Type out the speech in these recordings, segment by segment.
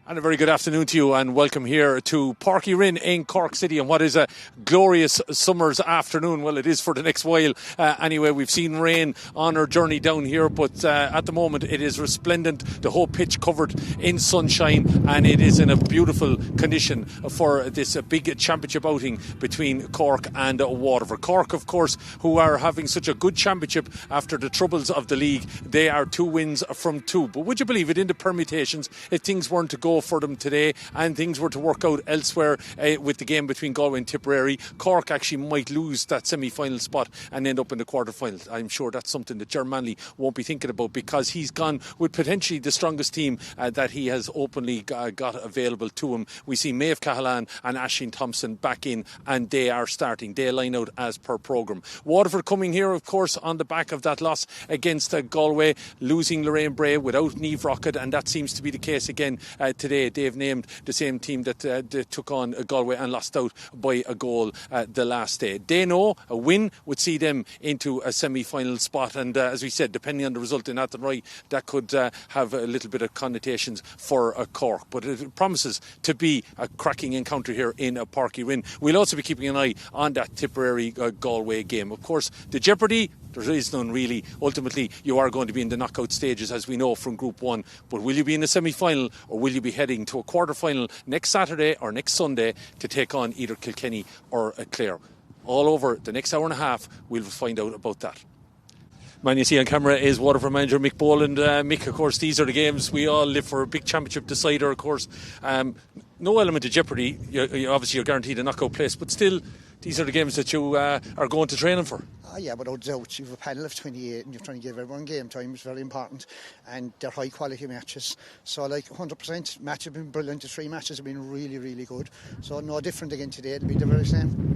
And a very good afternoon to you, and welcome here to Páirc Uí Rinn in Cork City on what is a glorious summer's afternoon. Well, it is for the next while. Anyway, we've seen rain on our journey down here, but at the moment it is resplendent. The whole pitch covered in sunshine, and it is in a beautiful condition for this big championship outing between Cork and Waterford. Cork, of course, who are having such a good championship after the troubles of the league. They are 2 wins from 2. But would you believe it, in the permutations, if things weren't to go for them today and things were to work out elsewhere with the game between Galway and Tipperary, Cork actually might lose that semi-final spot and end up in the quarter-final. I'm sure that's something that Ger Manley won't be thinking about, because he's gone with potentially the strongest team that he has openly got available to him. We see Maeve Cahalane and Aisling Thompson back in, and they are starting. They line out as per programme. Waterford coming here, of course, on the back of that loss against Galway, losing Lorraine Bray without Niamh Rockett, and that seems to be the case again today. They've named the same team that took on Galway and lost out by a goal the last day. They know a win would see them into a semi-final spot, and as we said, depending on the result in Athenry, that could have a little bit of connotations for Cork. But it promises to be a cracking encounter here in Páirc Uí Rinn. We'll also be keeping an eye on that Tipperary Galway game. Of course, the jeopardy, there is none really. Ultimately, you are going to be in the knockout stages, as we know from Group 1. But will you be in the semi-final, or will you be heading to a quarter-final next Saturday or next Sunday to take on either Kilkenny or Clare? All over the next hour and a half, we'll find out about that. Man, you see on camera is Waterford manager Mick Boland. Mick, of course, these are the games we all live for. A big championship decider, of course. No element of jeopardy. Obviously, you're guaranteed a knockout place, but still, these are the games that you are going to training for. Yeah, without doubt. You have a panel of 28 and you're trying to give everyone game time. It's very important, and they're high quality matches. So 100% match have been brilliant. The 3 matches have been really, really good. So no different again today. It'll be the very same.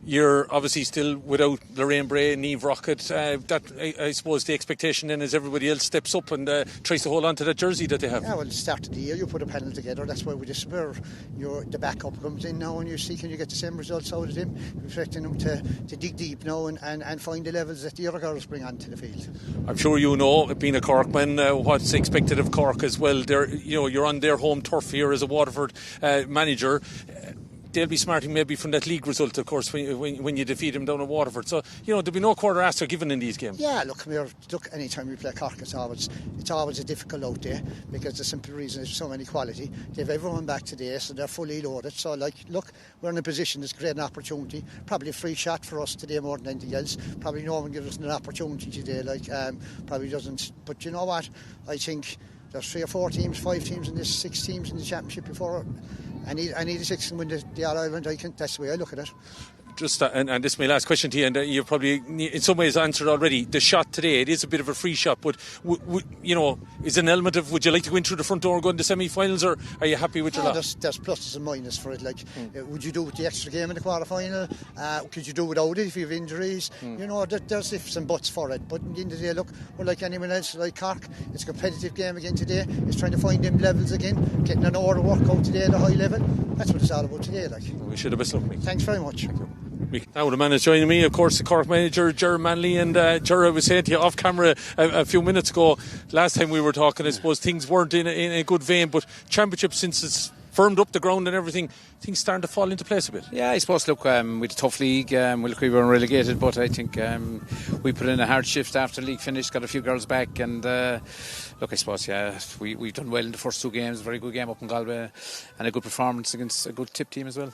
You're obviously still without Lorraine Bray and Niamh Rockett. That I suppose the expectation then is everybody else steps up and tries to hold on to that jersey that they have. Yeah, well, at the start of the year you put a panel together. That's why we despair. The backup comes in now, and you see, can you get the same results out of him? We're expecting them to dig deep now and find the levels that the other girls bring onto the field. I'm sure you know, being a Corkman, what's expected of Cork as well. You're on their home turf here as a Waterford manager. They'll be smarting maybe from that league result, of course, when you defeat them down at Waterford. So, there'll be no quarter after given in these games. Yeah, look, any time we play Cork, it's always a difficult out there, because the simple reason is so many quality. They've everyone back today, so they're fully loaded. So, look, we're in a position that's great an opportunity. Probably a free shot for us today more than anything else. Probably no one gives us an opportunity today, probably doesn't. But you know what? I think there's 3 or 4 teams, 5 teams in this, 6 teams in the championship before. I need a 6 and win the All-Ireland. That's the way I look at it. Just and this is my last question to you, and you've probably in some ways answered already. The shot today, it is a bit of a free shot, but is an element of, would you like to go in through the front door and go into semi-finals, or are you happy with your lot? There's pluses and minuses for it. Would you do with the extra game in the quarter-final? Could you do without it if you have injuries? There's ifs and buts for it. But at the end of the day, look, we're like anyone else, like Cork. It's a competitive game again today. It's trying to find them levels again, getting an order workout today at a high level. That's what it's all about today. We should have best luck, Mick. Thanks very much. Thank you. Now the man is joining me, of course, the Cork manager Ger Manley, and Ger, I was saying to you off camera a few minutes ago, last time we were talking, I suppose things weren't in a good vein, but championship, since it's firmed up the ground and everything, things starting to fall into place a bit. Yeah, I suppose, look, with a tough league, we weren't relegated, but I think we put in a hard shift after the league finished, got a few girls back, and look, I suppose, we've done well in the first 2 games, very good game up in Galway, and a good performance against a good tip team as well.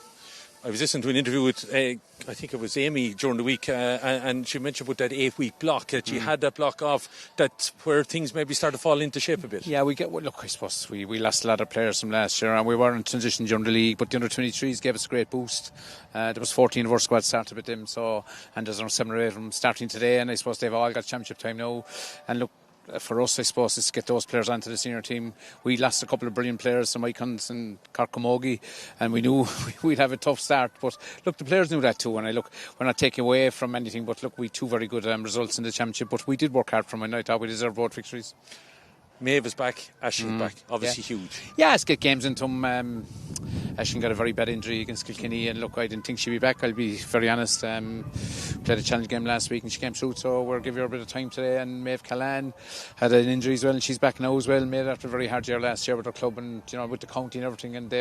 I was listening to an interview with, I think it was Amy during the week, and she mentioned about that 8-week block, that she had that block off, that's where things maybe start to fall into shape a bit. Yeah, look, I suppose we lost a lot of players from last year, and we were in transition during the league, but the under-23s gave us a great boost. There was 14 of our squad started with them, and there's around 7 or 8 of them starting today, and I suppose they've all got championship time now. And look, for us, I suppose, is to get those players onto the senior team. We lost a couple of brilliant players, some icons in Cork Camogie, and we knew we'd have a tough start. But look, the players knew that too, and we're not taking away from anything, but look, we 2 very good results in the championship, but we did work hard for them, and I thought we deserved both victories. Maeve is back, Aisling back, obviously huge. Yeah, let's get games into him. Aisling got a very bad injury against Kilkenny, and look, I didn't think she'd be back, I'll be very honest. Played a challenge game last week and she came through, so we're giving her a bit of time today. And Maeve Callan had an injury as well, and she's back now as well. Made after a very hard year last year with her club and with the county and everything, and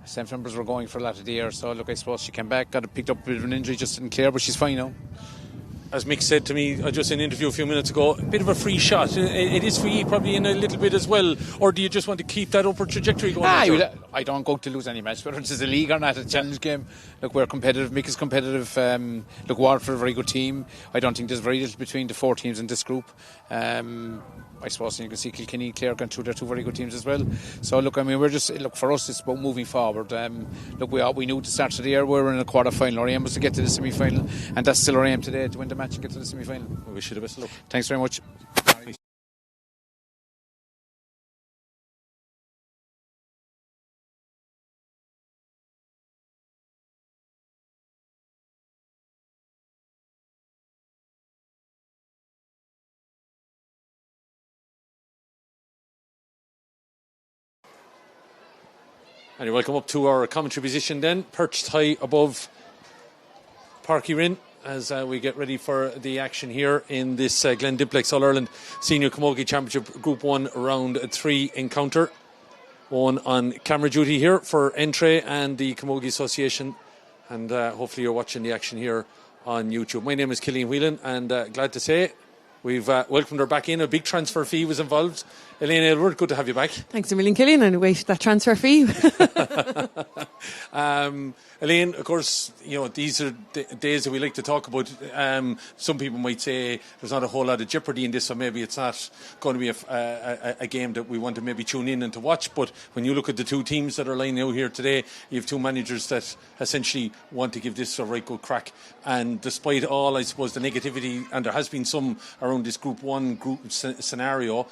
St. Members were going for a lot of the year. So look, I suppose she came back, picked up a bit of an injury, just didn't clear, but she's fine now. As Mick said to me just in an interview a few minutes ago, a bit of a free shot. It is for you probably in a little bit as well, or do you just want to keep that upward trajectory going? I don't go to lose any match, whether it's a league or not, a challenge game. Look, we're competitive, Mick is competitive. Look, Waterford, a very good team. I don't think there's very little between the 4 teams in this group. I suppose you can see Kilkenny and Clare going through, they're 2 very good teams as well. So look, I mean, for us it's about moving forward. Look, we knew at the start of the year we were in a quarter final. Our aim was to get to the semi final, and that's still our aim today, to win the match and get to the semi final. We wish you the best of luck. Thanks very much. And you're welcome up to our commentary position then, perched high above Páirc Uí Rinn, as we get ready for the action here in this Glen Dimplex All-Ireland Senior Camogie Championship Group 1 Round 3 encounter. One on camera duty here for Entray and the Camogie Association, and hopefully you're watching the action here on YouTube. My name is Cillian Whelan, and glad to say we've welcomed her back in. A big transfer fee was involved. Elaine Aylward, good to have you back. Thanks a million, Cillian, and await that transfer fee. Elaine, of course, these are days that we like to talk about. Some people might say there's not a whole lot of jeopardy in this, so maybe it's not going to be a game that we want to maybe tune in and to watch. But when you look at the 2 teams that are lining out here today, you have 2 managers that essentially want to give this a right good crack. And despite all, I suppose, the negativity, and there has been some around this Group 1 scenario,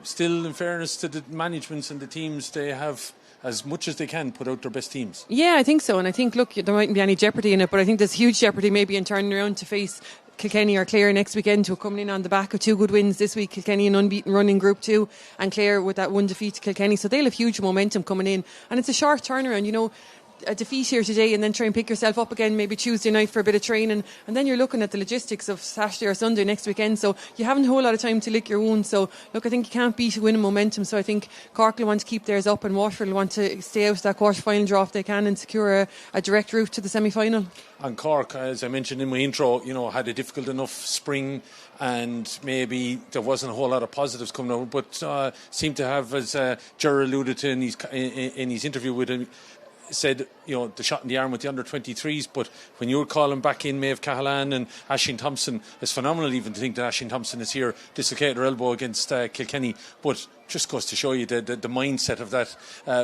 still, in fairness to the managements and the teams, they have, as much as they can, put out their best teams. Yeah, I think so. And I think, look, there mightn't be any jeopardy in it, but I think there's huge jeopardy maybe in turning around to face Kilkenny or Clare next weekend, who are coming in on the back of 2 good wins this week. Kilkenny an unbeaten run in Group 2, and Clare with that 1 defeat to Kilkenny. So they'll have huge momentum coming in. And it's a short turnaround, a defeat here today and then try and pick yourself up again maybe Tuesday night for a bit of training, and then you're looking at the logistics of Saturday or Sunday next weekend, so you haven't a whole lot of time to lick your wounds. So look, I think you can't beat winning momentum, so I think Cork will want to keep theirs up and Waterford will want to stay out of that quarter final draw if they can and secure a direct route to the semi-final. And Cork, as I mentioned in my intro, had a difficult enough spring, and maybe there wasn't a whole lot of positives coming out, but seemed to have, as Gerard alluded to in his interview with him, said, the shot in the arm with the under-23s, but when you're calling back in Maeve Cahalane and Aisling Thompson, it's phenomenal even to think that Aisling Thompson is here, dislocated her elbow against Kilkenny, but just goes to show you the mindset of that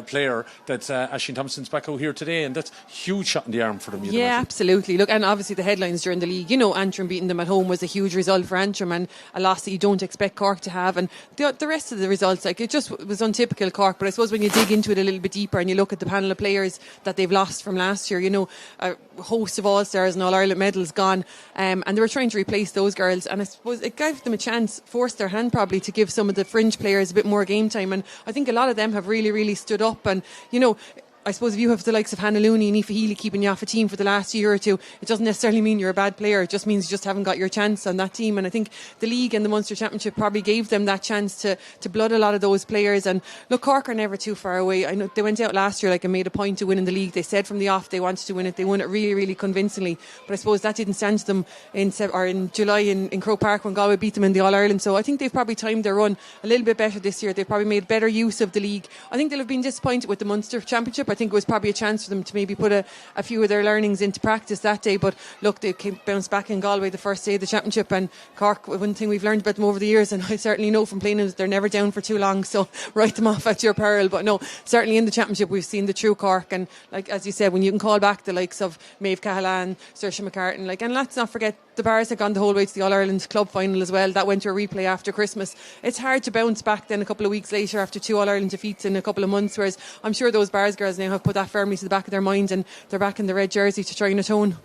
player, that Aisling Thompson's back out here today, and that's a huge shot in the arm for them. Yeah, absolutely. Look, and obviously the headlines during the league, Antrim beating them at home was a huge result for Antrim, and a loss that you don't expect Cork to have, and the rest of the results, it just was untypical Cork. But I suppose when you dig into it a little bit deeper and you look at the panel of players that they've lost from last year, a host of All-Stars and All-Ireland medals gone, and they were trying to replace those girls, and I suppose it gave them a chance, forced their hand probably, to give some of the fringe players a bit more game time, and I think a lot of them have really, really stood up. And I suppose if you have the likes of Hannah Looney and Aoife Healy keeping you off a team for the last year or two, it doesn't necessarily mean you're a bad player. It just means you just haven't got your chance on that team. And I think the league and the Munster Championship probably gave them that chance to blood a lot of those players. And look, Cork are never too far away. I know they went out last year and made a point to winning the league. They said from the off they wanted to win it. They won it really, really convincingly. But I suppose that didn't stand to them in July in Croke Park when Galway beat them in the All-Ireland. So I think they've probably timed their run a little bit better this year. They've probably made better use of the league. I think they'll have been disappointed with the Munster Championship. I think it was probably a chance for them to maybe put a few of their learnings into practice that day, but look, they bounced back in Galway the first day of the championship, and Cork, one thing we've learned about them over the years, and I certainly know from playing, is they're never down for too long, so write them off at your peril. But no, certainly in the championship we've seen the true Cork, and as you said, when you can call back the likes of Maeve Cahalane, Saoirse McCartan, and let's not forget the Bars had gone the whole way to the All-Ireland club final as well. That went to a replay after Christmas. It's hard to bounce back then a couple of weeks later after 2 All-Ireland defeats in a couple of months, whereas I'm sure those Bars girls now have put that firmly to the back of their mind, and they're back in the red jersey to try and atone.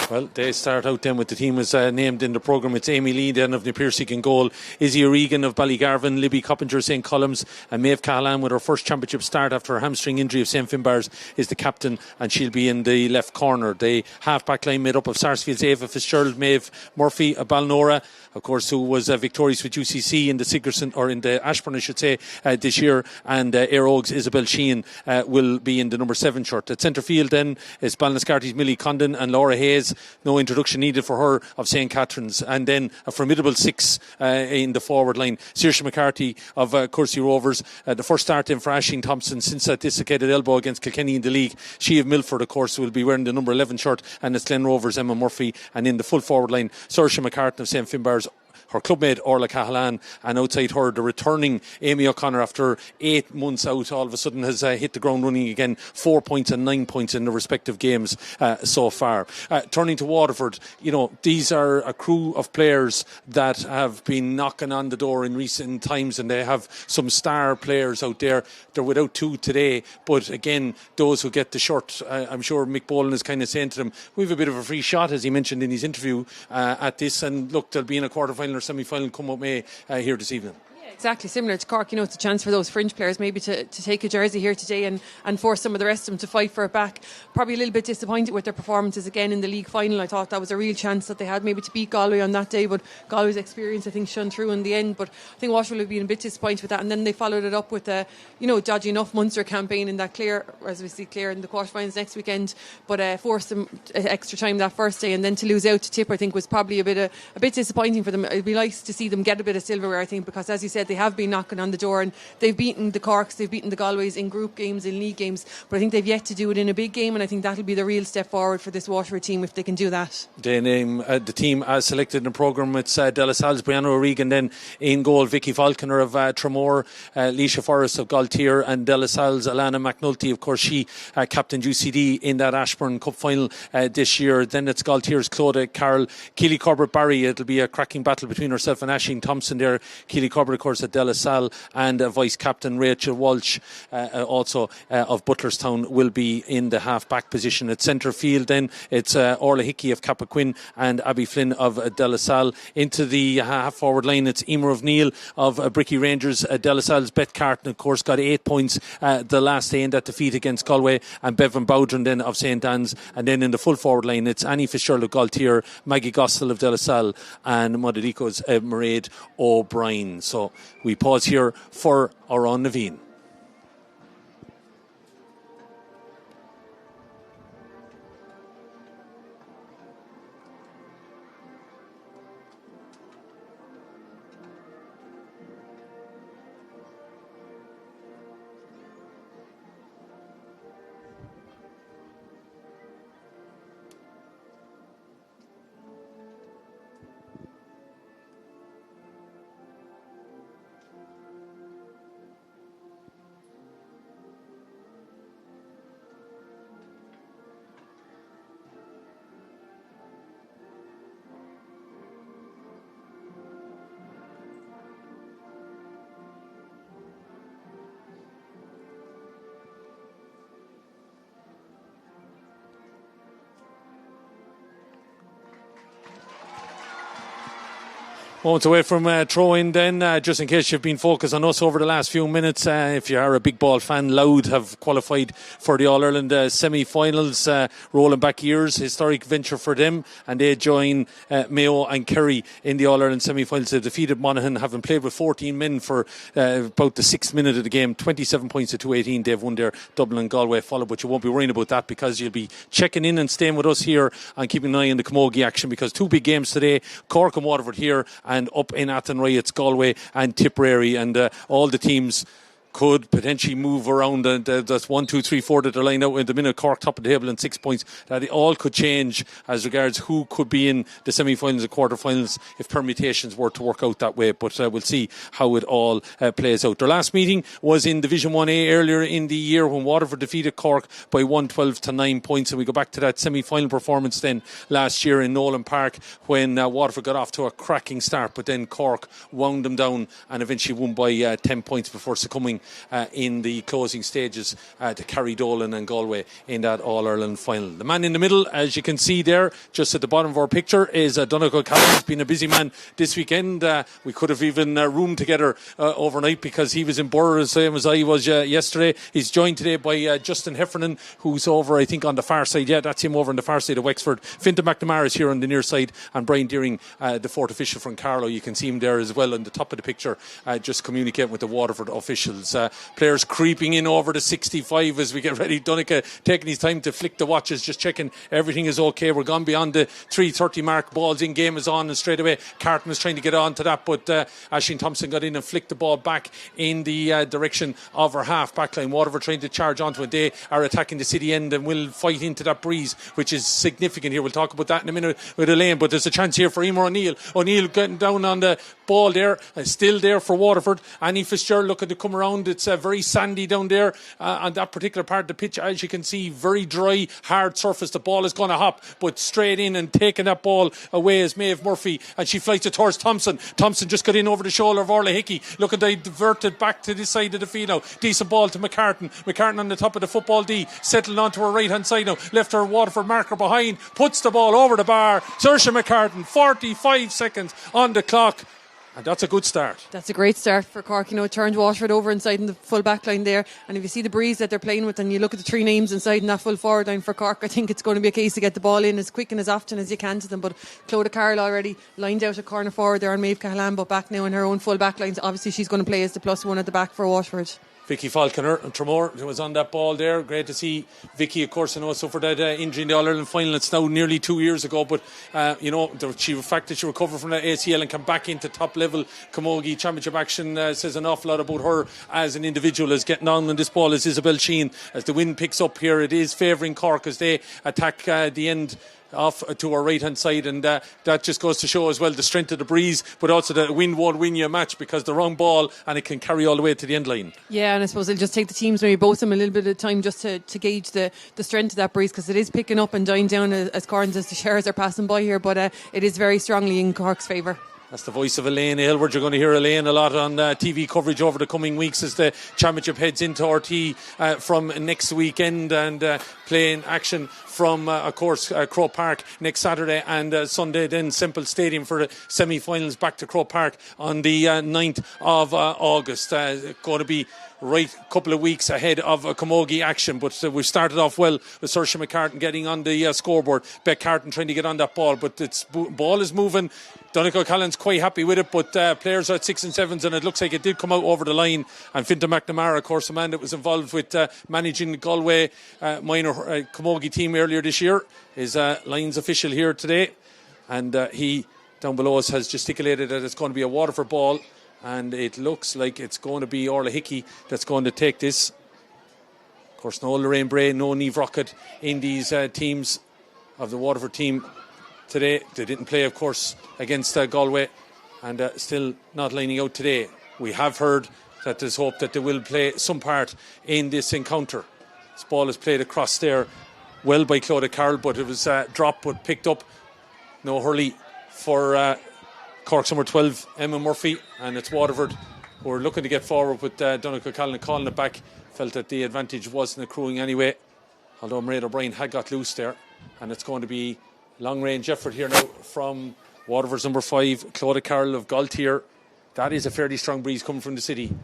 Well, they start out then with the team as named in the programme. It's Amy Lee then of Napirsig in goal, Izzy O'Regan of Ballygarvan, Libby Coppinger St. Columns, and Maeve Callahan with her first championship start after her hamstring injury of St. Finbarrs is the captain, and she'll be in the left corner. The half-back line made up of Sarsfield's Ava Fitzgerald, Maeve Murphy of Balnora, of course, who was victorious with UCC in the Sigerson, or in the Ashburn I should say, this year, and Air Oaks Isabel Sheehan will be in the number 7 shirt. At centre field then is Ballinascarty's Millie Condon and Laura Hayes, no introduction needed for her, of St. Catherine's, and then a formidable 6 in the forward line, Saoirse McCarthy of Courcey Rovers, the first start in for Aisling Thompson since that dislocated elbow against Kilkenny in the league. She of Milford, of course, will be wearing the number 11 shirt, and it's Glen Rovers' Emma Murphy, and in the full forward line, Saoirse McCarthy of St. Finbarrs, her clubmate Orla Cahalan, and outside her the returning Amy O'Connor, after 8 months out, all of a sudden has hit the ground running again. 4 points and 9 points in the respective games so far. Turning to Waterford, you know, these are a crew of players that have been knocking on the door in recent times, and they have some star players out there. They're without 2 today, but again, those who get the shirt, I'm sure Mick Boland is kind of saying to them, we have a bit of a free shot, as he mentioned in his interview at this, and look, they'll be in a quarter-final or semi-final come up May here this evening. Exactly, similar to Cork, you know, it's a chance for those fringe players maybe to take a jersey here today and force some of the rest of them to fight for it back. Probably a little bit disappointed with their performances again in the league final. I thought that was a real chance that they had maybe to beat Galway on that day, but Galway's experience I think shone through in the end. But I think Waterford will be a bit disappointed with that, and then they followed it up with a, you know, dodgy enough Munster campaign in that Clare, as we see Clare in the quarterfinals next weekend, but forced them extra time that first day, and then to lose out to Tip I think was probably a bit disappointing for them. It'd be nice to see them get a bit of silverware, I think, because as you said, they have been knocking on the door, and they've beaten the Corks, they've beaten the Galways in group games, in league games, but I think they've yet to do it in a big game, and I think that'll be the real step forward for this Waterford team if they can do that. They name the team as selected in the programme. It's De La Salle's Brianna O'Regan, then in goal Vicky Falconer of Tramore, Leisha Forrest of Galtier, and De La Salle's Alana McNulty. Of course, she captained UCD in that Ashburn Cup final this year. Then it's Galtier's Clodagh Carroll, Keely Corbett Barry. It'll be a cracking battle between herself and Aisling Thompson there. Keely Corbett, of course, at De La Salle, and vice captain Rachel Walsh also of Butlerstown will be in the half back position. At centre field then it's Orla Hickey of Cappoquin and Abby Flynn of De La Salle. Into the half forward line it's Emer O'Neill of Bricky Rangers. De La Salle's Beth Carton, of course, got 8 points the last day in that defeat against Galway, and Bevan Bowdren then of St. Anne's. And then in the full forward line it's Annie Fitzgerald of Galtier, Maggie Gossel of De La Salle, and Moderico's Mairead O'Brien. So we pause here for Oran Naveen. Moments away from throw-in then, just in case you've been focused on us over the last few minutes. If you are a big ball fan, Louth have qualified for the All-Ireland semi-finals. Rolling back years, historic venture for them, and they join Mayo and Kerry in the All-Ireland semi-finals. They defeated Monaghan, having played with 14 men for about the 6th minute of the game. 27 points to 218 they've won there. Dublin and Galway followed, but you won't be worrying about that because you'll be checking in and staying with us here and keeping an eye on the camogie action, because 2 big games today, Cork and Waterford here, and up in Athenry it's Galway and Tipperary, and all the teams could potentially move around, and that's 1, 2, 3, 4 that are lined out in the minute. Cork top of the table and 6 points. That it all could change as regards who could be in the semi-finals and quarter-finals if permutations were to work out that way, but we'll see how it all plays out. Their last meeting was in Division 1A earlier in the year when Waterford defeated Cork by 112 to 9 points, and we go back to that semi-final performance then last year in Nolan Park when Waterford got off to a cracking start, but then Cork wound them down and eventually won by 10 points before succumbing in the closing stages to carry Dolan and Galway in that All-Ireland final. The man in the middle, as you can see there, just at the bottom of our picture, is Donegal Collins. He's been a busy man this weekend. We could have even roomed together overnight because he was in Burr, the same as I was yesterday. He's joined today by Justin Heffernan, who's over, I think, on the far side. Yeah, that's him over on the far side of Wexford. Fintan McNamara is here on the near side, and Brian Deering, the fourth official from Carlow. You can see him there as well on the top of the picture, just communicating with the Waterford officials. Players creeping in over the 65 as we get ready. Donegal taking his time to flick the watches, just checking everything is okay. We're gone beyond the 3:30 mark. Ball's in, game is on, and straight away Carton was trying to get on to that, but Aisling Thompson got in and flicked the ball back in the direction of her half back line. Waterford trying to charge onto it. They are attacking the city end and will fight into that breeze, which is significant here. We'll talk about that in a minute with Elaine, but there's a chance here for Emer O'Neill. O'Neill getting down on the ball there, still there for Waterford. Annie Fitzgerald looking to come around. It's very sandy down there on that particular part of the pitch. As you can see, very dry, hard surface. The ball is going to hop, but straight in and taking that ball away is Maeve Murphy, and she flies it towards Thompson. Thompson just got in over the shoulder of Orla Hickey, looking to divert it back to this side of the field now. Decent ball to McCartan. McCartan on the top of the football D, settling onto her right hand side now, left her Waterford marker behind, puts the ball over the bar. Saoirse McCartan, 45 seconds on the clock. And that's a good start. That's a great start for Cork. You know, it turned Waterford over inside in the full back line there. And if you see the breeze that they're playing with and you look at the three names inside in that full forward line for Cork, I think it's going to be a case to get the ball in as quick and as often as you can to them. But Clodagh Carroll already lined out a corner forward there on Maeve Cahalane, but back now in her own full back lines. Obviously she's going to play as the +1 at the back for Waterford. Vicky Falconer and Tremor was on that ball there. Great to see Vicky, of course. I know suffered that injury in the All-Ireland final. It's now nearly 2 years ago, but the fact that she recovered from that ACL and come back into top level Camogie Championship action says an awful lot about her as an individual. As getting on this ball is Isabel Sheen. As the wind picks up here, it is favouring Cork as they attack the end off to our right hand side, and that just goes to show as well the strength of the breeze, but also that the wind won't win you a match because the wrong ball and it can carry all the way to the end line. Yeah, and I suppose it'll just take the teams, maybe both of them, a little bit of time just to gauge the strength of that breeze, because it is picking up and dying down as the shares are passing by here, but it is very strongly in Cork's favour. That's the voice of Elaine Aylward. You're going to hear Elaine a lot on TV coverage over the coming weeks as the championship heads into RT from next weekend, and playing action from, of course, Croke Park next Saturday and Sunday, then Semple Stadium for the semi-finals back to Croke Park on the 9th of August. Going to be right couple of weeks ahead of Camogie action, but we've started off well with Saoirse McCartan getting on the scoreboard. Beck Carton trying to get on that ball, but its ball is moving. Donegal Collins quite happy with it, but players are at 6 and 7s, and it looks like it did come out over the line. And Fintan McNamara, of course, a man that was involved with managing the Galway minor Camogie team earlier this year, is Lions official here today, and he down below us has gesticulated that it's going to be a Waterford ball, and it looks like it's going to be Orla Hickey that's going to take this. Of course, no Lorraine Bray, no Niamh Rockett in these teams of the Waterford team today. They didn't play, of course, against Galway, and still not lining out today. We have heard that there's hope that they will play some part in this encounter. This ball is played across there well by Clodagh Carroll, but it was dropped but picked up. No hurley for Cork's number 12, Emma Murphy, and it's Waterford who are looking to get forward with Donegal Collins calling it back. Felt that the advantage wasn't accruing anyway, although Mairead O'Brien had got loose there, and it's going to be long range effort here now from Waterford's number 5, Clodagh Carroll of Galtier. That is a fairly strong breeze coming from the city.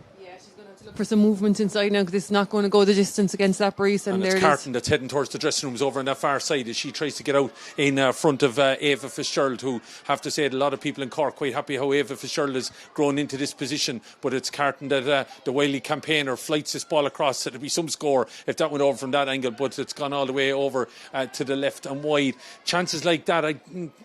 For some movement inside now, because it's not going to go the distance against that breeze. And it's Carton that's heading towards the dressing rooms over on that far side as she tries to get out in front of Ava Fitzgerald, who have to say that a lot of people in Cork quite happy how Ava Fitzgerald has grown into this position, but it's Carton that the wily campaigner flights this ball across. It'll be some score if that went over from that angle, but it's gone all the way over to the left and wide. Chances like that, I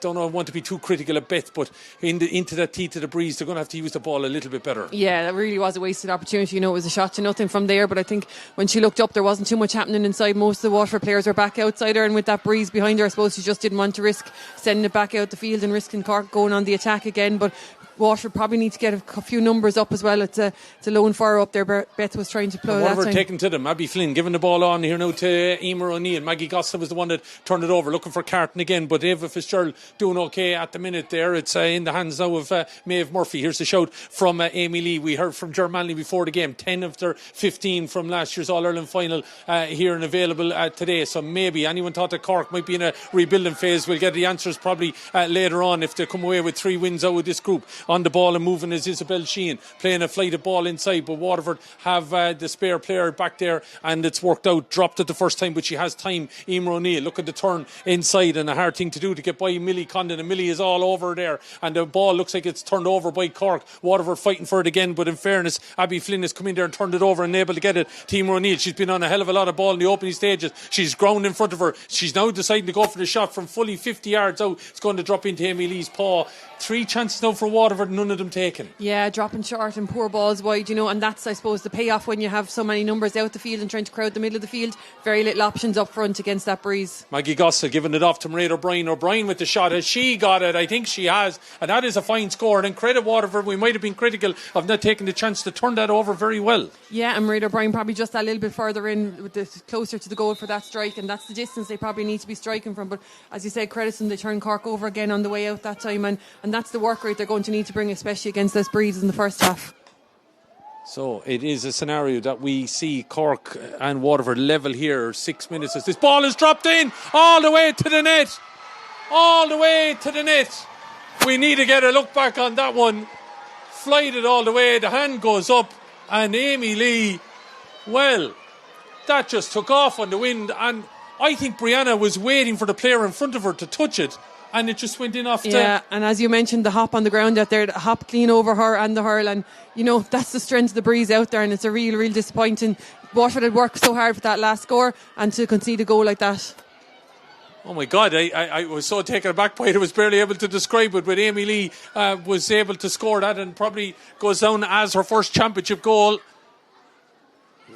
don't know, I want to be too critical of Beth, but into that teeth of the breeze, they're going to have to use the ball a little bit better. Yeah, that really was a wasted opportunity. You know, it was a shot to nothing from there, but I think when she looked up there wasn't too much happening inside. Most of the Waterford players are back outside her, and with that breeze behind her, I suppose she just didn't want to risk sending it back out the field and risking Cork going on the attack again. But Waterford probably need to get a few numbers up as well. It's a lone fire up there. Beth was trying to plough that Waterford time. taking to them. Abby Flynn giving the ball on here now to Emer O'Neill. Maggie Gossa was the one that turned it over, looking for Carton again, but Ava Fitzgerald doing okay at the minute there. It's in the hands now of Maeve Murphy. Here's the shout from Amy Lee. We heard from Ger Manley before the game. 10 of their 15 from last year's All-Ireland final here and available today. So maybe anyone thought that Cork might be in a rebuilding phase. We'll get the answers probably later on if they come away with 3 wins out of this group. On the ball and moving is Isabel Sheehan, playing a flight of ball inside, but Waterford have the spare player back there, and it's worked out. Dropped it the first time, but she has time. Emer O'Neill looking to turn inside, and a hard thing to do to get by Millie Condon, and Millie is all over there, and the ball looks like it's turned over by Cork. Waterford fighting for it again, but in fairness, Abby Flynn has come in there and turned it over and able to get it to Emer O'Neill. She's been on a hell of a lot of ball in the opening stages. She's ground in front of her. She's now deciding to go for the shot from fully 50 yards out. It's going to drop into Amy Lee's paw. 3 chances now for Waterford, none of them taken. Yeah, dropping short and poor balls wide, and that's, I suppose, the payoff when you have so many numbers out the field and trying to crowd the middle of the field. Very little options up front against that breeze. Maggie Gossa giving it off to Mairead O'Brien. O'Brien with the shot. Has she got it? I think she has, and that is a fine score. And credit Waterford, we might have been critical of not taking the chance to turn that over very well. Yeah, and Mairead O'Brien probably just a little bit further in, with closer to the goal for that strike, and that's the distance they probably need to be striking from. But as you said, credit them, they turned Cork over again on the way out that time, and that's the work rate they're going to need to bring, especially against this breeze in the first half. So it is a scenario that we see Cork and Waterford level here. 6 minutes as this ball is dropped in all the way to the net. All the way to the net. We need to get a look back on that one. Flight it all the way. The hand goes up, and Amy Lee, well, that just took off on the wind, and I think Brianna was waiting for the player in front of her to touch it, and it just went in off the... Yeah, and as you mentioned, the hop on the ground out there, the hop clean over her and the hurl, and that's the strength of the breeze out there, and it's a real disappointing. Waterford had worked so hard for that last score, and to concede a goal like that. Oh my God, I was so taken aback by it, I was barely able to describe it, but Amy Lee was able to score that, and probably goes down as her first championship goal.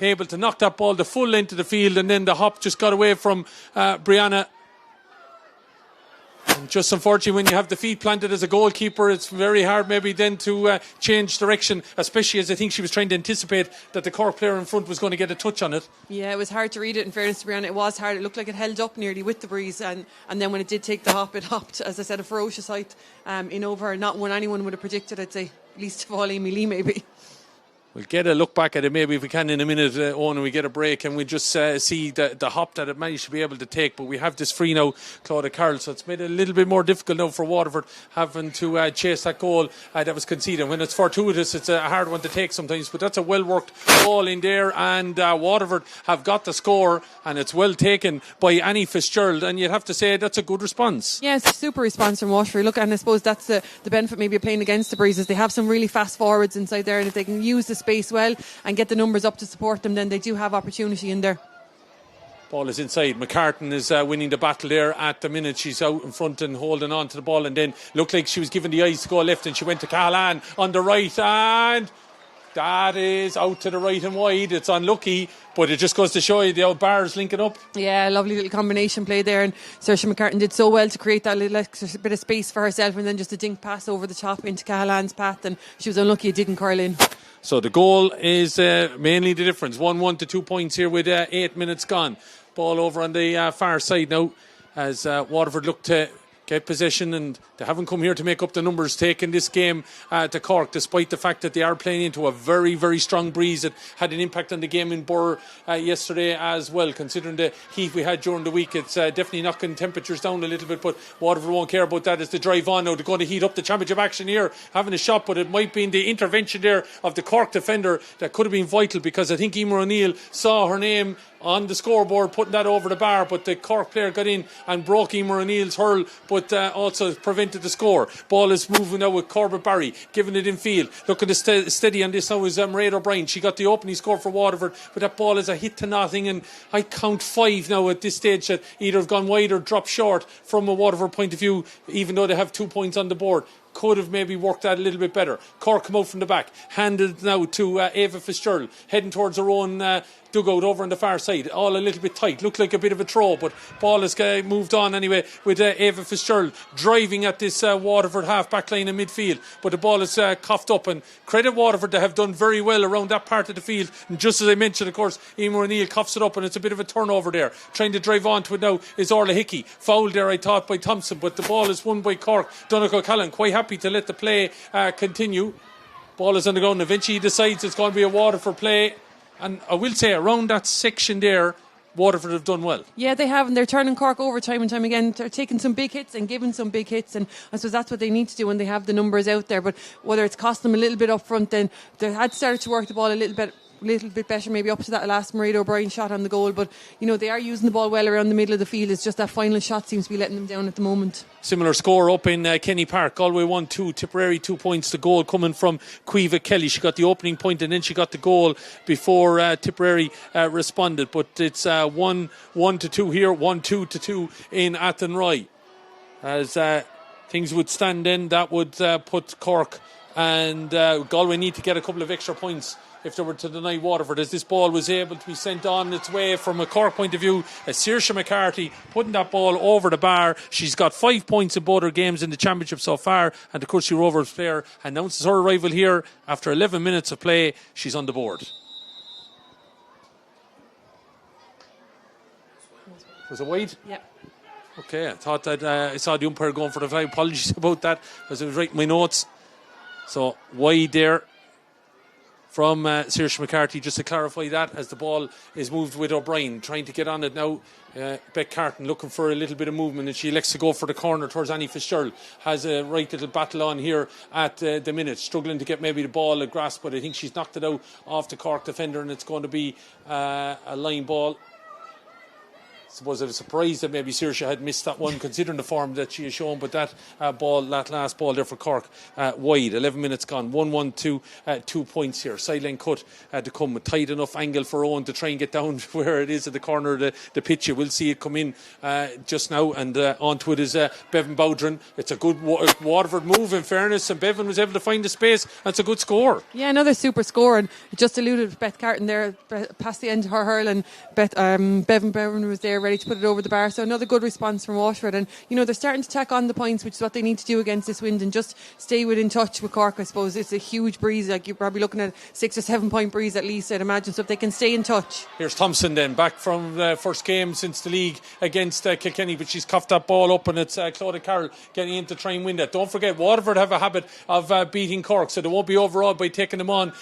Able to knock that ball the full length of the field, and then the hop just got away from Brianna. And just unfortunately, when you have the feet planted as a goalkeeper, it's very hard maybe then to change direction, especially as I think she was trying to anticipate that the Cork player in front was going to get a touch on it. Yeah, it was hard to read it, in fairness to Brianna. It was hard. It looked like it held up nearly with the breeze, and then when it did take the hop, it hopped, as I said, a ferocious height in over. Not one anyone would have predicted, I'd say. Least of all Amy Lee, maybe. We'll get a look back at it maybe if we can in a minute, Owen, and we get a break, and we just see the hop that it managed to be able to take. But we have this free now, Claudia Carroll, so it's made it a little bit more difficult now for Waterford having to chase that goal that was conceded. When it's fortuitous, it's a hard one to take sometimes, but that's a well-worked ball in there, and Waterford have got the score, and it's well taken by Annie Fitzgerald, and you'd have to say that's a good response. Yeah, it's a super response from Waterford. Look, and I suppose that's the benefit maybe of playing against the breezes. They have some really fast forwards inside there, and if they can use the space well and get the numbers up to support them, then they do have opportunity in there. Ball is inside. McCartan is winning the battle there at the minute. She's out in front and holding on to the ball, and then looked like she was given the eyes to go left, and she went to Cahalane on the right, and that is out to the right and wide. It's unlucky, but it just goes to show you the old bars linking up. Yeah, lovely little combination play there, and Saoirse McCartan did so well to create that little extra bit of space for herself, and then just a dink pass over the top into Cahalane's path, and she was unlucky it didn't curl in. So the goal is mainly the difference. 1-1 to 2 points here with 8 minutes gone. Ball over on the far side now as Waterford look to get possession, and they haven't come here to make up the numbers, taking this game to Cork, despite the fact that they are playing into a very, very strong breeze that had an impact on the game in Burr yesterday as well. Considering the heat we had during the week, it's definitely knocking temperatures down a little bit, but Waterford won't care about that as they drive on now. They're going to heat up the championship action here, having a shot, but it might be in the intervention there of the Cork defender that could have been vital, because I think Emer O'Neill saw her name on the scoreboard putting that over the bar, but the Cork player got in and broke Emer O'Neill's hurl, but also prevented the score. Ball is moving now with Corbett Barry, giving it in field. Looking to steady on this now is Mairead O'Brien. She got the opening score for Waterford, but that ball is a hit to nothing, and I count 5 now at this stage that either have gone wide or dropped short from a Waterford point of view, even though they have 2 points on the board. could have maybe worked that a little bit better. Cork come out from the back, handed it now to Ava Fitzgerald, heading towards her own dugout over on the far side, all a little bit tight, looked like a bit of a throw, but ball has moved on anyway with Ava Fitzgerald driving at this Waterford half back line in midfield, but the ball is coughed up, and credit Waterford, they have done very well around that part of the field, and just as I mentioned, of course, Emer O'Neill coughs it up, and it's a bit of a turnover there. Trying to drive onto it now is Orla Hickey, fouled there I thought by Thompson, but the ball is won by Cork. Donegal Callan quite happy to let the play continue. Ball is on the ground, eventually he decides it's going to be a Waterford play. And I will say, around that section there, Waterford have done well. Yeah, they have, and they're turning Cork over time and time again. They're taking some big hits and giving some big hits, and I suppose that's what they need to do when they have the numbers out there. But whether it's cost them a little bit up front, then they had started to work the ball a little bit better, maybe up to that last Mairead O'Brien shot on the goal, but they are using the ball well around the middle of the field. It's just that final shot seems to be letting them down at the moment. Similar score up in Kenny Park. Galway 1-2, Tipperary 2 points. The goal coming from Caoimhe Kelly. She got the opening point and then she got the goal before Tipperary responded, but it's 1-2 here, 1-2 in Athenry. As things would stand then, that would put Cork and Galway need to get a couple of extra points if they were to deny Waterford, as this ball was able to be sent on its way from a Cork point of view. Saoirse McCarthy putting that ball over the bar. She's got 5 points in both her games in the championship so far, and of course, your Rovers player announces her arrival here after 11 minutes of play. She's on the board. Was it wide? Yeah. Okay, I thought that I saw the umpire going for the flag. Apologies about that, as I was writing my notes. So wide there from Saoirse McCarthy, just to clarify that, as the ball is moved with O'Brien, trying to get on it now. Beck Carton looking for a little bit of movement, and she elects to go for the corner towards Annie Fitzgerald. Has a right little battle on here at the minute, struggling to get maybe the ball a grasp, but I think she's knocked it out off the Cork defender, and it's going to be a line ball. I suppose I was surprised that maybe Saoirse had missed that one, considering the form that she has shown, but that last ball there for Cork, wide. 11 minutes gone, 1-1-2, 2 points here. Sideline cut to come, a tight enough angle for Owen to try and get down where it is at the corner of the pitch. You will see it come in just now, and onto it is Bevan Bowdren. It's a good Waterford move, in fairness, and Bevan was able to find the space. That's a good score. Yeah, another super score, and it just alluded Beth Carton there past the end of her hurl, and Bevan Bowdren was there ready to put it over the bar. So another good response from Waterford, and they're starting to tack on the points, which is what they need to do against this wind, and just stay within touch with Cork. I suppose it's a huge breeze, like you're probably looking at 6 or 7 point breeze at least, I'd imagine, so if they can stay in touch. Here's Thompson then, back from the first game since the league against Kilkenny, but she's coughed that ball up, and it's Claudia Carroll getting in to try and win that. Don't forget, Waterford have a habit of beating Cork, so they won't be overawed by taking them on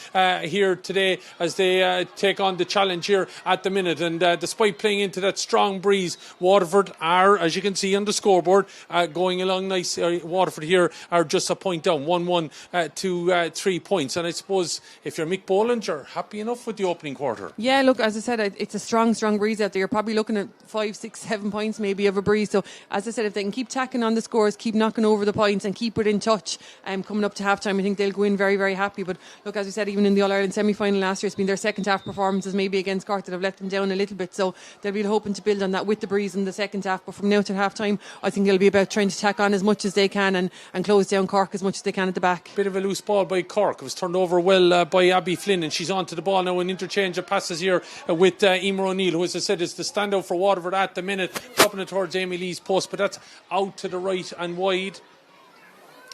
here today, as they take on the challenge here at the minute. And despite playing into that strong breeze, Waterford are, as you can see on the scoreboard, going along nice. Waterford here are just a point down, 1-1 to 3 points. And I suppose if you're Mick Boland, you're happy enough with the opening quarter. Yeah, look, as I said, it's a strong breeze out there. You're probably looking at 5, 6, 7 points maybe of a breeze. So as I said, if they can keep tacking on the scores, keep knocking over the points, and keep it in touch coming up to half time, I think they'll go in very, very happy. But look, as we said, even in the All-Ireland semi-final last year, it's been their second half performances maybe against Cork that have let them down a little bit, so they'll be hoping to build on that with the breeze in the second half. But from now to half time, I think it'll be about trying to tack on as much as they can and close down Cork as much as they can at the back. Bit of a loose ball by Cork. It was turned over well by Abby Flynn, and she's onto the ball now, an interchange of passes here with Emer O'Neill, who, as I said, is the standout for Waterford at the minute, dropping it towards Amy Lee's post, but that's out to the right and wide.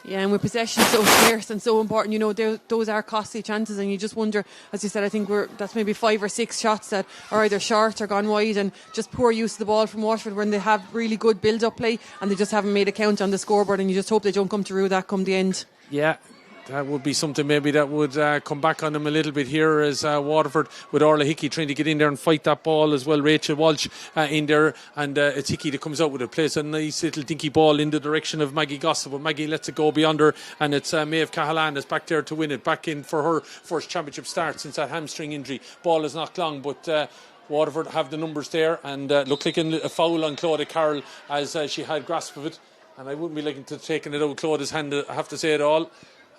Yeah, and with possession so scarce and so important, those are costly chances, and you just wonder, as you said, I think that's maybe 5 or 6 shots that are either short or gone wide, and just poor use of the ball from Waterford when they have really good build-up play, and they just haven't made a count on the scoreboard, and you just hope they don't come to rue that come the end. Yeah, that would be something maybe that would come back on them a little bit here, as Waterford with Orla Hickey trying to get in there and fight that ball as well. Rachel Walsh in there, and it's Hickey that comes out with it, plays a nice little dinky ball in the direction of Maggie Gossip, but Maggie lets it go beyond her, and it's Maeve Cahalan that's back there to win it, back in for her first championship start since that hamstring injury. Ball is not long, but Waterford have the numbers there, and look like a foul on Claudia Carroll, as she had grasp of it, and I wouldn't be liking to taking it out of Claudia's hand, I have to say it all.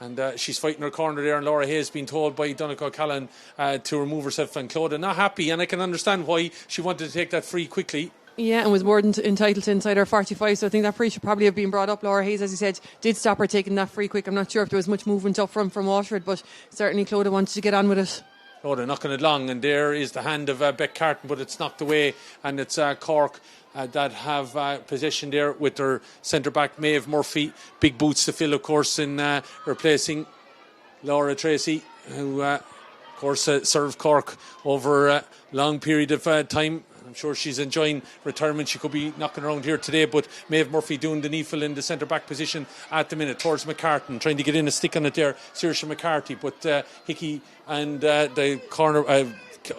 And she's fighting her corner there, and Laura Hayes being told by Donegal Callan to remove herself, and Claudia not happy, and I can understand why she wanted to take that free quickly. Yeah, and was more than entitled to inside her 45, so I think that free should probably have been brought up. Laura Hayes, as you said, did stop her taking that free quick. I'm not sure if there was much movement up from Waterford, but certainly Clodagh wanted to get on with it. Oh, they're knocking it long, and there is the hand of Beck Carton, but it's knocked away, and it's Cork that have possession there with their centre-back, Maeve Murphy. Big boots to fill, of course, in replacing Laura Tracy, who, of course, served Cork over a long period of time. I'm sure she's enjoying retirement. She could be knocking around here today, but Maeve Murphy doing the needful in the centre-back position at the minute towards McCartan, trying to get in a stick on it there, Saoirse McCarthy, but Hickey and the corner...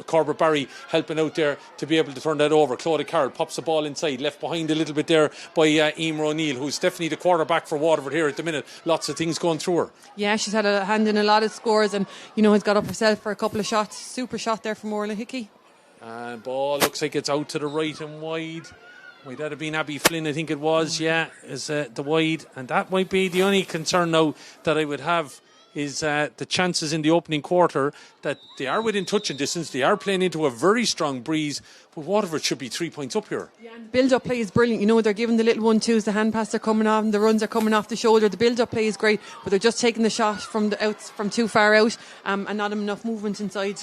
Corbett Barry helping out there to be able to turn that over. Clodagh Carroll pops the ball inside, left behind a little bit there by Emer O'Neill, who's definitely the quarterback for Waterford here at the minute. Lots of things going through her. Yeah, she's had a hand in a lot of scores, and has got up herself for a couple of shots. Super shot there from Orla Hickey. And ball looks like it's out to the right and wide. Might that have been Abby Flynn, I think it was. Yeah, is the wide, and that might be the only concern now that I would have. Is the chances in the opening quarter that they are within touching distance. They are playing into a very strong breeze, but Waterford should be 3 points up here. Yeah, and build-up play is brilliant. They're giving the little 1-2s, the hand pass are coming off, and the runs are coming off the shoulder. The build-up play is great, but they're just taking the shot from too far out, and not enough movement inside.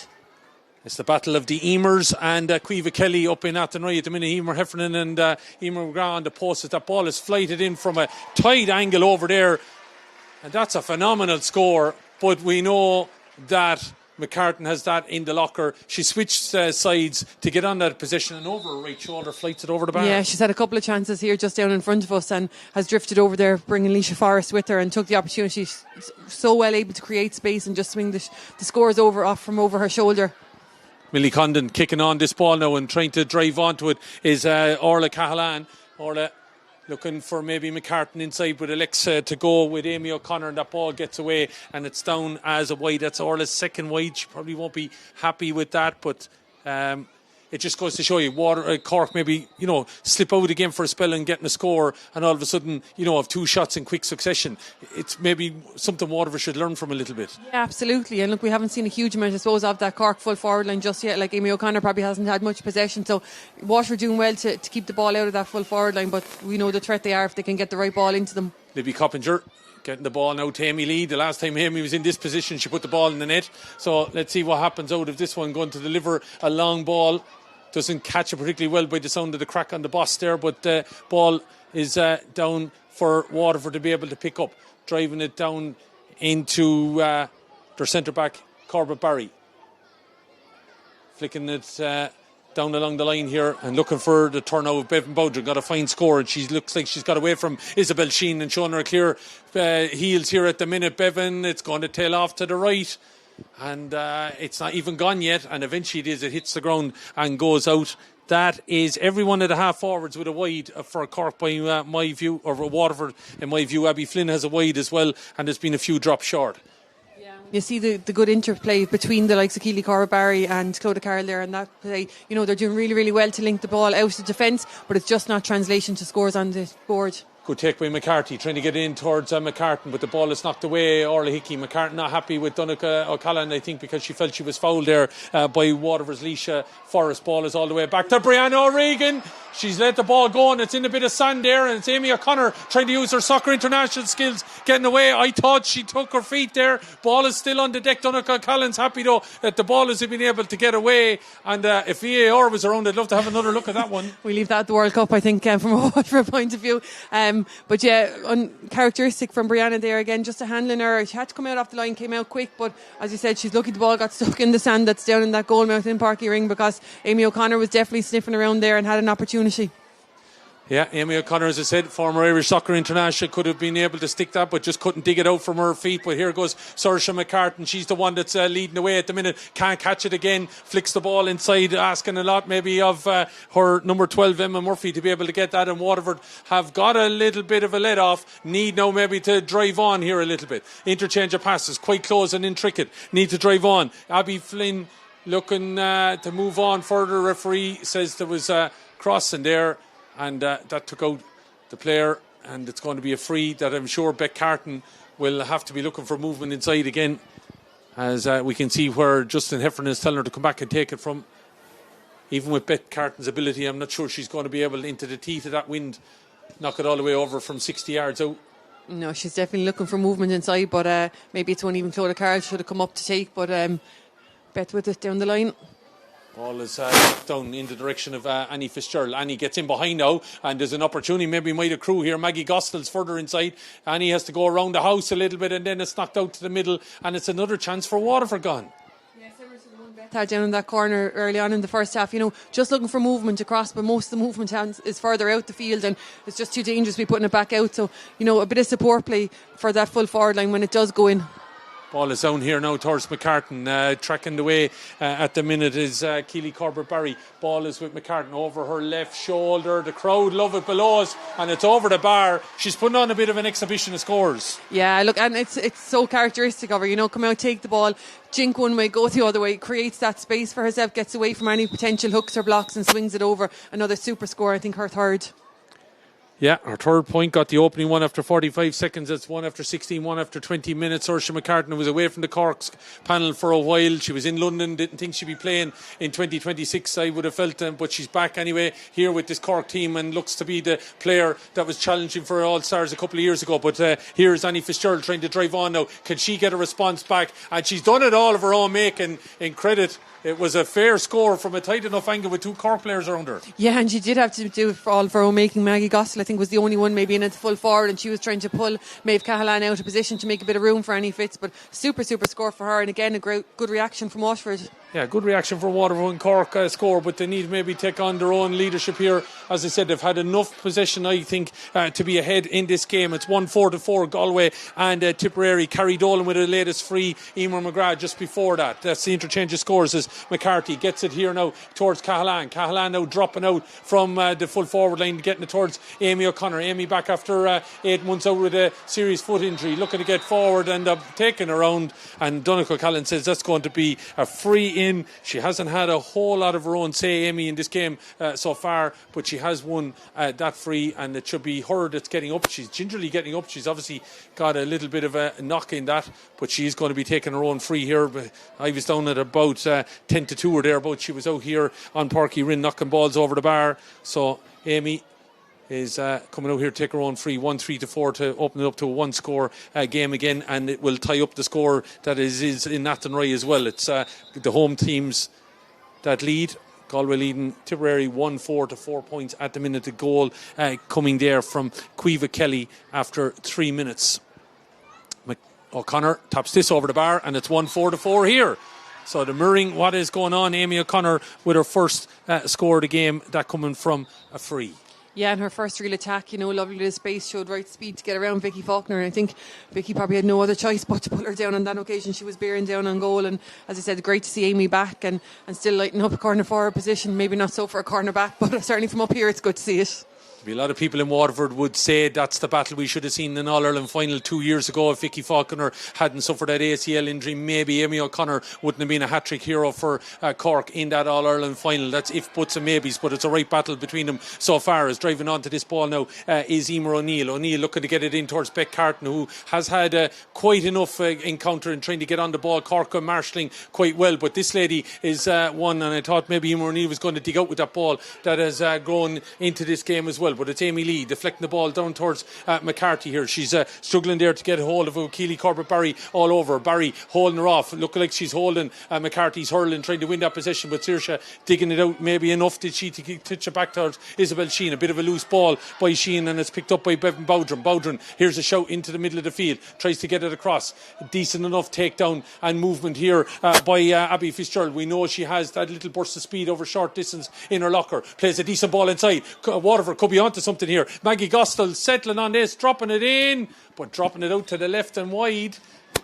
It's the battle of the Emers and Caoimhe Kelly up in Athenry at the minute. Emer Heffernan and Emer McGrath on the post. As that ball is flighted in from a tight angle over there. And that's a phenomenal score, but we know that McCartan has that in the locker. She switched sides to get on that position, and over her right shoulder flights it over the bar. Yeah, she's had a couple of chances here just down in front of us and has drifted over there, bringing Leisha Forrest with her, and took the opportunity. She's so well able to create space and just swing the scores off from over her shoulder. Millie Condon kicking on this ball now and trying to drive onto it is Orla Cahalan. Orla looking for maybe McCartan inside with Alexa to go with Amy O'Connor, and that ball gets away and it's down as a wide. That's Orla's second wide. She probably won't be happy with that, but it just goes to show you Cork maybe slip out again for a spell and getting a score, and all of a sudden have two shots in quick succession. It's maybe something Waterford should learn from a little bit. Yeah, absolutely. And look, we haven't seen a huge amount, I suppose, of that Cork full forward line just yet. Like Amy O'Connor probably hasn't had much possession, so Waterford doing well to keep the ball out of that full forward line, but we know the threat they are if they can get the right ball into them. Libby Coppinger getting the ball now to Amy Lee. The last time Amy was in this position, she put the ball in the net. So let's see what happens out of this one. Going to deliver a long ball. Doesn't catch it particularly well by the sound of the crack on the boss there, but the ball is down for Waterford to be able to pick up. Driving it down into their centre-back, Corbett Barry. Flicking it down along the line here and looking for the turnout of Bevan Bowdre. Got a fine score, and she looks like she's got away from Isabel Sheen and showing her clear heels here at the minute. Bevan, it's going to tail off to the right. And it's not even gone yet, and eventually it hits the ground and goes out. That is every one of the half forwards with a wide for Cork by my view, or Waterford in my view. Abby Flynn has a wide as well, and there's been a few drops short. You see the good interplay between the likes of Keely Corbett Barry and Clodagh Carroll there, and that play, they're doing really, really well to link the ball out of defence, but it's just not translation to scores on the board. Good take by McCarthy, trying to get in towards McCartan, but the ball is knocked away. Orla Hickey. McCartan not happy with Donncha O'Callaghan, I think, because she felt she was fouled there by Waterford's Leisha Forrest. Ball is all the way back to Brianna O'Regan. She's let the ball go, and it's in a bit of sand there, and it's Amy O'Connor trying to use her soccer international skills, getting away. I thought she took her feet there. Ball is still on the deck. Donncha O'Callaghan's happy though that the ball has been able to get away, and if VAR was around, I'd love to have another look at that one. We leave that at the World Cup, I think, from a Waterford point of view. But yeah, uncharacteristic from Brianna there again, just a handling her. She had to come out off the line, came out quick, but as you said, she's lucky the ball got stuck in the sand that's down in that goal mouth in Parky Ring, because Amy O'Connor was definitely sniffing around there and had an opportunity. Yeah, Amy O'Connor, as I said, former Irish Soccer International, could have been able to stick that, but just couldn't dig it out from her feet. But here goes Saoirse McCartan. She's the one that's leading the way at the minute. Can't catch it again. Flicks the ball inside, asking a lot maybe of her number 12, Emma Murphy, to be able to get that. And Waterford have got a little bit of a let off. Need now maybe to drive on here a little bit. Interchange of passes, quite close and intricate. Need to drive on. Abby Flynn looking to move on further. Referee says there was a crossing there, and that took out the player, and it's going to be a free that I'm sure Beck Carton will have to be looking for movement inside again, as we can see where Justin Heffernan is telling her to come back and take it from. even with Beth Carton's ability, I'm not sure she's going to be able, into the teeth of that wind, knock it all the way over from 60 yards out. No, she's definitely looking for movement inside, but maybe it's one even Clodagh Carl should have come up to take, but Beth with it down the line. Ball is down in the direction of Annie Fitzgerald. Annie gets in behind now, and there's an opportunity maybe might accrue here. Maggie Gospel's further inside. Annie has to go around the house a little bit, and then it's knocked out to the middle, and it's another chance for Waterford gone. Beth down in that corner early on in the first half, just looking for movement across, but most of the movement is further out the field, and it's just too dangerous to be putting it back out. So, a bit of support play for that full forward line when it does go in. Ball is down here now towards McCartan. Tracking the way at the minute is Keely Corbett-Barry. Ball is with McCartan over her left shoulder. The crowd love it below us, and it's over the bar. She's putting on a bit of an exhibition of scores. Yeah, look, and it's so characteristic of her. Come out, take the ball, jink one way, go the other way, creates that space for herself, gets away from any potential hooks or blocks and swings it over. Another super score, I think her third. Yeah, her third point got the opening one after 45 seconds. It's one after 16, one after 20 minutes. Ursula McCartan was away from the Cork's panel for a while. She was in London, didn't think she'd be playing in 2026, I would have felt, but she's back anyway here with this Cork team and looks to be the player that was challenging for All-Stars a couple of years ago. But here's Annie Fitzgerald trying to drive on now. Can she get a response back? And she's done it all of her own making. In credit, it was a fair score from a tight enough angle with two Cork players around her. Yeah, and she did have to do it for all of her own making. Maggie Gossel, I think, was the only one maybe in it full forward, and she was trying to pull Maeve Cahalane out of position to make a bit of room for Annie Fitz. But super score for her, and again a good reaction from Waterford. Yeah, good reaction for Waterford and Cork score, but they need to maybe take on their own leadership here. As I said, they've had enough possession, I think, to be ahead in this game. It's 1-4 Galway and Tipperary. Carrie Dolan with the latest free. Emer McGrath just before that. That's the interchange of scores as McCarthy gets it here now towards Cahalane. Cahalane now dropping out from the full forward line, getting it towards Amy O'Connor. Amy back after 8 months out with a serious foot injury, looking to get forward and taken around. And Donncha Callan says that's going to be a free in. She hasn't had a whole lot of her own say, Amy, in this game so far, but she has won that free, and it should be her that's getting up. She's gingerly getting up. She's obviously got a little bit of a knock in that, but she's going to be taking her own free here. But I was down at about 10-2 or thereabouts. She was out here on Parky Rin knocking balls over the bar. So Amy is coming out here to take her own free, 1-3-4 to open it up to a one-score game again, and it will tie up the score that is in Athenry as well. It's the home teams that lead. Galway leading Tipperary 1-4 to 4 points at the minute. The goal coming there from Caoimhe Kelly after 3 minutes. O'Connor taps this over the bar, and it's 1-4 here. So the mirroring what is going on. Amy O'Connor with her first score of the game, that coming from a free. Yeah, and her first real attack, lovely little space, showed right speed to get around Vicky Faulkner. And I think Vicky probably had no other choice but to pull her down on that occasion. She was bearing down on goal, and as I said, great to see Amy back and still lighting up a corner forward position. Maybe not so for a corner back, but certainly from up here it's good to see it. A lot of people in Waterford would say that's the battle we should have seen in an All-Ireland final 2 years ago. If Vicky Faulkner hadn't suffered that ACL injury, maybe Amy O'Connor wouldn't have been a hat-trick hero for Cork in that All-Ireland final. That's if, buts and maybes, but it's a right battle between them so far. As driving onto this ball now is Emer O'Neill. O'Neill looking to get it in towards Beck Carton, who has had quite enough encounter in trying to get on the ball. Cork are marshalling quite well, but this lady is one, and I thought maybe Emer O'Neill was going to dig out with that ball that has grown into this game as well. But it's Amy Lee deflecting the ball down towards McCarthy here. She's struggling there to get a hold of Keely Corbett-Barry all over. Barry holding her off. Looking like she's holding McCarthy's hurling, trying to win that possession, but Saoirse digging it out maybe enough did she to touch it back towards Isabel Sheehan. A bit of a loose ball by Sheehan, and it's picked up by Bevan Bowdren. Bowdren, here's a shout into the middle of the field, tries to get it across. Decent enough takedown and movement here by Abby Fitzgerald. We know she has that little burst of speed over short distance in her locker. Plays a decent ball inside. Waterford could be onto something here. Maggie Gospel settling on this, dropping it in, but dropping it out to the left and wide.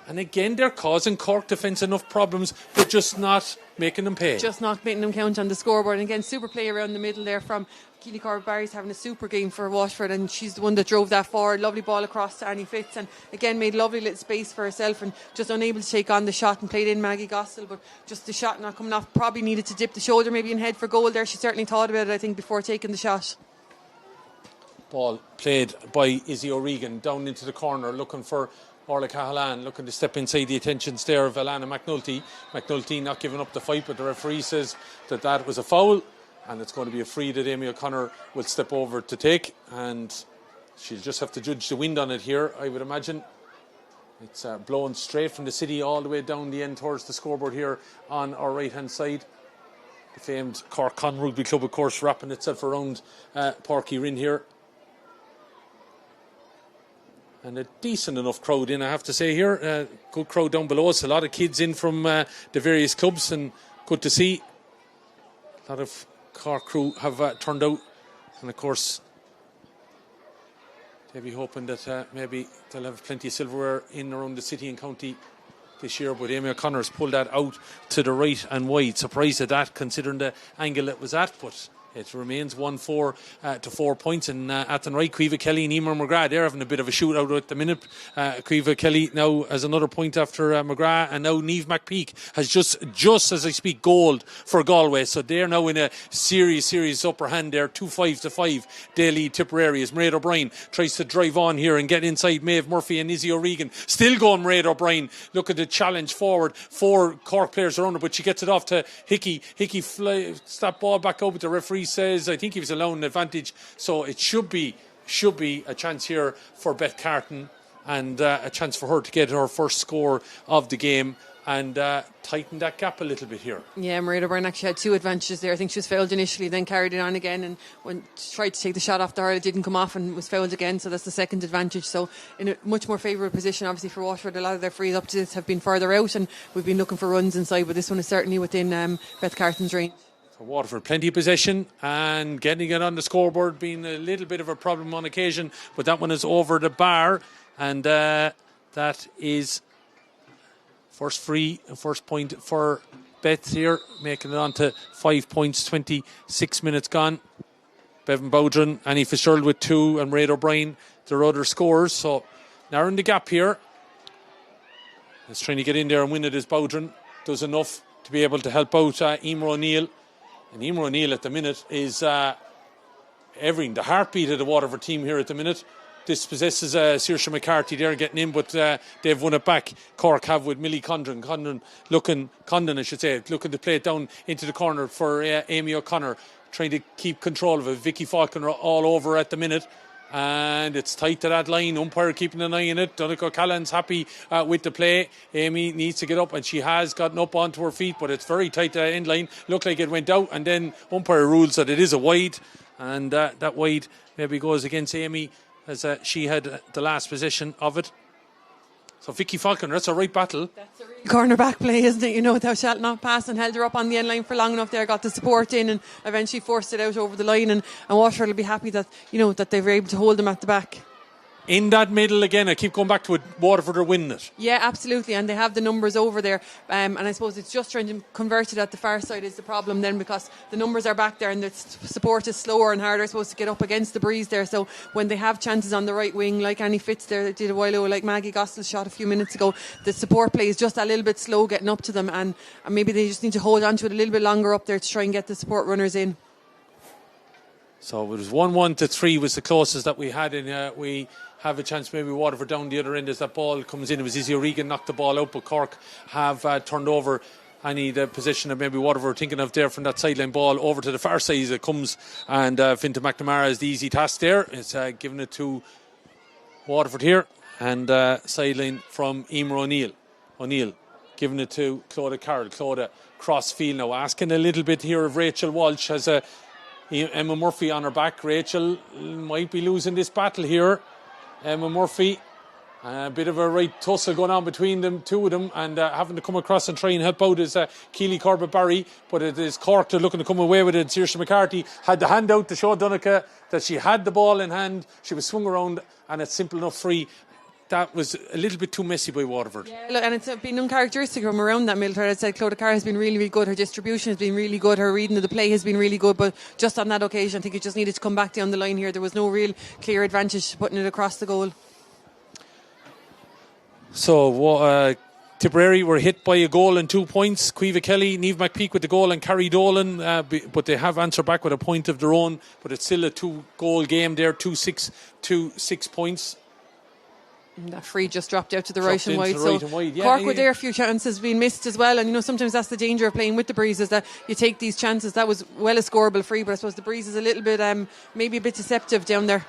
And again, they're causing Cork defence enough problems, but just not making them pay. Just not making them count on the scoreboard. And again, super play around the middle there from Keely Corbett-Barry's having a super game for Waterford, and she's the one that drove that forward. Lovely ball across to Annie Fitz, and again made lovely little space for herself, and just unable to take on the shot, and played in Maggie Gospel, but just the shot not coming off. Probably needed to dip the shoulder maybe and head for goal there. She certainly thought about it, I think, before taking the shot. Ball played by Izzy O'Regan down into the corner, looking for Orla Cahalane, looking to step inside the attentions there of Alana McNulty. McNulty not giving up the fight, but the referee says that was a foul. and it's going to be a free that Amy O'Connor will step over to take, and she'll just have to judge the wind on it here, I would imagine. It's blowing straight from the city all the way down the end towards the scoreboard here on our right hand side. The famed Cork Con Rugby Club, of course, wrapping itself around Páirc Uí Rinn here. And a decent enough crowd in, I have to say here. Good crowd down below us. A lot of kids in from the various clubs, and good to see. A lot of Cork crew have turned out. And of course, they'll be hoping that maybe they'll have plenty of silverware in around the city and county this year. But Amy O'Connor's pulled that out to the right and wide. Surprised at that, considering the angle it was at. But it remains 1-4 to 4 points. And at the right, Caoimhe Kelly and Emer McGrath, they're having a bit of a shootout at the minute. Caoimhe Kelly now has another point after McGrath, and now Niamh McPeak has just as I speak gold for Galway. So they're now in a serious upper hand there, 2-5 they lead Tipperary as Mairead O'Brien tries to drive on here and get inside Maeve Murphy and Izzy O'Regan. Still going Mairead O'Brien. Look at the challenge forward. 4 Cork players around her, but she gets it off to Hickey. Hickey flies that ball back over. The referee says I think he was allowing an advantage, so it should be a chance here for Beth Carton, and a chance for her to get her first score of the game and tighten that gap a little bit here. Yeah, Mairead O'Brien actually had 2 advantages there. I think she was fouled initially, then carried it on again, and when she tried to take the shot off the hurl, it didn't come off and was fouled again, so that's the second advantage. So in a much more favourable position obviously for Waterford. A lot of their frees up to this have been further out, and we've been looking for runs inside, but this one is certainly within Beth Carton's range. So Waterford, plenty of possession, and getting it on the scoreboard being a little bit of a problem on occasion, but that one is over the bar, and that is first point for Beth here, making it on to 5 points, 26 minutes gone. Bevan Bowdren, Annie Fitzgerald with 2, and Mairead O'Brien, their other scores. So narrowing the gap here. He's trying to get in there and win it as Bowdren does enough to be able to help out Emer O'Neill. And Emer O'Neill at the minute is everything, the heartbeat of the Waterford team here at the minute. This possesses Saoirse McCarthy there getting in, but they've won it back. Cork have with Millie Condon. Condon looking to play it down into the corner for Amy O'Connor, trying to keep control of it. Vicky Falconer all over at the minute. And it's tight to that line. Umpire keeping an eye on it. Donncha O'Callaghan's happy with the play. Amy needs to get up, and she has gotten up onto her feet, but it's very tight to that end line. Looked like it went out, and then umpire rules that it is a wide, and that wide maybe goes against Amy, as she had the last possession of it. So Vicky Falconer, that's a right battle. That's a really cornerback play, isn't it? You know, thou shalt not pass, and held her up on the end line for long enough there, got the support in, and eventually forced it out over the line, and Waterford will be happy that, you know, that they were able to hold them at the back. In that middle again, I keep going back to it, Waterford are winning it. Yeah, absolutely, and they have the numbers over there, and I suppose it's just trying to convert it at the far side is the problem then, because the numbers are back there and the support is slower and harder, I suppose, to get up against the breeze there. So when they have chances on the right wing, like Annie Fitz there did a while ago, like Maggie Gospel's shot a few minutes ago, the support play is just a little bit slow getting up to them, and maybe they just need to hold on to it a little bit longer up there to try and get the support runners in. So it was 1-1 to 3 was the closest that we had, and we have a chance maybe Waterford down the other end as that ball comes in. It was Izzy O'Regan knocked the ball out, but Cork have turned over the position of maybe Waterford thinking of there from that sideline ball over to the far side as it comes, and Fintan McNamara is the easy task there. It's giving it to Waterford here, and sideline from Emer O'Neill. O'Neill giving it to Clodagh Carroll. Clodagh cross field now, asking a little bit here of Rachel Walsh. Has Emma Murphy on her back. Rachel might be losing this battle here. Emma Murphy, a bit of a right tussle going on between them, two of them, and having to come across and try and help out is Keely Corbett Barry, but it is Cork they're looking to come away with it. Saoirse McCarthy had the hand out to show Donncha that she had the ball in hand. She was swung around, and it's simple enough free. That was a little bit too messy by Waterford. Yeah, look, and it's been uncharacteristic from around that middle. I said Clodagh Carroll has been really, really good. Her distribution has been really good. Her reading of the play has been really good. But just on that occasion, I think it just needed to come back down the line here. There was no real clear advantage to putting it across the goal. So Tipperary were hit by a goal and 2 points. Caoimhe Kelly, Niamh McPeak with the goal, and Carrie Dolan, but they have answered back with a point of their own. But it's still a 2-goal game there, 2-6 points. And that free just dropped out to the right and wide. Right and wide. Yeah, Cork were there, a few chances being missed as well. And sometimes that's the danger of playing with the Breeze, is that you take these chances. That was well a scoreable free, but I suppose the Breeze is a little bit, maybe a bit deceptive down there.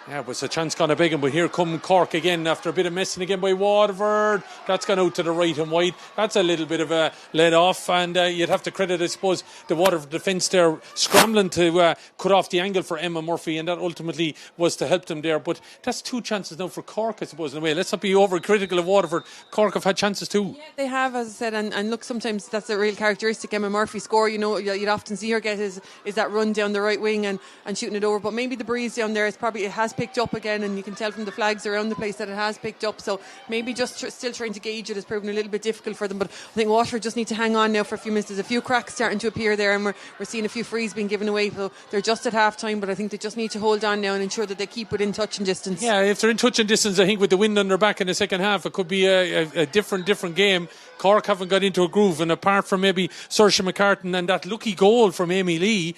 Yeah, it was a chance gone a big one, but here come Cork again after a bit of messing again by Waterford. That's gone out to the right and wide. That's a little bit of a let off, and you'd have to credit, I suppose, the Waterford defence there scrambling to cut off the angle for Emma Murphy, and that ultimately was to help them there. But that's 2 chances now for Cork, I suppose, in a way. Let's not be overcritical of Waterford. Cork have had chances too. Yeah, they have, as I said, and look, sometimes that's a real characteristic Emma Murphy score. You'd often see her get is that run down the right wing and shooting it over. But maybe the Breeze down there it has picked up again, and you can tell from the flags around the place that it has picked up. So maybe just still trying to gauge it has proven a little bit difficult for them. But I think Waterford just need to hang on now for a few minutes. There's a few cracks starting to appear there, and we're seeing a few frees being given away. So they're just at half time, but I think they just need to hold on now and ensure that they keep within touching distance. Yeah, if they're in touching distance, I think with the wind on their back in the second half, it could be a different game. Cork haven't got into a groove, and apart from maybe Saoirse McCartan and that lucky goal from Amy Lee,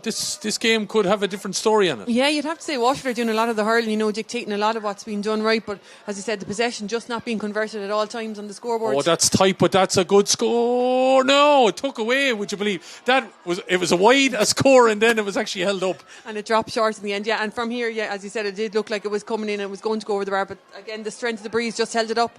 this game could have a different story on it. Yeah, you'd have to say Waterford are doing a lot of the hurling, dictating a lot of what's being done right. But as you said, the possession just not being converted at all times on the scoreboard. Oh, that's tight, but that's a good score. No, it took away, would you believe? It was a wide a score, and then it was actually held up. And it dropped short in the end, yeah. And from here, yeah, as you said, it did look like it was coming in and it was going to go over the bar. But again, the strength of the Breeze just held it up.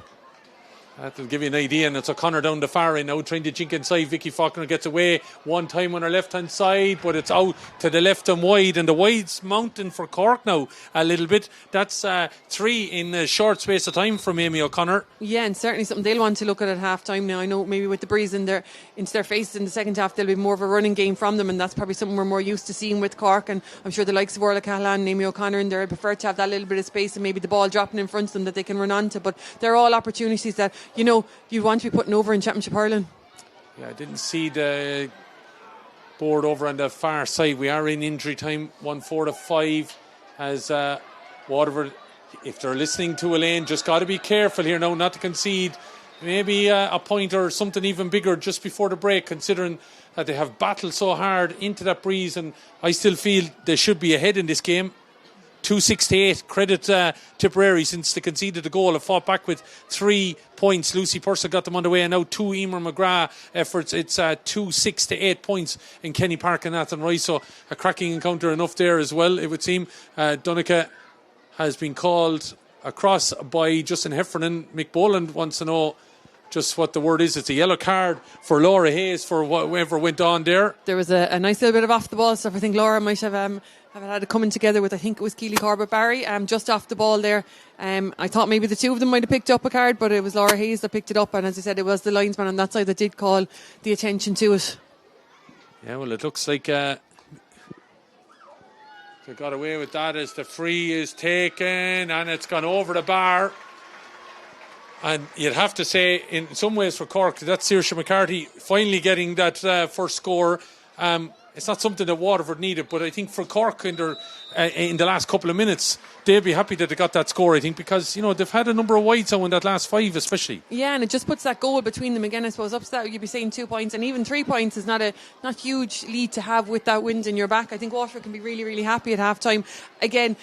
That'll give you an idea, and it's O'Connor down the far end now trying to jink inside. Vicky Faulkner gets away one time on her left hand side, but it's out to the left and wide, and the wide's mounting for Cork now a little bit. That's 3 in a short space of time from Amy O'Connor. Yeah, and certainly something they'll want to look at half time now. I know maybe with the Breeze into their faces in the second half, there'll be more of a running game from them, and that's probably something we're more used to seeing with Cork. And I'm sure the likes of Orla Callahan and Amy O'Connor in there prefer to have that little bit of space and maybe the ball dropping in front of them that they can run onto. But they're all opportunities that you want to be putting over in Championship hurling. Yeah, I didn't see the board over on the far side. We are in injury time, 1-4-5 as Waterford, if they're listening to Elaine, just got to be careful here now not to concede maybe a point or something even bigger just before the break, considering that they have battled so hard into that Breeze, and I still feel they should be ahead in this game. 2-6-8. Credit Tipperary, since they conceded the goal, have fought back with 3 points. Lucy Purcell got them underway, and now 2 Emer McGrath efforts. It's 2-6-8 points in Kenny Park and Nathan Rice. So a cracking encounter enough there as well, it would seem. Donica has been called across by Justin Heffernan. Mick Boland wants to know just what the word is. It's a yellow card for Laura Hayes for whatever went on there. There was a nice little bit of off the ball stuff. I think Laura might have had it coming together with, I think it was Keely Corbett Barry, just off the ball there. I thought maybe the two of them might have picked up a card, but it was Laura Hayes that picked it up, and as I said, it was the linesman on that side that did call the attention to it. Yeah, well, it looks like they got away with that as the free is taken and it's gone over the bar. And you'd have to say, in some ways for Cork, that's Saoirse McCarthy finally getting that first score. It's not something that Waterford needed, but I think for Cork in the last couple of minutes, they'll be happy that they got that score, I think, because they've had a number of wides out in that last 5 especially. Yeah, and it just puts that goal between them again, I suppose. Up to that, you'd be saying 2 points, and even 3 points is not huge lead to have with that wind in your back. I think Waterford can be really, really happy at half time. Again,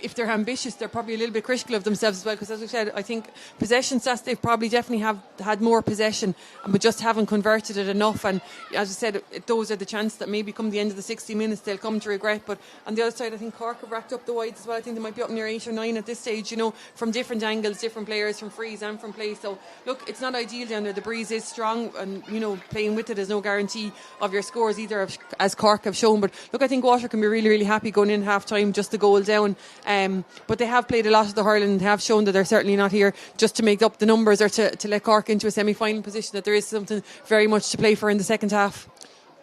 if they're ambitious, they're probably a little bit critical of themselves as well, because as we said, I think possession stats, they've probably definitely have had more possession, but just haven't converted it enough. And as I said, those are the chances that maybe come the end of the 60 minutes they'll come to regret. But on the other side, I think Cork have racked up the wides as well. I think they might be up near 8 or 9 at this stage, from different angles, different players, from frees and from play. So look, it's not ideal down there. The Breeze is strong, and playing with it is no guarantee of your scores either, as Cork have shown. But look, I think Waterford can be really, really happy going in half time, just the goal down. But they have played a lot of the hurling and have shown that they're certainly not here just to make up the numbers or to let Cork into a semi-final position, that there is something very much to play for in the second half.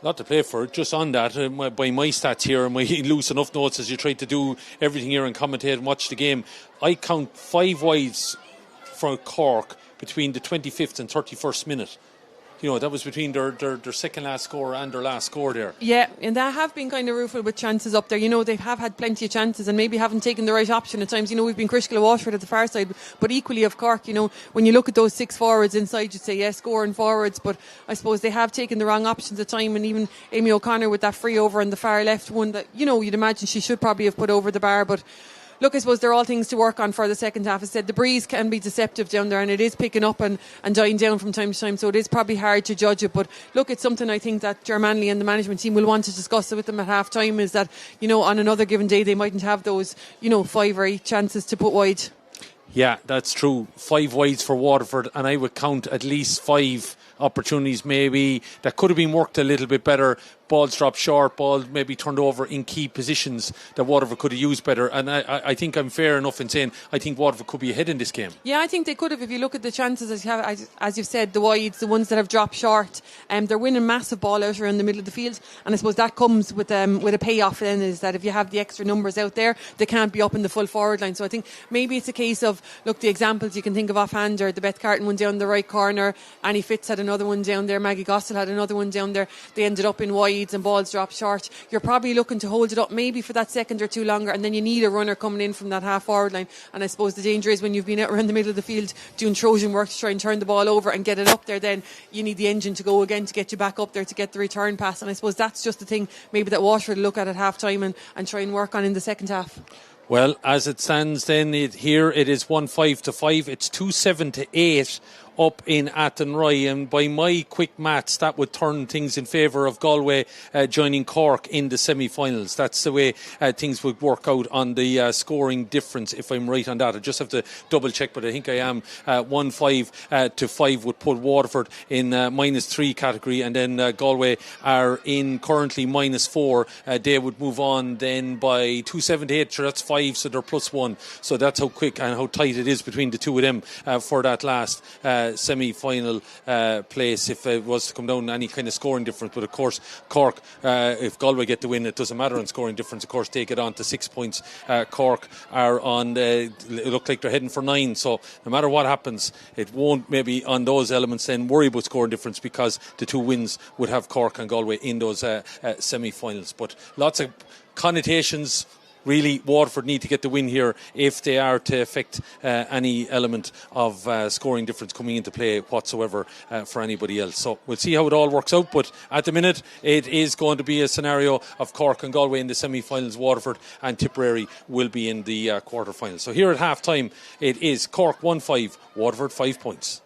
A lot to play for. Just on that, by my stats here and my loose enough notes as you try to do everything here and commentate and watch the game, I count 5 wides for Cork between the 25th and 31st minute. That was between their second last score and their last score there. Yeah, and they have been kind of rueful with chances up there. They have had plenty of chances and maybe haven't taken the right option at times. We've been critical of Waterford at the far side, but equally of Cork. When you look at those 6 forwards inside, you'd say, yes, scoring forwards, but I suppose they have taken the wrong options at time. And even Amy O'Connor with that free over on the far left one that, you'd imagine she should probably have put over the bar, but look, I suppose they're all things to work on for the second half. As I said, the breeze can be deceptive down there, and it is picking up and dying down from time to time, so it is probably hard to judge it. But look, it's something I think that Germanley and the management team will want to discuss with them at half time, is that, on another given day they mightn't have those 5 or 8 chances to put wide. Yeah, that's true. 5 wides for Waterford, and I would count at least 5 opportunities maybe that could have been worked a little bit better. Balls dropped short, balls maybe turned over in key positions that Waterford could have used better. And I think I'm fair enough in saying I think Waterford could be ahead in this game. Yeah, I think they could have. If you look at the chances, as you've said, the wides, the ones that have dropped short, they're winning massive ball out around the middle of the field. And I suppose that comes with a payoff then, is that if you have the extra numbers out there, they can't be up in the full forward line. So I think maybe it's a case of, look, the examples you can think of offhand are the Beth Carton one down the right corner, Annie Fitz had another one down there, Maggie Gossel had another one down there. They ended up in wides and balls dropped short. You're probably looking to hold it up maybe for that second or two longer, and then you need a runner coming in from that half forward line. And I suppose the danger is when you've been out around the middle of the field doing Trojan work to try and turn the ball over and get it up there, then you need the engine to go again to get you back up there to get the return pass. And I suppose that's just the thing maybe that Waterford look at half time and try and work on in the second half. Well, as it stands then, here it is 1-5 to 5. It's 2-7 to 8 up in Athenry, and by my quick maths that would turn things in favour of Galway joining Cork in the semi-finals. That's the way things would work out on the scoring difference, if I'm right on that. I just have to double check, but I think I am. 1-5 to 5 would put Waterford in -3 category, and then Galway are in currently -4. They would move on then by 2-7 to 8, so that's 5, so they're +1. So that's how quick and how tight it is between the two of them for that last semi-final place, if it was to come down any kind of scoring difference. But of course Cork, if Galway get the win, it doesn't matter on scoring difference. Of course, take it on to 6 points. Cork are on look like they're heading for 9, so no matter what happens, it won't maybe on those elements then worry about scoring difference, because the two wins would have Cork and Galway in those semi-finals. But lots of connotations. Really, Waterford need to get the win here if they are to affect any element of scoring difference coming into play whatsoever for anybody else. So we'll see how it all works out, but at the minute it is going to be a scenario of Cork and Galway in the semi-finals. Waterford and Tipperary will be in the quarter-finals. So here at half-time it is Cork 1-5, Waterford 5 points.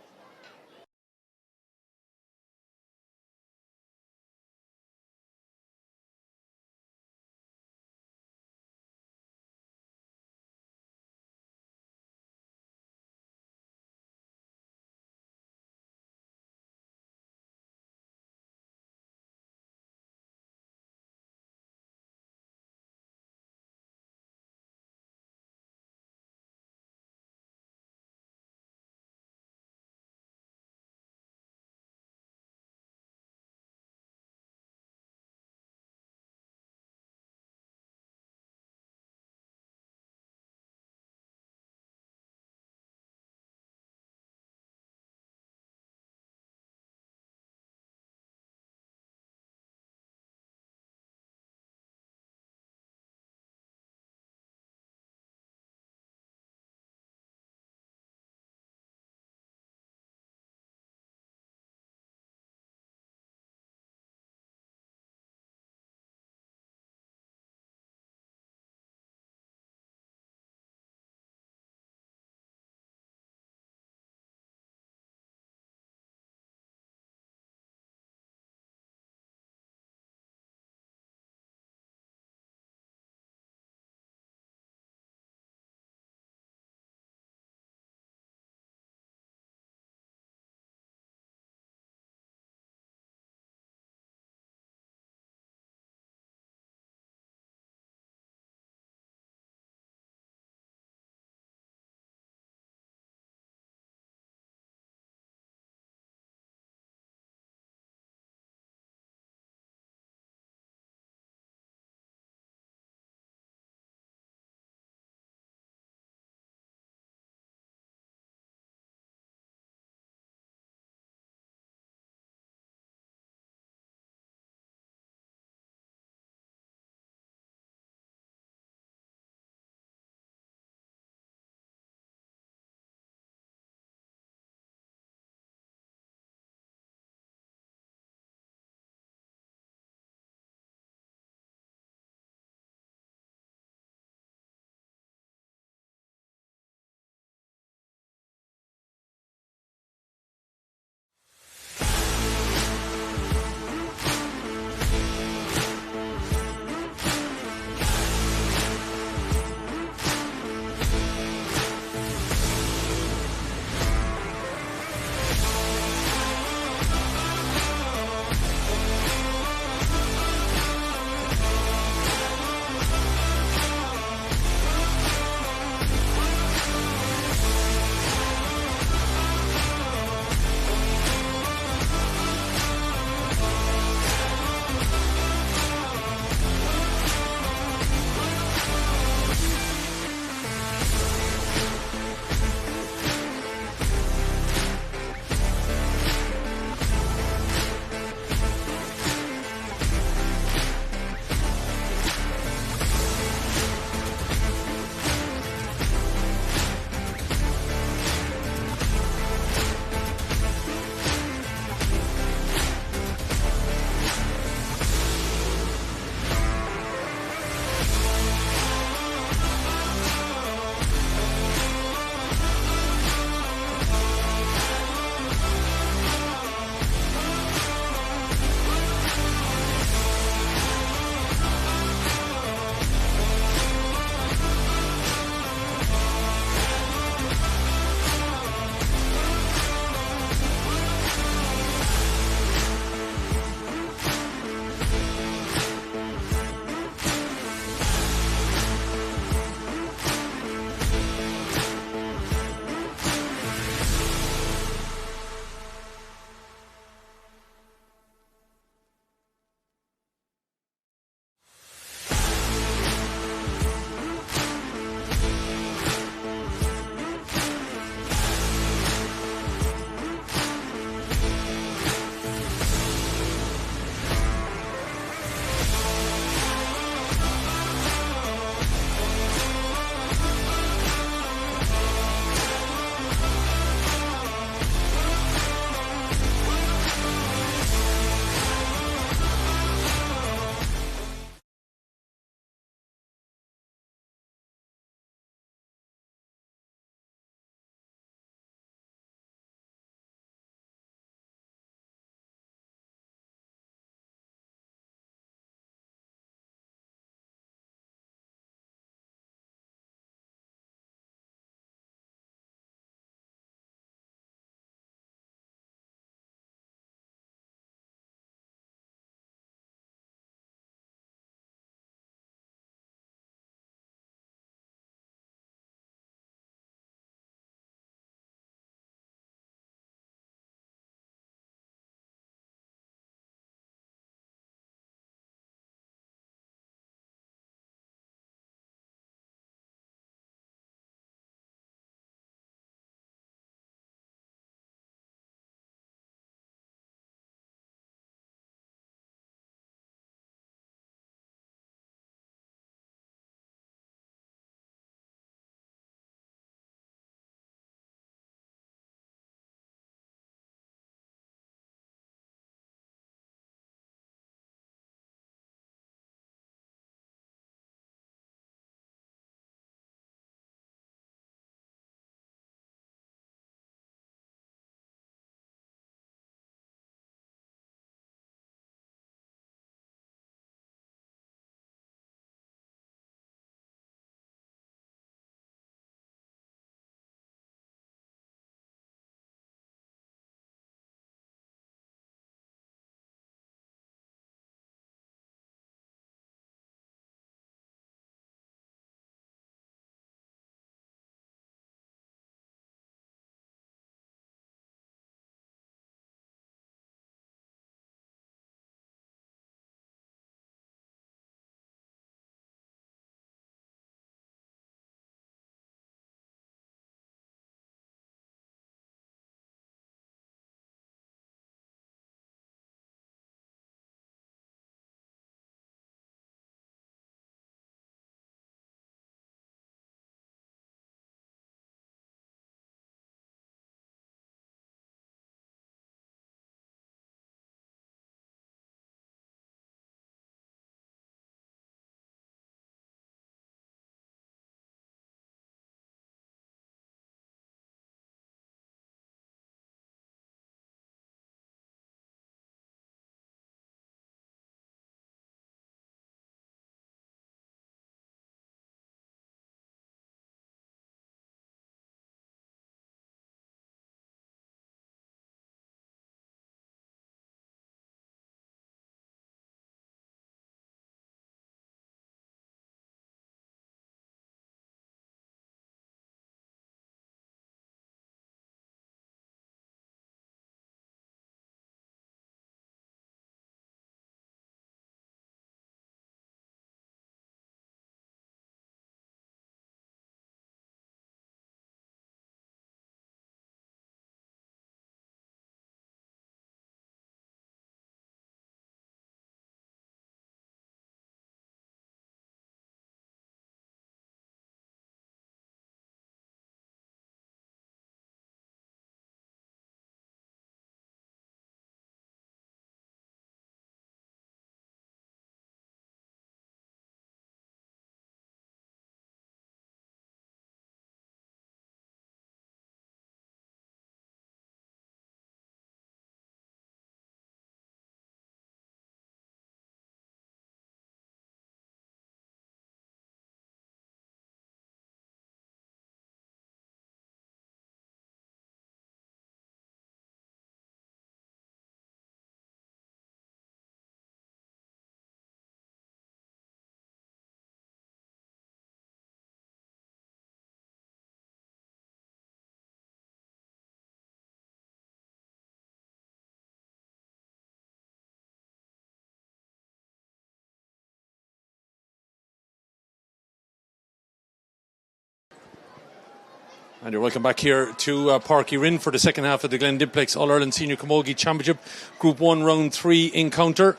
And you're welcome back here to Páirc Uí Rinn for the second half of the Glen Dimplex All-Ireland Senior Camogie Championship Group 1 Round 3 encounter.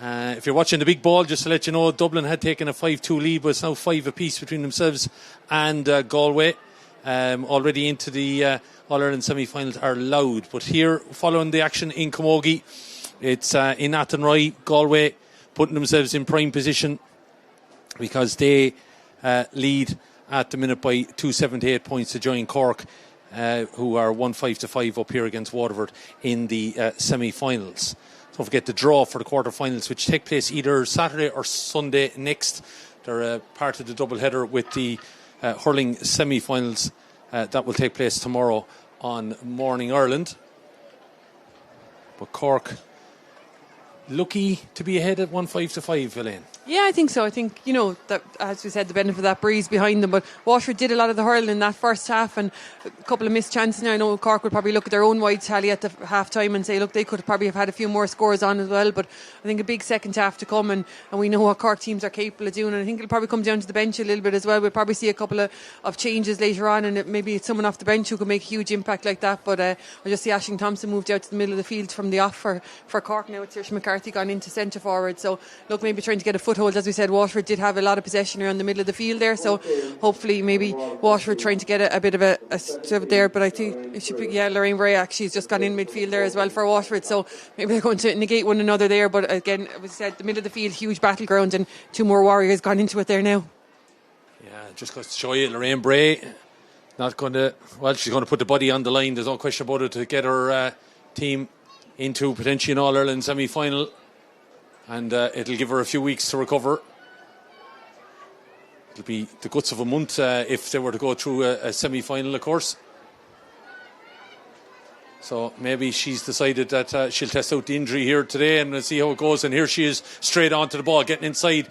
If you're watching the big ball, just to let you know, Dublin had taken a 5-2 lead, but it's now 5 apiece between themselves and Galway. Already into the All-Ireland semi-finals are Louth. But here, following the action in Camogie, it's in Athenry, Galway putting themselves in prime position because they lead at the minute by 278 points to join Cork, who are 1-5 up here against Waterford in the semi-finals. Don't forget the draw for the quarter-finals, which take place either Saturday or Sunday next. They're part of the double-header with the hurling semi-finals that will take place tomorrow on Morning Ireland. But Cork lucky to be ahead at 1-5, Elaine. Yeah, I think so. I think, that, as we said, the benefit of that breeze behind them. But Waterford did a lot of the hurling in that first half, and a couple of missed chances. Now, I know Cork would probably look at their own wide tally at the half time and say, look, they could probably have had a few more scores on as well. But I think a big second half to come, and we know what Cork teams are capable of doing. And I think it'll probably come down to the bench a little bit as well. We'll probably see a couple of changes later on, and maybe it's someone off the bench who could make a huge impact like that. But I just see Aisling Thompson moved out to the middle of the field from the off for Cork now. It's Saoirse McCarthy gone into centre forward. So, look, maybe trying to get a foothold. As we said, Waterford did have a lot of possession around the middle of the field there, so hopefully maybe Waterford trying to get a bit of a step there. But I think it should be, Lorraine Bray actually has just gone in midfield there as well for Waterford, so maybe they're going to negate one another there. But again, as we said, the middle of the field, huge battleground, and 2 more Warriors gone into it there now. Yeah, just goes to show you, Lorraine Bray not going to, she's going to put the body on the line, there's no question about it, to get her team into potentially an All-Ireland semi-final, and it'll give her a few weeks to recover. It'll be the guts of a month if they were to go through a semi-final, of course. So maybe she's decided that she'll test out the injury here today and we'll see how it goes. And here she is, straight onto the ball, getting inside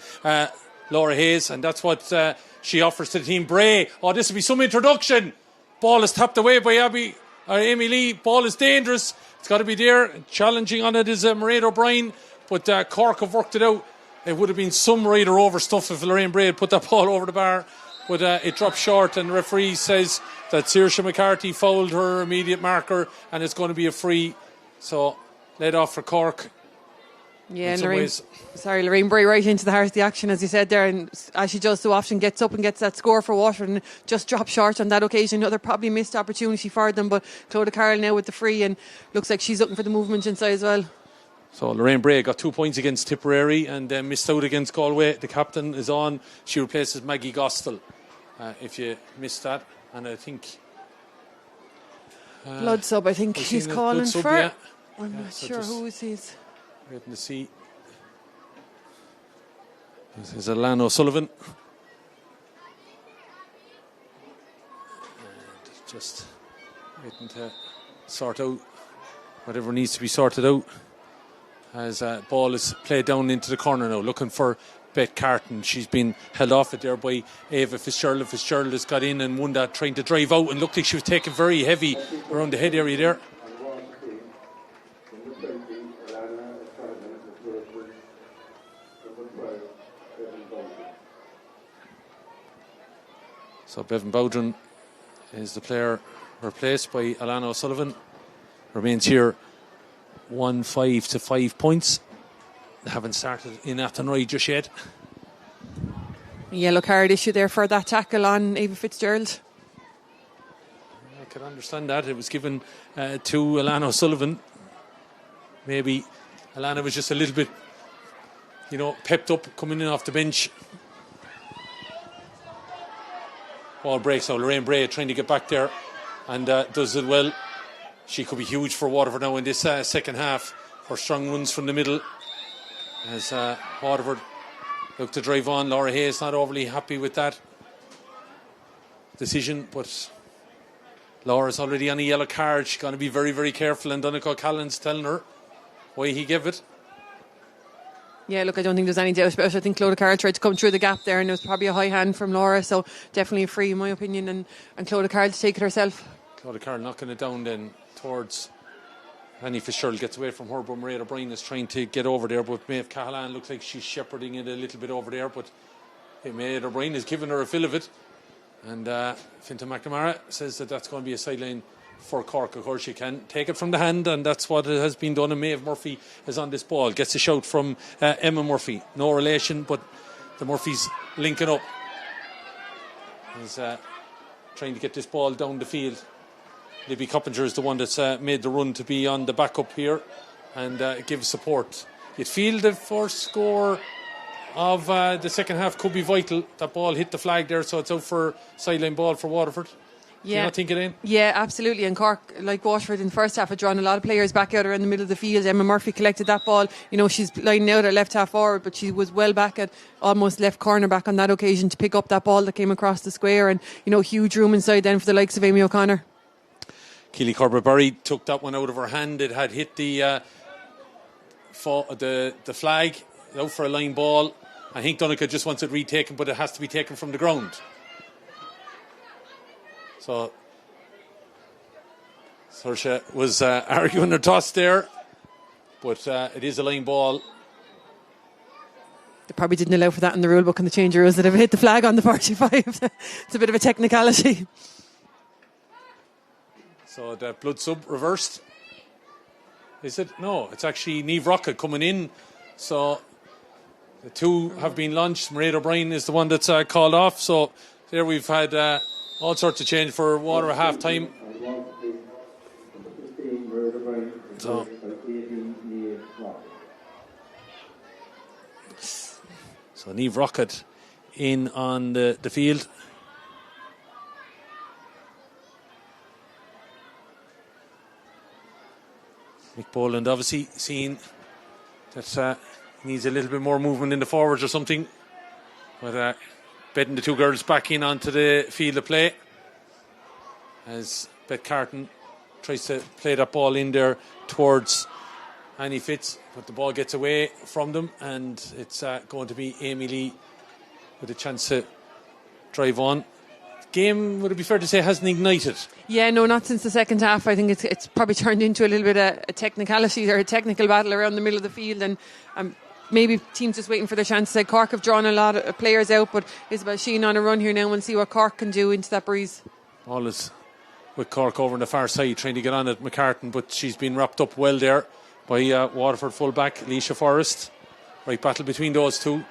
Laura Hayes, and that's what she offers to the team. Bray, this will be some introduction. Ball is tapped away by Amy Lee. Ball is dangerous. It's got to be there. Challenging on it is Mairead O'Brien, but Cork have worked it out. It would have been some rider over stuff if Lorraine Bray had put that ball over the bar, but it dropped short, and the referee says that Saoirse McCarthy fouled her immediate marker and it's going to be a free. So let off for Cork. Yeah, Lorraine Bray right into the heart of the action, as you said there, and as she does so often, gets up and gets that score for Waterford and just dropped short on that occasion. Another probably missed opportunity for them, but Clodagh Carroll now with the free, and looks like she's looking for the movement inside as well. So Lorraine Bray got 2 points against Tipperary and missed out against Galway. The captain is on. She replaces Maggie Gostel, if you missed that. And I think blood sub, I think he's calling for. Yeah. I'm not sure who is his. Waiting to see. This is Alana O'Sullivan. And just waiting to sort out whatever needs to be sorted out. As ball is played down into the corner now, looking for Beth Carton. She's been held off it there by Ava Fitzgerald. Fitzgerald has got in and won that, trying to drive out, and looked like she was taken very heavy around the head area there. So Bevan Bowdren is the player replaced by Alana O'Sullivan. Remains here 1-5 to 5 points. They haven't started in Athenry just yet. Yellow card issue there for that tackle on Ava Fitzgerald. I can understand that. It was given to Alana O'Sullivan. Maybe Alana was just a little bit, pepped up coming in off the bench. Ball breaks now. Lorraine Bray trying to get back there and does it well. She could be huge for Waterford now in this second half. Her strong runs from the middle as Waterford look to drive on. Laura Hayes not overly happy with that decision, but Laura's already on a yellow card. She's going to be very, very careful, and Donegal Callan's telling her why he gave it. Yeah, look, I don't think there's any doubt about it. I think Clodagh Carroll tried to come through the gap there, and it was probably a high hand from Laura, so definitely a free in my opinion, and Clodagh Carroll to take it herself. Clodagh Carroll knocking it down then towards Annie Fitzgerald, gets away from her, but Mairead O'Brien is trying to get over there, but Maeve Cahalane looks like she's shepherding it a little bit over there, but Mairead O'Brien is giving her a fill of it. And Fintan McNamara says that that's going to be a sideline for Cork. Of course, you can take it from the hand, and that's what has been done. And Maeve Murphy is on this ball. Gets a shout from Emma Murphy. No relation, but the Murphys linking up. He's trying to get this ball down the field. Libby Coppinger is the one that's made the run to be on the backup here and give support. You'd feel the first score of the second half could be vital. That ball hit the flag there, so it's out for sideline ball for Waterford. Do you not think it in? Yeah, absolutely. And Cork, like Waterford in the first half, had drawn a lot of players back out around the middle of the field. Emma Murphy collected that ball. You know, she's lining out at left half forward, but she was well back at almost left corner back on that occasion to pick up that ball that came across the square. And, you know, huge room inside then for the likes of Amy O'Connor. Keely Corbett-Barry took that one out of her hand. It had hit the flag, out for a line ball. I think Donegal just wants it retaken, but it has to be taken from the ground. So Saoirse was arguing her toss there, but it is a line ball. They probably didn't allow for that in the rule book and the change of rules that have hit the flag on the 45. It's a bit of a technicality. So the blood sub reversed. Is it? No, it's actually Niamh Rockett coming in. So the two have been launched. Mairead O'Brien is the one that's called off. So there we've had all sorts of change for Water at half time. So Niamh Rockett in on the field. Mick Boland obviously seeing that needs a little bit more movement in the forwards or something. But betting the two girls back in onto the field of play as Beth Carton tries to play that ball in there towards Annie Fitz, but the ball gets away from them, and it's going to be Amy Lee with a chance to drive on. Game, would it be fair to say, hasn't ignited? Yeah, no, not since the second half. I think it's probably turned into a little bit of a technicality or a technical battle around the middle of the field, and maybe teams just waiting for their chance. Cork have drawn a lot of players out, but Isabel Sheehan on a run here now and see what Cork can do into that breeze. All is with Cork over on the far side trying to get on at McCartan, but she's been wrapped up well there by Waterford fullback Leisha Forrest. Right battle between those two.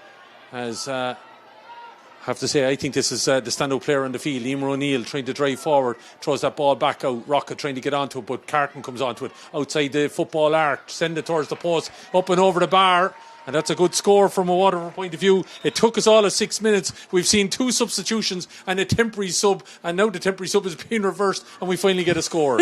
As have to say, I think this is the standout player on the field. Emer O'Neill trying to drive forward, throws that ball back out. Rockett trying to get onto it, but Carton comes onto it outside the football arc, send it towards the post, up and over the bar. And that's a good score from a Waterford point of view. It took us all of 6 minutes. We've seen two substitutions and a temporary sub, and now the temporary sub is being reversed, and we finally get a score.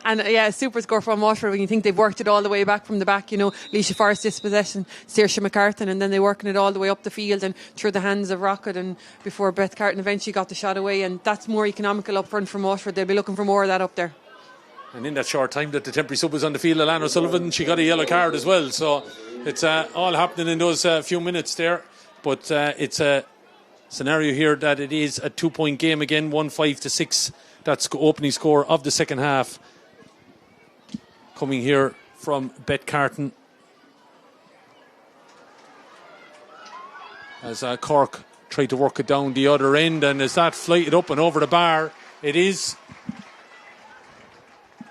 And a super score from Waterford when you think they've worked it all the way back from the back. You know, Leisha Forrest dispossession, Saoirse McCartan, and then they working it all the way up the field and through the hands of Rockett, and before Beth Carton eventually got the shot away. And that's more economical up front from Waterford. They'll be looking for more of that up there. And in that short time that the temporary sub was on the field, Alana O'Sullivan, she got a yellow card as well. So it's all happening in those few minutes there. But it's a scenario here that it is a 2-point game again, 1-5-6. That's opening score of the second half. Coming here from Bet Carton. As Cork tried to work it down the other end, and as that flighted up and over the bar, it is.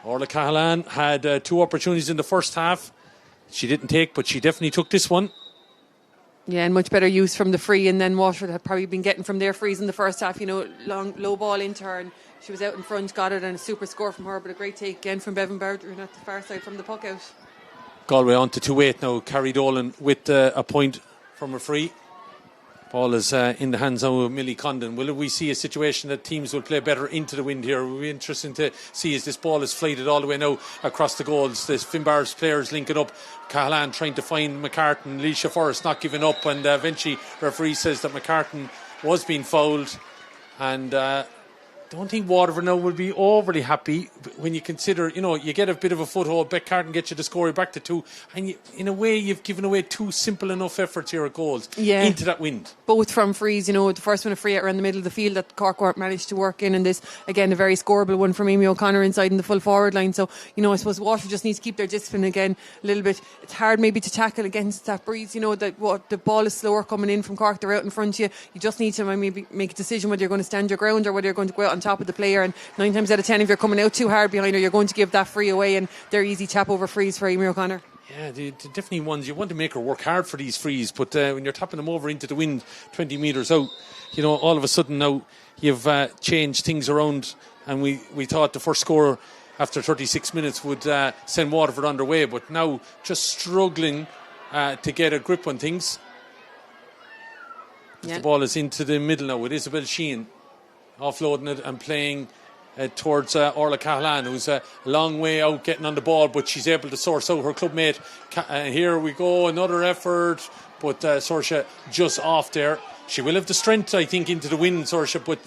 Orla Cahalan had two opportunities in the first half. She didn't take, but she definitely took this one. Yeah, and much better use from the free, and then Waterford had probably been getting from their frees in the first half, you know, low ball into her, and she was out in front, got it, and a super score from her, but a great take again from Bevan Bowdrin at the far side from the puck out. Galway on to 2-8 now. Carrie Dolan with a point from a free. Ball is in the hands of Millie Condon. Will we see a situation that teams will play better into the wind here? It will be interesting to see as this ball is flighted all the way now across the goals. The Finbar's players linking up. Cahalan trying to find McCartan. Leisha Forrest not giving up, and eventually referee says that McCartan was being fouled, and don't think Waterford now will be overly happy when you consider, you get a bit of a foothold. Beck Carton gets you to score, you're back to 2, and in a way you've given away 2 simple enough efforts here at goals into that wind. Both from frees, the first one a free out around the middle of the field that Cork weren't managed to work in, and this again a very scoreable one from Amy O'Connor inside in the full forward line. So I suppose Waterford just needs to keep their discipline again a little bit. It's hard maybe to tackle against that breeze. That the ball is slower coming in from Cork. They're out in front of you. You just need to maybe make a decision whether you're going to stand your ground or whether you're going to go out on top of the player. And 9 times out of 10, if you're coming out too hard behind her, you're going to give that free away, and they're easy tap over frees for Amy O'Connor. Yeah, they're definitely ones you want to make her work hard for these frees, but when you're tapping them over into the wind 20 metres out, all of a sudden now you've changed things around, and we thought the first score after 36 minutes would send Waterford underway, but now just struggling to get a grip on things. The ball is into the middle now with Isabel Sheehan offloading it and playing towards Orla Cahalan, who's a long way out getting on the ball, but she's able to source out her clubmate. Here we go, another effort, but Saoirse just off there. She will have the strength, I think, into the wind, Saoirse, but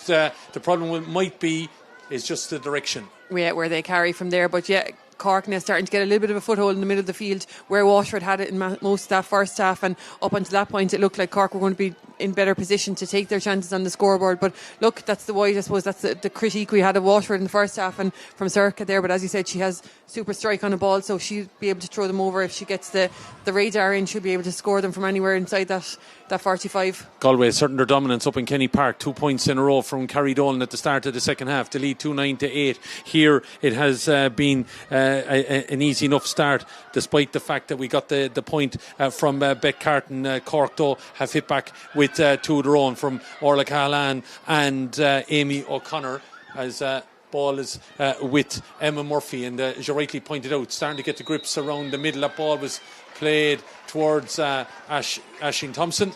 the problem might be is just the direction. Yeah, where they carry from there, but Cork now starting to get a little bit of a foothold in the middle of the field where Waterford had it in most of that first half, and up until that point it looked like Cork were going to be in better position to take their chances on the scoreboard. But look, that's the white, I suppose that's the critique we had of Waterford in the first half and from Circa there, but as you said, she has super strike on a ball, so she'll be able to throw them over. If she gets the radar in, she'll be able to score them from anywhere inside that 45. Galway asserting their dominance up in Kenny Park, 2 points in a row from Carrie Dolan at the start of the second half to lead 2-9 to 8. Here it has been an easy enough start, despite the fact that we got the point from Beck Carton. Cork though have hit back with 2 of their own from Orla Cahalan and Amy O'Connor, as ball is with Emma Murphy, and as you rightly pointed out, starting to get the grips around the middle. That ball was played towards Aisling Thompson,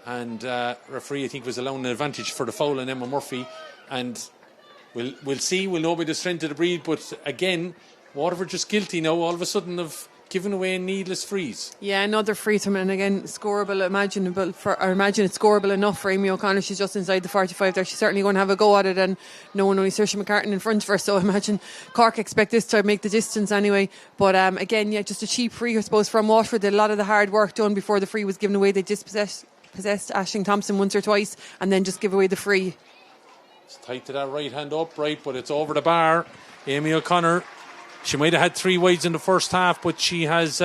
and referee I think was allowing an advantage for the foul on Emma Murphy, and we'll see, we'll know by the strength of the breed, but again Waterford just guilty now all of a sudden of giving away needless frees. Yeah, another free from, and again scoreable, imagine it's scoreable enough for Amy O'Connor. She's just inside the 45 there. She's certainly going to have a go at it, and no one, only Saoirse McCartan in front of her, so I imagine Cork expect this to make the distance anyway. But again, just a cheap free I suppose from Waterford. A lot of the hard work done before the free was given away. They dispossessed Aisling Thompson once or twice and then just give away the free. It's tight to that right hand upright, but it's over the bar. Amy O'Connor, she might have had 3 wides in the first half, but she has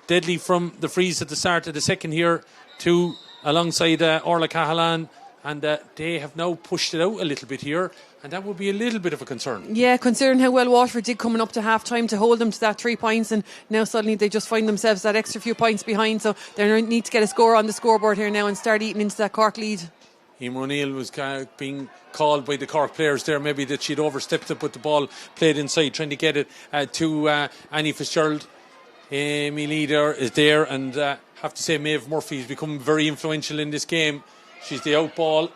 deadly from the frees at the start of the second here, 2 alongside Orla Cahalan, and they have now pushed it out a little bit here, and that would be a little bit of a concern. Yeah, considering how well Waterford did coming up to half time to hold them to that 3 points, and now suddenly they just find themselves that extra few points behind, so they need to get a score on the scoreboard here now and start eating into that Cork lead. Emer O'Neill was being called by the Cork players there, maybe that she'd overstepped it, but the ball played inside, trying to get it to Annie Fitzgerald. Amy Leader is there, and have to say Maeve Murphy has become very influential in this game. She's the out ball,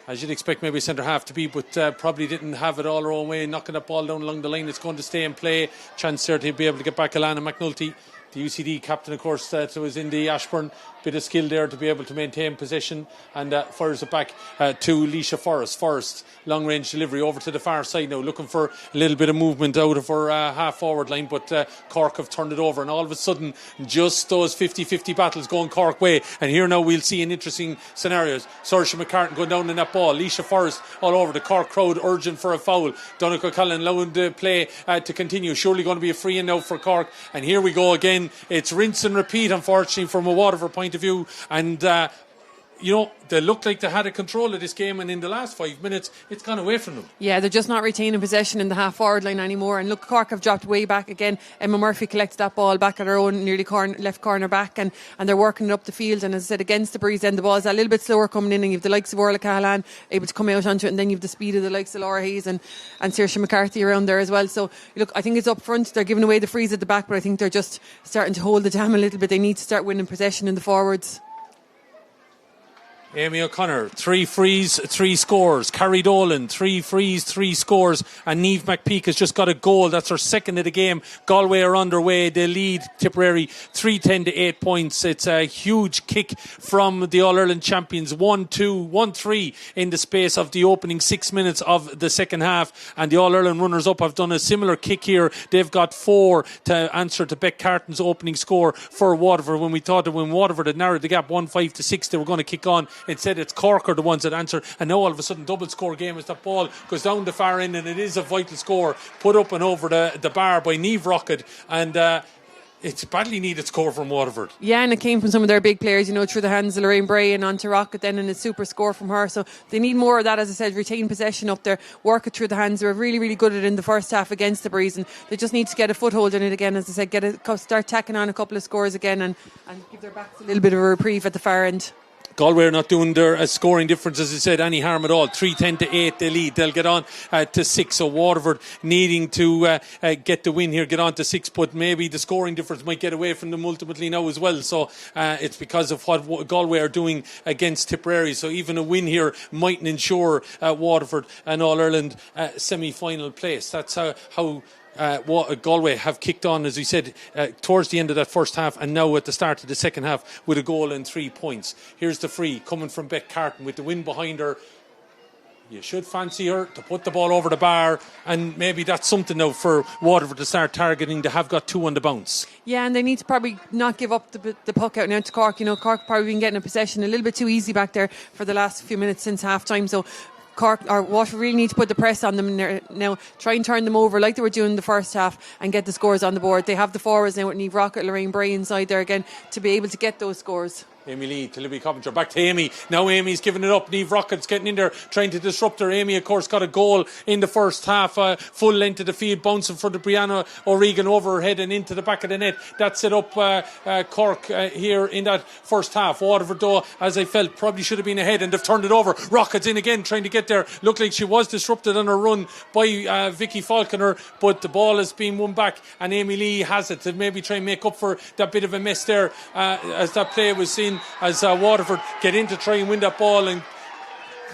as you'd expect maybe centre half to be, but probably didn't have it all her own way, knocking that ball down along the line. It's going to stay in play. Chance there to be able to get back Alana McNulty, the UCD captain, of course, that was in the Ashburn. Bit of skill there to be able to maintain possession, and fires it back to Leisha Forrest. Forrest, long range delivery over to the far side now, looking for a little bit of movement out of her half forward line, but Cork have turned it over, and all of a sudden just those 50-50 battles going Cork way. And here now we'll see an interesting scenarios. Saoirse McCartan going down in that ball, Leisha Forrest all over, the Cork crowd urging for a foul. Donncha Cullen allowing the play to continue, surely going to be a free in now for Cork, and here we go again. It's rinse and repeat, unfortunately, from a Waterford point of view, and they looked like they had a control of this game, and in the last 5 minutes it's gone away from them. Yeah, they're just not retaining possession in the half forward line anymore, and look, Cork have dropped way back again. Emma Murphy collects that ball back at her own nearly left corner back, and they're working it up the field, and as I said, against the breeze, then the ball is a little bit slower coming in, and you've the likes of Orla Cahalan able to come out onto it, and then you've the speed of the likes of Laura Hayes and Saoirse McCarthy around there as well. So look, I think it's up front, they're giving away the frees at the back, but I think they're just starting to hold the jam a little bit. They need to start winning possession in the forwards. Amy O'Connor, 3 frees, 3 scores. Carrie Dolan, 3 frees, 3 scores. And Niamh McPeak has just got a goal. That's her second of the game. Galway are underway. They lead Tipperary 3-10 to 8 points. It's a huge kick from the All-Ireland champions. 1-2, 1-3 in the space of the opening 6 minutes of the second half. And the All-Ireland runners-up have done a similar kick here. They've got 4 to answer to Beck Carton's opening score for Waterford. When we thought that when Waterford had narrowed the gap 1-5 to 6, they were going to kick on. Instead, it's Cork are the ones that answer, and now all of a sudden double score game as that ball goes down the far end, and it is a vital score put up and over the bar by Niamh Rocket, and it's a badly needed score from Waterford. Yeah, and it came from some of their big players, through the hands of Lorraine Bray and onto Rocket then, and a super score from her. So they need more of that, as I said, retain possession up there, work it through the hands. They were really, really good at it in the first half against the Breeze, and they just need to get a foothold in it again, as I said, start tacking on a couple of scores again and give their backs a little bit of a reprieve at the far end. Galway are not doing their scoring difference, as I said, any harm at all. 3-10 to 8 they lead. They'll get on to 6. So Waterford needing to get the win here, get on to 6, but maybe the scoring difference might get away from them ultimately now as well. So it's because of what Galway are doing against Tipperary. So even a win here mightn't ensure Waterford an All-Ireland semi-final place. That's how Galway have kicked on, as we said, towards the end of that first half, and now at the start of the second half with a goal and 3 points. Here's the free coming from Beck Carton with the wind behind her. You should fancy her to put the ball over the bar, and maybe that's something now for Waterford to start targeting. They have got 2 on the bounce. Yeah, and they need to probably not give up the puck out now to Cork. Cork probably been getting a possession a little bit too easy back there for the last few minutes since half time. So Cork or Waterford really need to put the press on them now, try and turn them over like they were doing in the first half and get the scores on the board. They have the forwards now with Niamh Rocket, Lorraine Bray inside there again to be able to get those scores. Amy Lee to Libby Coventry, back to Amy. Now Amy's giving it up. Niamh Rocket's getting in there, trying to disrupt her. Amy, of course, got a goal in the first half, full length of the field, bouncing for the Brianna O'Regan over her head and into the back of the net. That set up Cork here in that first half. Waterford, though, as I felt, probably should have been ahead, and they've turned it over. Rocket's in again, trying to get there. Looked like she was disrupted on her run by Vicky Falconer, but the ball has been won back, and Amy Lee has it to maybe try and make up for that bit of a mess there as that play was seen, as Waterford get in to try and win that ball. And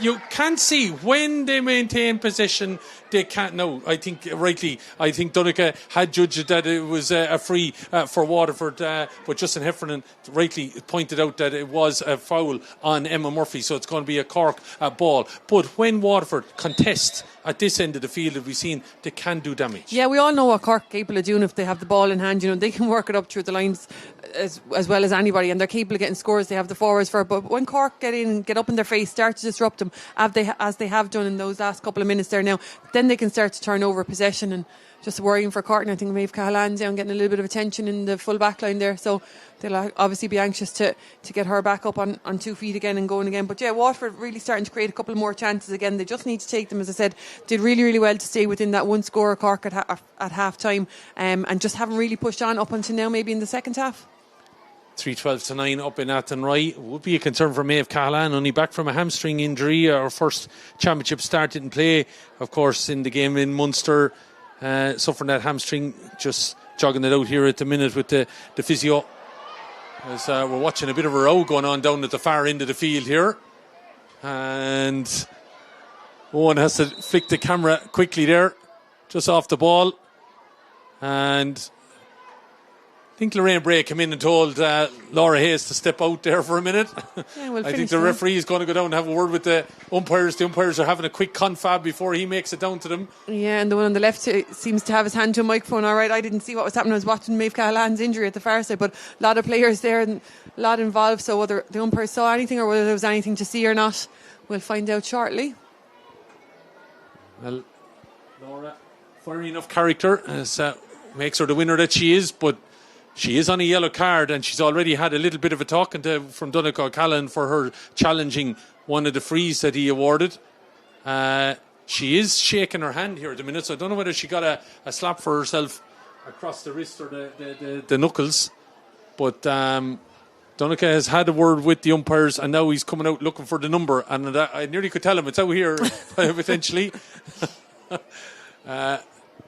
you can see when they maintain possession, they can't. No, I think rightly, I think Donncha had judged that it was a free for Waterford, but Justin Heffernan rightly pointed out that it was a foul on Emma Murphy, so it's going to be a Cork ball. But when Waterford contest at this end of the field, as we've seen, they can do damage. Yeah, we all know what Cork are capable of doing if they have the ball in hand. They can work it up through the lines as well as anybody, and they're capable of getting scores. They have the forwards for it. But when Cork get up in their face, start to disrupt them, as they have done in those last couple of minutes there now, then they can start to turn over possession. And just worrying for Cork, and I think Maeve Cahalane down getting a little bit of attention in the full back line there, so they'll obviously be anxious to get her back up on 2 feet again and going again. But yeah, Waterford really starting to create a couple more chances again. They just need to take them, as I said. Did really, really well to stay within that one score, Cork at half time, and just haven't really pushed on up until now, maybe in the second half. 3-12 to 9 up in Athenry. Would be a concern for Maeve Cahalane, only back from a hamstring injury. Our first championship start didn't play, of course, in the game in Munster, suffering that hamstring. Just jogging it out here at the minute with the physio, as we're watching a bit of a row going on down at the far end of the field here, and Owen has to flick the camera quickly there just off the ball, and I think Lorraine Bray came in and told Laura Hayes to step out there for a minute. Yeah, we'll I think the referee is going to go down and have a word with the umpires. The umpires are having a quick confab before he makes it down to them. Yeah, and the one on the left seems to have his hand to a microphone. All right, I didn't see what was happening. I was watching Maeve Cahalane's injury at the far side, but a lot of players there and a lot involved. So whether the umpires saw anything or whether there was anything to see or not, we'll find out shortly. Well, Laura, fiery enough character, as makes her the winner that she is, but she is on a yellow card, and she's already had a little bit of a talking to from Donncha O'Callaghan for her challenging one of the frees that he awarded. She is shaking her hand here at the minute, so I don't know whether she got a slap for herself across the wrist or the knuckles. But Donncha has had a word with the umpires, and now he's coming out looking for the number, and I nearly could tell him it's out here potentially.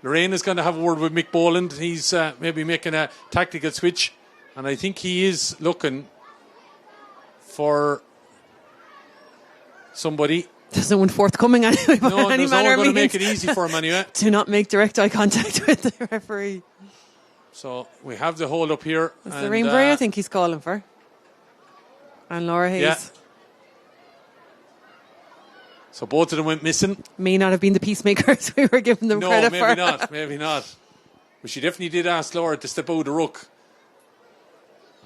Lorraine is going to have a word with Mick Boland. He's maybe making a tactical switch, and I think he is looking for somebody. There's no one forthcoming anyway. No, any there's no manner one going to means. make it easy for him anyway. Do not make direct eye contact with the referee. So we have the hold up here. It's the Rainbury, I think he's calling for. And Laura Hayes. Yeah. So both of them went missing. May not have been the peacemakers we were giving them credit for. No, maybe not. Maybe not. But she definitely did ask Laura to step out of the ruck.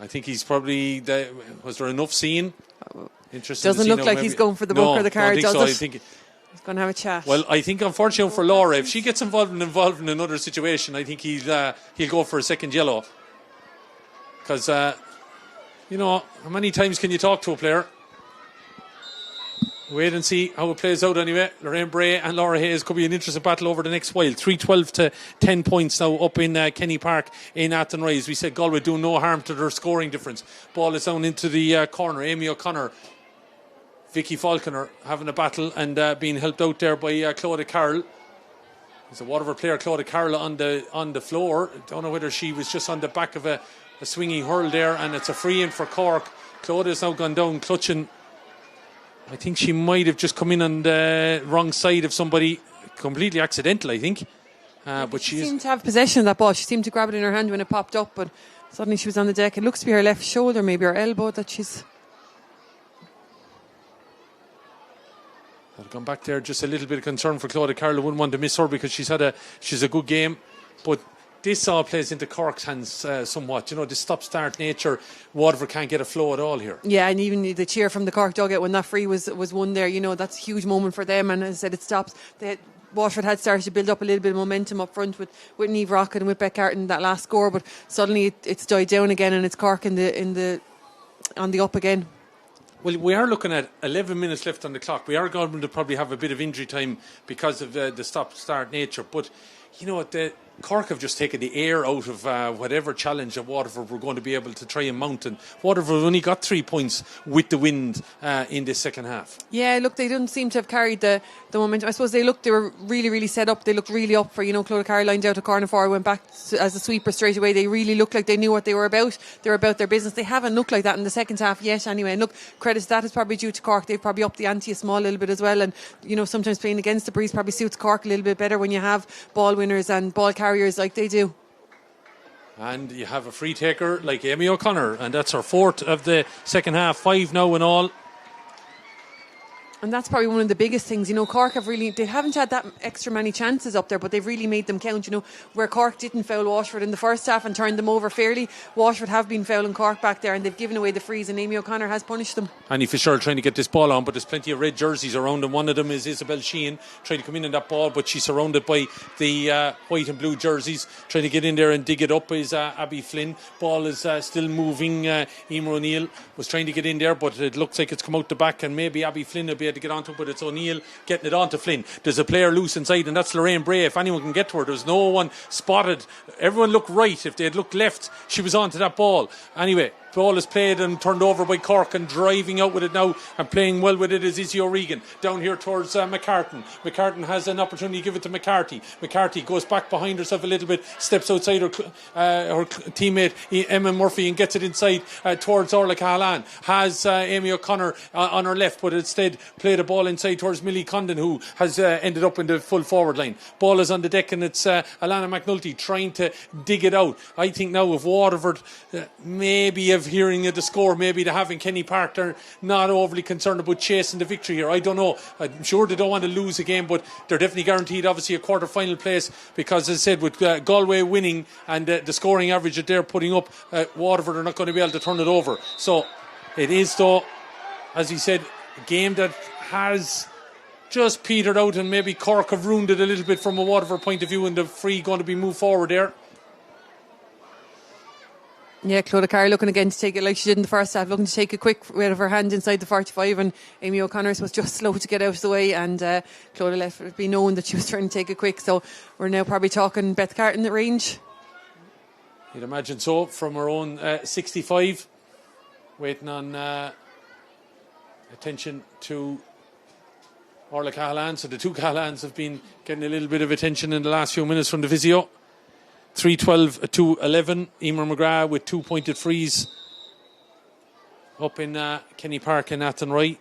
I think he's probably... was there enough seen? Interesting. Doesn't look like he's going for the book or the card, does so. it? I think he's going to have a chat. Well, I think unfortunately for Laura, if she gets involved in another situation, I think he'll go for a second yellow. Because, how many times can you talk to a player? Wait and see how it plays out anyway. Lorraine Bray and Laura Hayes could be an interesting battle over the next while. 3-12 to 10 points now up in Kenny Park in Athenry. We said Galway doing no harm to their scoring difference. Ball is down into the corner. Amy O'Connor, Vicky Falconer having a battle and being helped out there by Claudia Carroll. There's a Waterford player, Claudia Carroll, on the floor. Don't know whether she was just on the back of a swinging hurl there, and it's a free in for Cork. Claudia's now gone down clutching. I think she might have just come in on the wrong side of somebody, completely accidental, I think. But she seemed to have possession of that ball. She seemed to grab it in her hand when it popped up, but suddenly she was on the deck. It looks to be her left shoulder, maybe her elbow, that she's... I've gone back there, just a little bit of concern for Claudia Carroll. I wouldn't want to miss her because she's a good game. But this all plays into Cork's hands somewhat. The stop-start nature. Waterford can't get a flow at all here. Yeah, and even the cheer from the Cork dugout when that free was won there, that's a huge moment for them. And as I said, it stops. Waterford had started to build up a little bit of momentum up front with Niamh Rocket and with Beck Carton, that last score, but suddenly it's died down again, and it's Cork on the up again. Well, we are looking at 11 minutes left on the clock. We are going to probably have a bit of injury time because of the stop-start nature. But, Cork have just taken the air out of whatever challenge that Waterford were going to be able to try and mount. And Waterford only got 3 points with the wind in this second half. Yeah, look, they didn't seem to have carried the momentum. I suppose they were really, really set up. They looked really up for, Claudia Carroll lined out a corner forward, went back as a sweeper straight away. They really looked like they knew what they were about. They were about their business. They haven't looked like that in the second half yet anyway. And look, credit to that is probably due to Cork. They've probably upped the ante a small little bit as well. And, sometimes playing against the breeze probably suits Cork a little bit better when you have ball winners and ball carriers like they do. And you have a free taker like Amy O'Connor, and that's her fourth of the second half, 5 now in all. And that's probably one of the biggest things. Cork they haven't had that extra many chances up there, but they've really made them count. Where Cork didn't foul Waterford in the first half and turned them over fairly, Waterford have been fouling Cork back there, and they've given away the frees, and Amy O'Connor has punished them. Annie Fisher trying to get this ball on, but there's plenty of red jerseys around them. One of them is Isabel Sheehan trying to come in that ball, but she's surrounded by the white and blue jerseys. Trying to get in there and dig it up is Abby Flynn. Ball is still moving. Emer O'Neill was trying to get in there, but it looks like it's come out the back, and maybe Abby Flynn will be able to get onto it, but it's O'Neill getting it onto Flynn. There's a player loose inside, and that's Lorraine Bray. If anyone can get to her, there's no one spotted. Everyone looked right. If they had looked left, she was onto that ball. Anyway, ball is played and turned over by Cork, and driving out with it now and playing well with it is Izzy O'Regan. Down here towards McCartan. McCartan has an opportunity to give it to McCarthy. McCarthy goes back behind herself a little bit, steps outside her teammate Emma Murphy and gets it inside towards Orla Cahalan. Has Amy O'Connor on her left, but instead played a ball inside towards Millie Condon, who has ended up in the full forward line. Ball is on the deck, and it's Alana McNulty trying to dig it out. I think now if Waterford maybe of hearing of the score, maybe they having Kenny Park, they're not overly concerned about chasing the victory here. I don't know. I'm sure they don't want to lose a game, but they're definitely guaranteed obviously a quarter-final place, because as I said, with Galway winning and the scoring average that they're putting up, Waterford are not going to be able to turn it over. So it is, though, as he said, a game that has just petered out, and maybe Cork have ruined it a little bit from a Waterford point of view, and the free going to be moved forward there. Yeah, Claudia Carr looking again to take it like she did in the first half, looking to take it quick out of her hand inside the 45, and Amy O'Connor was just slow to get out of the way, and Claudia let it be known that she was trying to take it quick. So we're now probably talking Beth Carton at range. You'd imagine so, from her own 65, waiting on attention to Orla Cahalan. So the two Cahalans have been getting a little bit of attention in the last few minutes from the physio. 3-12 to 11. Emer McGrath with 2 pointed frees up in Kenny Park in Athenry.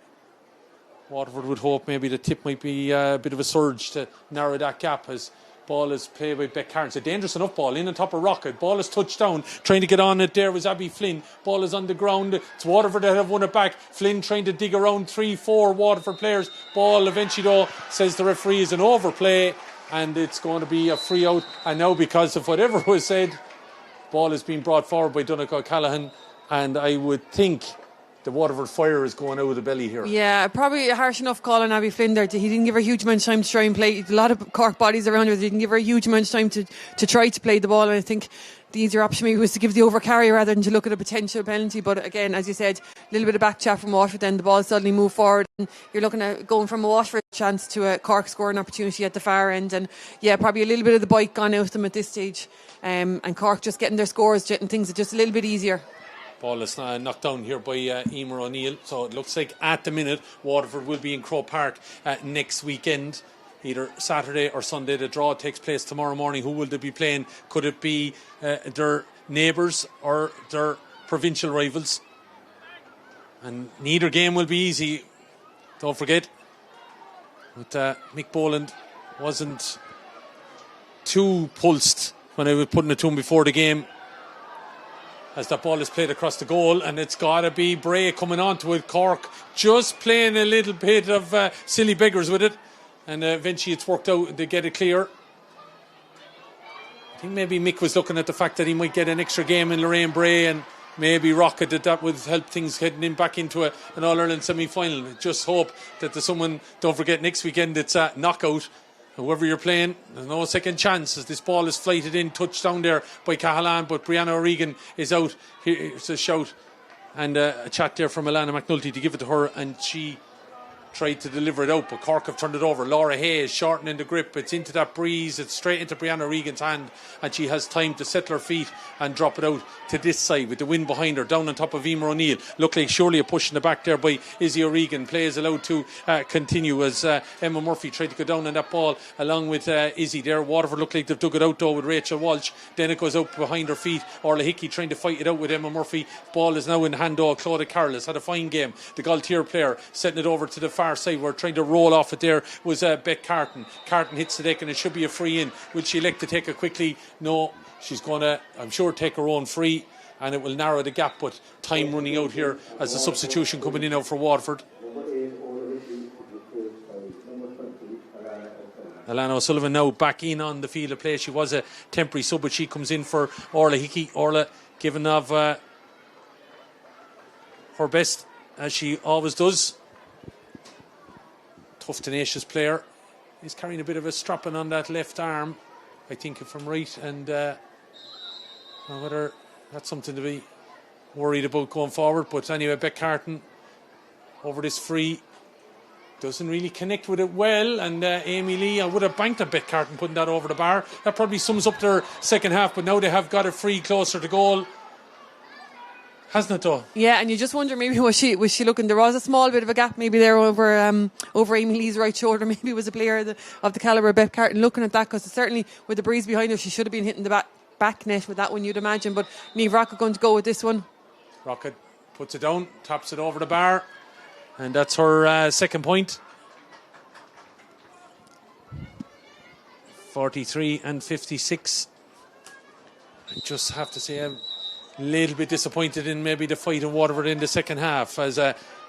Waterford would hope maybe the tip might be a bit of a surge to narrow that gap as ball is played by Beck Carnes. A dangerous enough ball in on top of Rocket. Ball is touched down. Trying to get on it there was Abby Flynn. Ball is on the ground. It's Waterford that have won it back. Flynn trying to dig around 3-4 Waterford players. Ball eventually though says the referee is an overplay and it's going to be a free out. And now because of whatever was said, ball is being brought forward by Donncha Callahan and I would think the Waterford fire is going out of the belly here. Yeah, probably a harsh enough call on Abby Flynn there. He didn't give her a huge amount of time to try and play. A lot of Cork bodies around her. They didn't give her a huge amount of time to try to play the ball. And I think the easier option maybe was to give the overcarry rather than to look at a potential penalty. But again, as you said, a little bit of back chat from Waterford, then the ball suddenly moved forward. And you're looking at going from a Waterford chance to a Cork scoring opportunity at the far end. And yeah, probably a little bit of the bite gone out of them at this stage. And Cork just getting their scores, getting things just a little bit easier. Ball is knocked down here by Emer O'Neill. So it looks like at the minute Waterford will be in Croke Park next weekend, either Saturday or Sunday. The draw takes place tomorrow morning. Who will they be playing? Could it be their neighbours or their provincial rivals? And neither game will be easy. Don't forget, but Mick Boland wasn't too pulsed when I was putting it to him before the game, as that ball is played across the goal, and it's got to be Bray coming onto it. Cork just playing a little bit of silly beggars with it, and eventually it's worked out. They get it clear. I think maybe Mick was looking at the fact that he might get an extra game in Lorraine Bray, and maybe Rocket that would help things heading in back into an All-Ireland semi-final. Just hope that there's someone, don't forget next weekend it's a knockout. Whoever you're playing, there's no second chance as this ball is flighted in, touched down there by Cahalan, but Brianna O'Regan is out. Here's a shout and a chat there from Alana McNulty to give it to her, and she tried to deliver it out, but Cork have turned it over. Laura Hayes shortening the grip. It's into that breeze. It's straight into Brianna O'Regan's hand, and she has time to settle her feet and drop it out to this side with the wind behind her, down on top of Emer O'Neill. Look like surely a push in the back there by Izzy O'Regan. Play is allowed to continue as Emma Murphy tried to go down on that ball along with Izzy there. Waterford look like they've dug it out though with Rachel Walsh. Then it goes out behind her feet. Orla Hickey trying to fight it out with Emma Murphy. Ball is now in hand though. Claudia Carroll has had a fine game. The Galtier player setting it over to the far side. We're trying to roll off it there was Beck Carton. Carton hits the deck and it should be a free in. Will she elect to take it quickly? No, she's going to, I'm sure, take her own free, and it will narrow the gap, but time running out here as a substitution coming in now for Waterford. Alana O'Sullivan now back in on the field of play. She was a temporary sub, but she comes in for Orla Hickey. Orla giving of her best, as she always does. Tough, tenacious player. He's carrying a bit of a strapping on that left arm, I think, if I'm right, and whether that's something to be worried about going forward. But anyway, Beck Carton over this free doesn't really connect with it well, and Amy Lee, I would have banked at Beck Carton putting that over the bar. That probably sums up their second half, but now they have got a free closer to goal. Hasn't it though? Yeah, and you just wonder maybe was she looking, there was a small bit of a gap maybe there over Amy Lee's right shoulder. Maybe it was a player of the calibre of Beth Carton looking at that, because certainly with the breeze behind her she should have been hitting the back net with that one, you'd imagine. But Niamh Rocket going to go with this one. Rocket puts it down, taps it over the bar, and that's her second point. 43 and 56. I just have to say I'm a little bit disappointed in maybe the fight in Waterford in the second half, as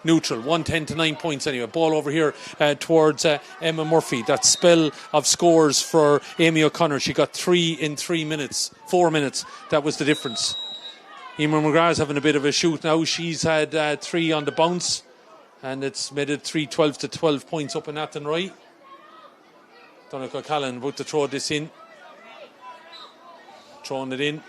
neutral, 110 to 9 points anyway. Ball over here towards Emma Murphy. That spell of scores for Amy O'Connor. She got 3 in 3 minutes, 4 minutes. That was the difference. Emer McGrath's having a bit of a shoot now. She's had 3 on the bounce, and it's made it 12 to 12 points up in Athenry. Donncha Callahan about to throw this in. Throwing it in.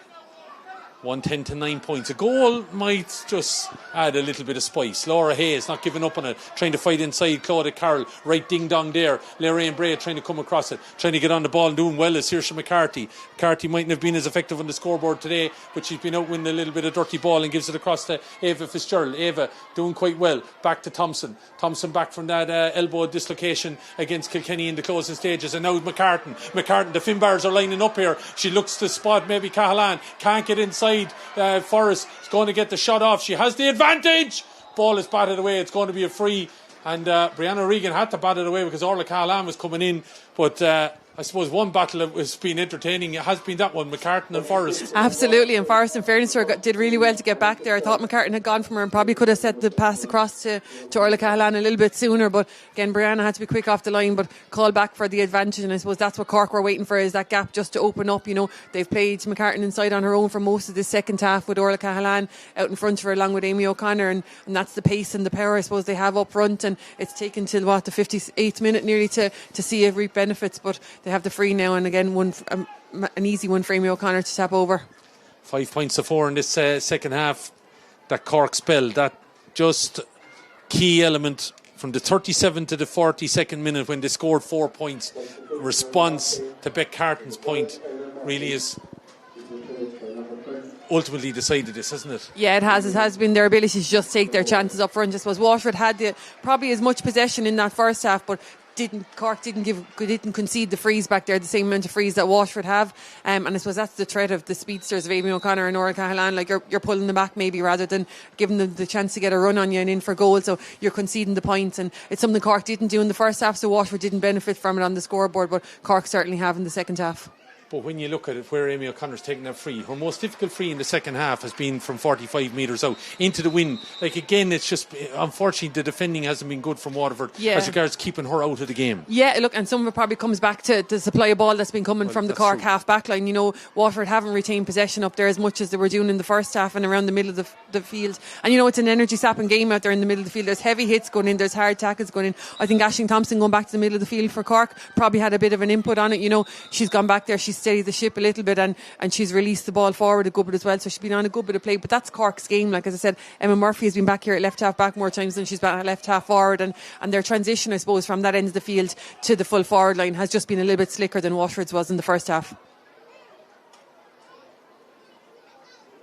110 to 9 points. A goal might just add a little bit of spice. Laura Hayes not giving up on it, trying to fight inside. Claudia Carroll right ding dong there. Lorraine Bray trying to come across it, trying to get on the ball and doing well as Saoirse McCarthy. McCarthy mightn't have been as effective on the scoreboard today, but she's been out winning a little bit of dirty ball and gives it across to Ava Fitzgerald. Ava doing quite well. Back to Thompson. Thompson back from that elbow dislocation against Kilkenny in the closing stages, and now McCartan. The Finbars are lining up here. She looks to spot maybe Cahalan. Can't get inside. Forrest is going to get the shot off. She has the advantage. Ball is batted away. It's going to be a free. and Brianna O'Regan had to bat it away because Orla Cahalane was coming in, but I suppose one battle that was been entertaining has been that one, McCartan and Forrest. Absolutely, and Forrest, in fairness to her, did really well to get back there. I thought McCartan had gone from her and probably could have set the pass across to Orla Cahalane a little bit sooner, but again Brianna had to be quick off the line but call back for the advantage, and I suppose that's what Cork were waiting for, is that gap just to open up. You know, they've played McCartan inside on her own for most of the second half with Orla Cahalane out in front of her along with Amy O'Connor, and that's the pace and the power I suppose they have up front, and it's taken till the 58th minute nearly to see it reap benefits, but they have the free now, and again an easy one for Amy O'Connor to tap over. 5 points to 4 in this second half. That Cork spell, that just key element from the 37 to the 42nd minute when they scored 4 points, response to Beck Carton's point really is ultimately decided this, hasn't it? Yeah, it has. It has been their ability to just take their chances up front. I suppose Waterford had probably as much possession in that first half, but Cork didn't concede the frees back there, the same amount of frees that Waterford have, and I suppose that's the threat of the speedsters of Amy O'Connor and Orla Cahalane. Like you're pulling them back maybe rather than giving them the chance to get a run on you and in for goal, so you're conceding the points, and it's something Cork didn't do in the first half, so Waterford didn't benefit from it on the scoreboard, but Cork certainly have in the second half. But when you look at it, where Amy O'Connor's taking that free, her most difficult free in the second half has been from 45 metres out into the wind. Like again, it's just unfortunately the defending hasn't been good from Waterford as regards keeping her out of the game. Yeah, look, and some of it probably comes back to the supply of ball that's been coming from the Cork half back line. You know, Waterford haven't retained possession up there as much as they were doing in the first half and around the middle of the field. And you know, it's an energy sapping game out there in the middle of the field. There's heavy hits going in, there's hard tackles going in. I think Aisling Thompson going back to the middle of the field for Cork probably had a bit of an input on it. You know, she's gone back there, she's steadied the ship a little bit, and she's released the ball forward a good bit as well, so she's been on a good bit of play. But that's Cork's game. Like as I said, Emma Murphy has been back here at left half back more times than she's been at left half forward, and their transition I suppose from that end of the field to the full forward line has just been a little bit slicker than Waterford's was in the first half.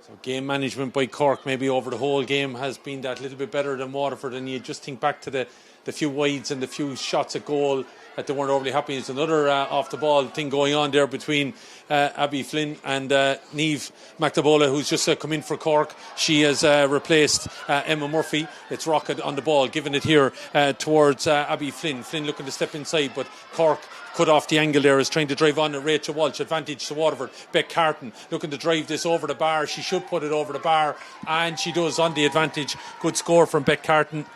So game management by Cork maybe over the whole game has been that little bit better than Waterford, and you just think back to the few wides and the few shots at goal that they weren't overly happy. There's another off the ball thing going on there between Abby Flynn and Niamh McNabola, who's just come in for Cork. She has replaced Emma Murphy. It's Rocket on the ball, giving it here towards Abby Flynn. Flynn looking to step inside, but Cork cut off the angle there, is trying to drive on at Rachel Walsh. Advantage to Waterford. Beck Carton looking to drive this over the bar. She should put it over the bar, and she does on the advantage. Good score from Beck Carton,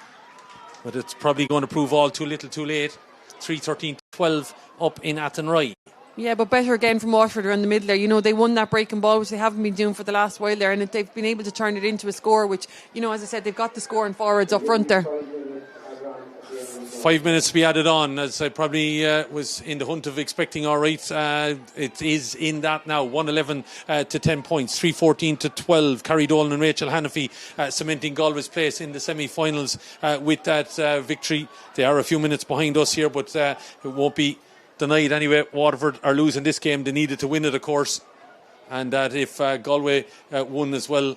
but it's probably going to prove all too little too late. 3-13-12 up in Athenry. Yeah, but better again from Waterford around the middle there. You know, they won that breaking ball, which they haven't been doing for the last while there, and they've been able to turn it into a score, which, you know, as I said, they've got the scoring forwards up front there. 5 minutes to be added on, as I probably was in the hunt of expecting. All right, it is in that now. 111 to 10 points, 3-14-12. Carrie Dolan and Rachel Hannafy cementing Galway's place in the semi-finals with that victory. They are a few minutes behind us here, but it won't be denied anyway. Waterford are losing this game. They needed to win it, of course, and that if Galway won as well,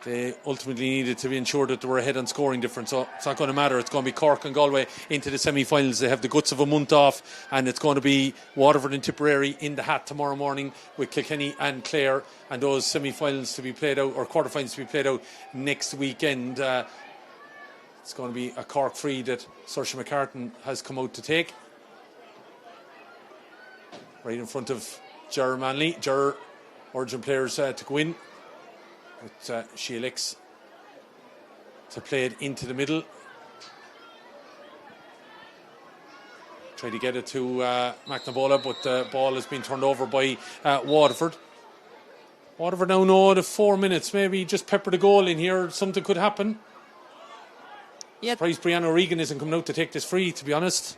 they ultimately needed to ensure that they were ahead on scoring difference. So it's not going to matter. It's going to be Cork and Galway into the semi-finals. They have the guts of a month off, and it's going to be Waterford and Tipperary in the hat tomorrow morning with Kilkenny and Clare, and those semi-finals to be played out, or quarter-finals to be played out next weekend. It's going to be a Cork free that Saoirse McCartan has come out to take, right in front of Ger Manley. Ger urging players to go in, but she elects to play it into the middle. Try to get it to McNabola, but the ball has been turned over by Waterford. Waterford now know the 4 minutes, maybe just pepper the goal in here, something could happen. Yep. Surprised Brianna O'Regan isn't coming out to take this free, to be honest.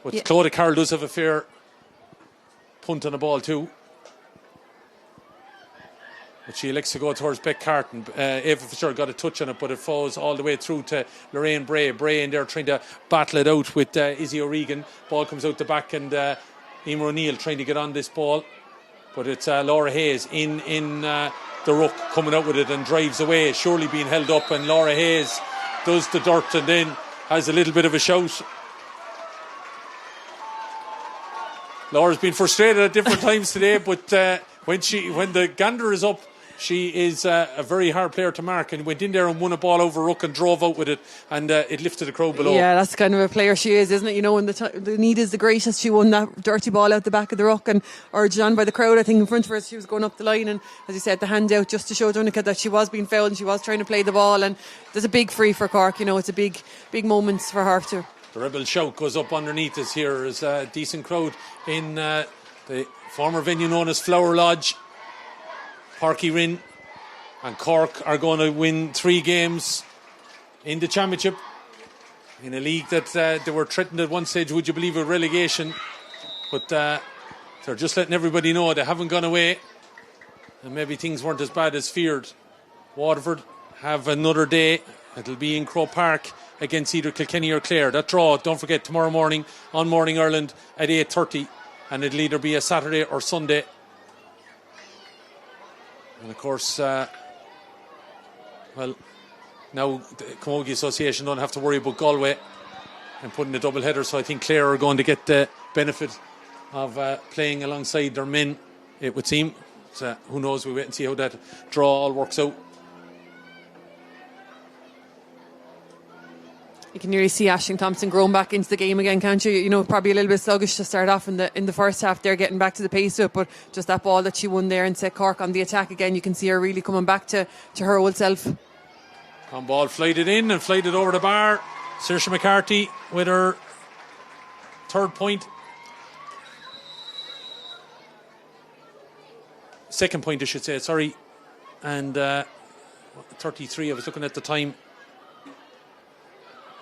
But Claudia Carroll does have a fair punt on the ball too. But she elects to go towards Beck Carton. Ava Fitzgerald got a touch on it, but it falls all the way through to Lorraine Bray. Bray in there trying to battle it out with Izzy O'Regan. Ball comes out the back, and Emer O'Neill trying to get on this ball. But it's Laura Hayes in the ruck coming out with it and drives away, surely being held up, and Laura Hayes does the dirt and then has a little bit of a shout. Laura's been frustrated at different times today, but when the gander is up, She is a very hard player to mark, and went in there and won a ball over ruck and drove out with it, and it lifted the crowd below. Yeah, that's kind of a player she is, isn't it? You know, when the need is the greatest, she won that dirty ball out the back of the ruck and urged on by the crowd, I think, in front of her as she was going up the line. And as you said, the hand out just to show Donica that she was being fouled and she was trying to play the ball. And there's a big free for Cork. You know, it's a big moment for her too. The rebel shout goes up underneath us here. There's a decent crowd in the former venue known as Flower Lodge. Páirc Uí Rinn and Cork are going to win 3 games in the championship in a league that they were threatened at one stage, would you believe, with relegation. But they're just letting everybody know they haven't gone away, and maybe things weren't as bad as feared. Waterford have another day. It'll be in Croke Park against either Kilkenny or Clare. That draw, don't forget, tomorrow morning on Morning Ireland at 8:30, and it'll either be a Saturday or Sunday. And of course, now the Camogie Association don't have to worry about Galway and putting a double header, so I think Clare are going to get the benefit of playing alongside their men, it would seem. So who knows, we wait and see how that draw all works out. You can nearly see Aisling Thompson growing back into the game again, can't you? You know, probably a little bit sluggish to start off in the first half there, getting back to the pace of it, but just that ball that she won there and set Cork on the attack again, you can see her really coming back to her old self. On ball, flighted in and flighted over the bar. Saoirse McCarthy with her 3rd point. 2nd point, I should say, sorry. And 33, I was looking at the time.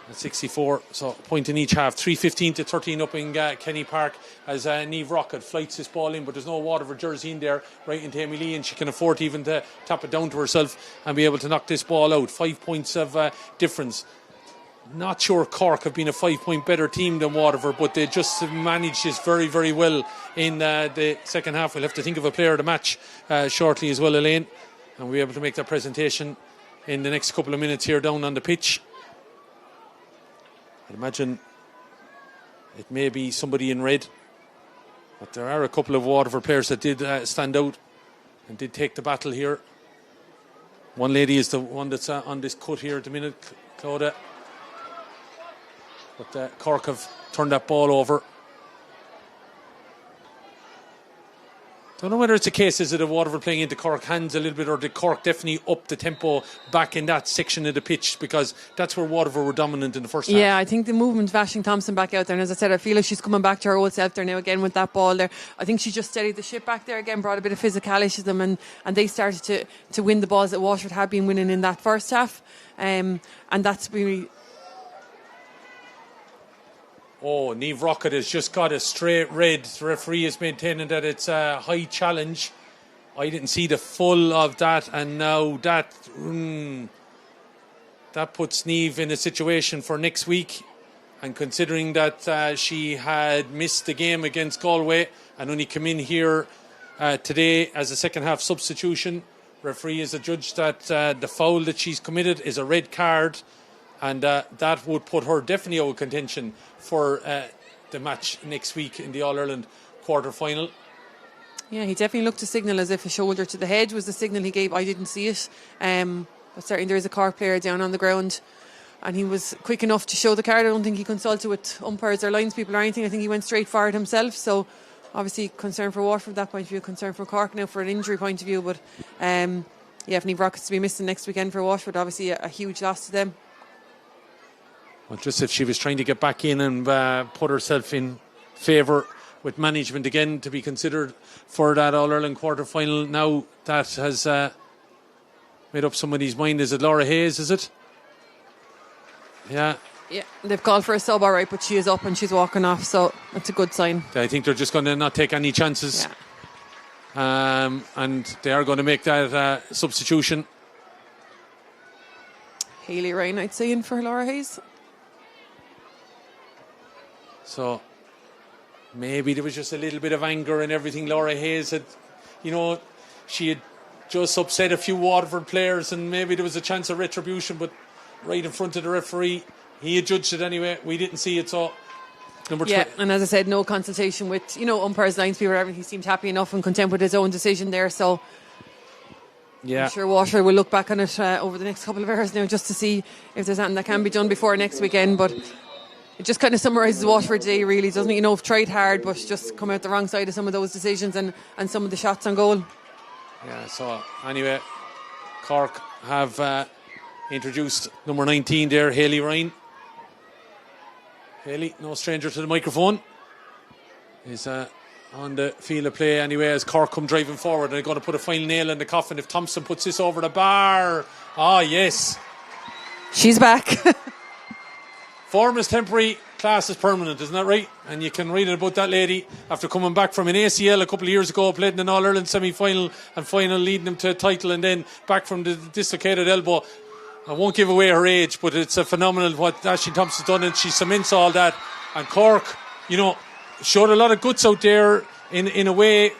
At 64, so point in each half. 3:15 to 13 up in Kenny Park as Niamh Rockett flights this ball in, but there's no Waterford jersey in there right into Amy Lee, and she can afford even to tap it down to herself and be able to knock this ball out. 5 points of difference. Not sure Cork have been a 5-point better team than Waterford, but they just managed this very, very well in the second half. We'll have to think of a player of the match shortly as well, Elaine, and we'll be able to make that presentation in the next couple of minutes here down on the pitch. I'd imagine it may be somebody in red, but there are a couple of Waterford players that did stand out and did take the battle here. One lady is the one that's on this cut here at the minute, Clodagh. But Cork have turned that ball over. Don't know whether it's a case, is it, of Waterford playing into Cork hands a little bit, or did Cork definitely up the tempo back in that section of the pitch, because that's where Waterford were dominant in the first half. Yeah, I think the movement of Aisling Thompson back out there, and as I said, I feel like she's coming back to her old self there now again with that ball there. I think she just steadied the ship back there again, brought a bit of physicality to them, and they started to win the balls that Waterford had been winning in that first half, and that's really... Oh, Niamh Rockett has just got a straight red. The referee is maintaining that it's a high challenge. I didn't see the full of that, and now that puts Niamh in a situation for next week. And considering that she had missed the game against Galway and only come in here today as a second half substitution, referee has adjudged that the foul that she's committed is a red card, and that would put her definitely out of contention for the match next week in the All-Ireland quarter-final. Yeah, he definitely looked to signal as if a shoulder to the head was the signal he gave. I didn't see it, but certainly there is a Cork player down on the ground, and he was quick enough to show the card. I don't think he consulted with umpires or linespeople or anything. I think he went straight for it himself. So obviously concern for Waterford from that point of view, concern for Cork now for an injury point of view. But yeah, if Niamh Rockett's to be missing next weekend for Waterford, obviously a huge loss to them. Well, just if she was trying to get back in and put herself in favour with management again to be considered for that All-Ireland quarter-final. Now that has made up somebody's mind. Is it Laura Hayes, is it? Yeah. Yeah, they've called for a sub, all right, but she is up and she's walking off, so that's a good sign. I think they're just going to not take any chances. Yeah. And they are going to make that substitution. Hayley Ryan, I'd say, in for Laura Hayes. So maybe there was just a little bit of anger and everything. Laura Hayes had, she had just upset a few Waterford players, and maybe there was a chance of retribution, but right in front of the referee, he had judged it anyway. We didn't see it, so and as I said, no consultation with umpires, lines people, everything. He seemed happy enough and content with his own decision there. So Yeah. I'm sure Waterford will look back on it over the next couple of hours now just to see if there's anything that can be done before next weekend. But it just kind of summarises Waterford day, really, doesn't it? You know, have tried hard, but just come out the wrong side of some of those decisions and some of the shots on goal. Yeah, so anyway, Cork have introduced number 19 there, Hayley Ryan. Hayley, no stranger to the microphone, is on the field of play anyway as Cork come driving forward, and they're going to put a final nail in the coffin if Thompson puts this over the bar. Ah, yes. She's back. Form is temporary, class is permanent, isn't that right? And you can read it about that lady after coming back from an ACL a couple of years ago, played in an All-Ireland semi-final and final, leading them to a title, and then back from the dislocated elbow. I won't give away her age, but it's a phenomenal what Aisling Thompson's done, and she cements all that. And Cork, you know, showed a lot of guts out there in a way.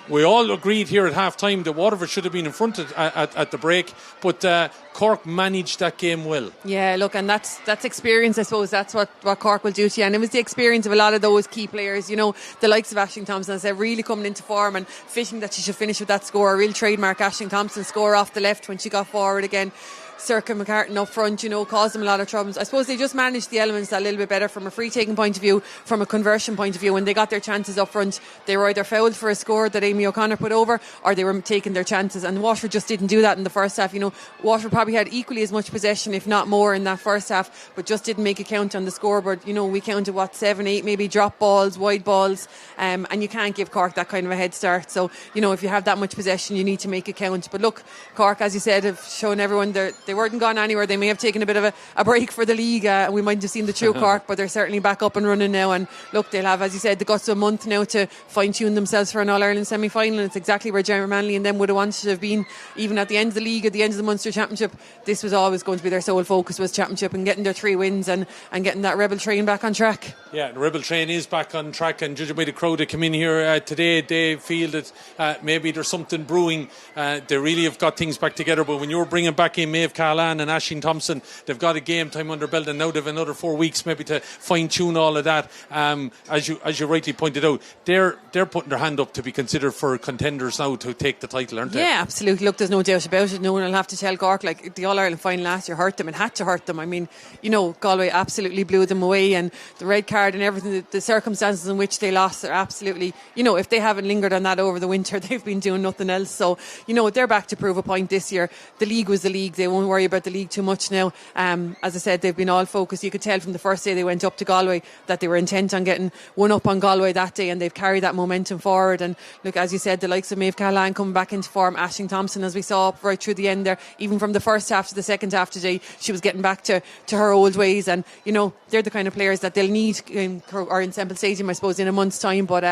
We all agreed here at half time that Waterford should have been in front at the break, but Cork managed that game well. Yeah, look, and that's experience, I suppose. That's what Cork will do to you. And it was the experience of a lot of those key players, you know, the likes of Aisling Thompson, as they're really coming into form and fishing that she should finish with that score. A real trademark Aisling Thompson score off the left when she got forward again. Circa McCartan up front, you know, caused them a lot of troubles. I suppose they just managed the elements a little bit better from a free taking point of view, from a conversion point of view. When they got their chances up front, they were either fouled for a score that Amy O'Connor put over, or they were taking their chances, and Waterford just didn't do that in the first half. You know, Waterford probably had equally as much possession, if not more, in that first half, but just didn't make a count on the scoreboard. You know, we counted 7, 8 maybe drop balls, wide balls, and you can't give Cork that kind of a head start. So, you know, if you have that much possession, you need to make a count. But look, Cork, as you said, have shown everyone they weren't gone anywhere. They may have taken a bit of a break for the league. We might have seen the true Cork, but they're certainly back up and running now. And look, they'll have, as you said, the guts of a month now to fine-tune themselves for an All-Ireland semi-final. And it's exactly where Jeremy Manley and them would have wanted to have been, even at the end of the league, at the end of the Munster Championship. This was always going to be their sole focus, was Championship and getting their 3 wins and getting that Rebel train back on track. Yeah, the Rebel train is back on track, and judging by the crowd that came in here today, they feel that maybe there's something brewing. They really have got things back together, but when you're bringing back in Maeve Callahan and Aisling Thompson, they've got a game time under belt, and now they've another 4 weeks maybe to fine tune all of that. As you rightly pointed out, they're putting their hand up to be considered for contenders now to take the title, aren't they? Yeah, absolutely. Look, there's no doubt about it. No one will have to tell Cork, like, the All-Ireland final last year hurt them and had to hurt them. I mean, you know, Galway absolutely blew them away, and the red card and everything, the circumstances in which they lost are absolutely, you know, if they haven't lingered on that over the winter, they've been doing nothing else. So, you know, they're back to prove a point this year. The league was the league. They won't worry about the league too much now. As I said, they've been all focused. You could tell from the first day they went up to Galway that they were intent on getting one up on Galway that day, and they've carried that momentum forward. And look, as you said, the likes of Maeve Callahan coming back into form, Aisling Thompson, as we saw right through the end there, even from the first half to the second half today, she was getting back to her old ways. And, you know, they're the kind of players that they'll need in Semple Stadium, I suppose, in a month's time. But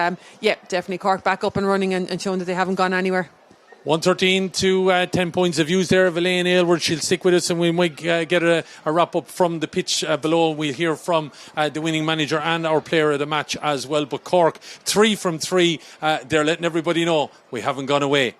yeah, definitely Cork back up and running and showing that they haven't gone anywhere. 113 to 10 points of views there of Elaine Aylward. She'll stick with us, and we might get a wrap up from the pitch below. We'll hear from the winning manager and our player of the match as well. But Cork, 3 from 3. They're letting everybody know we haven't gone away.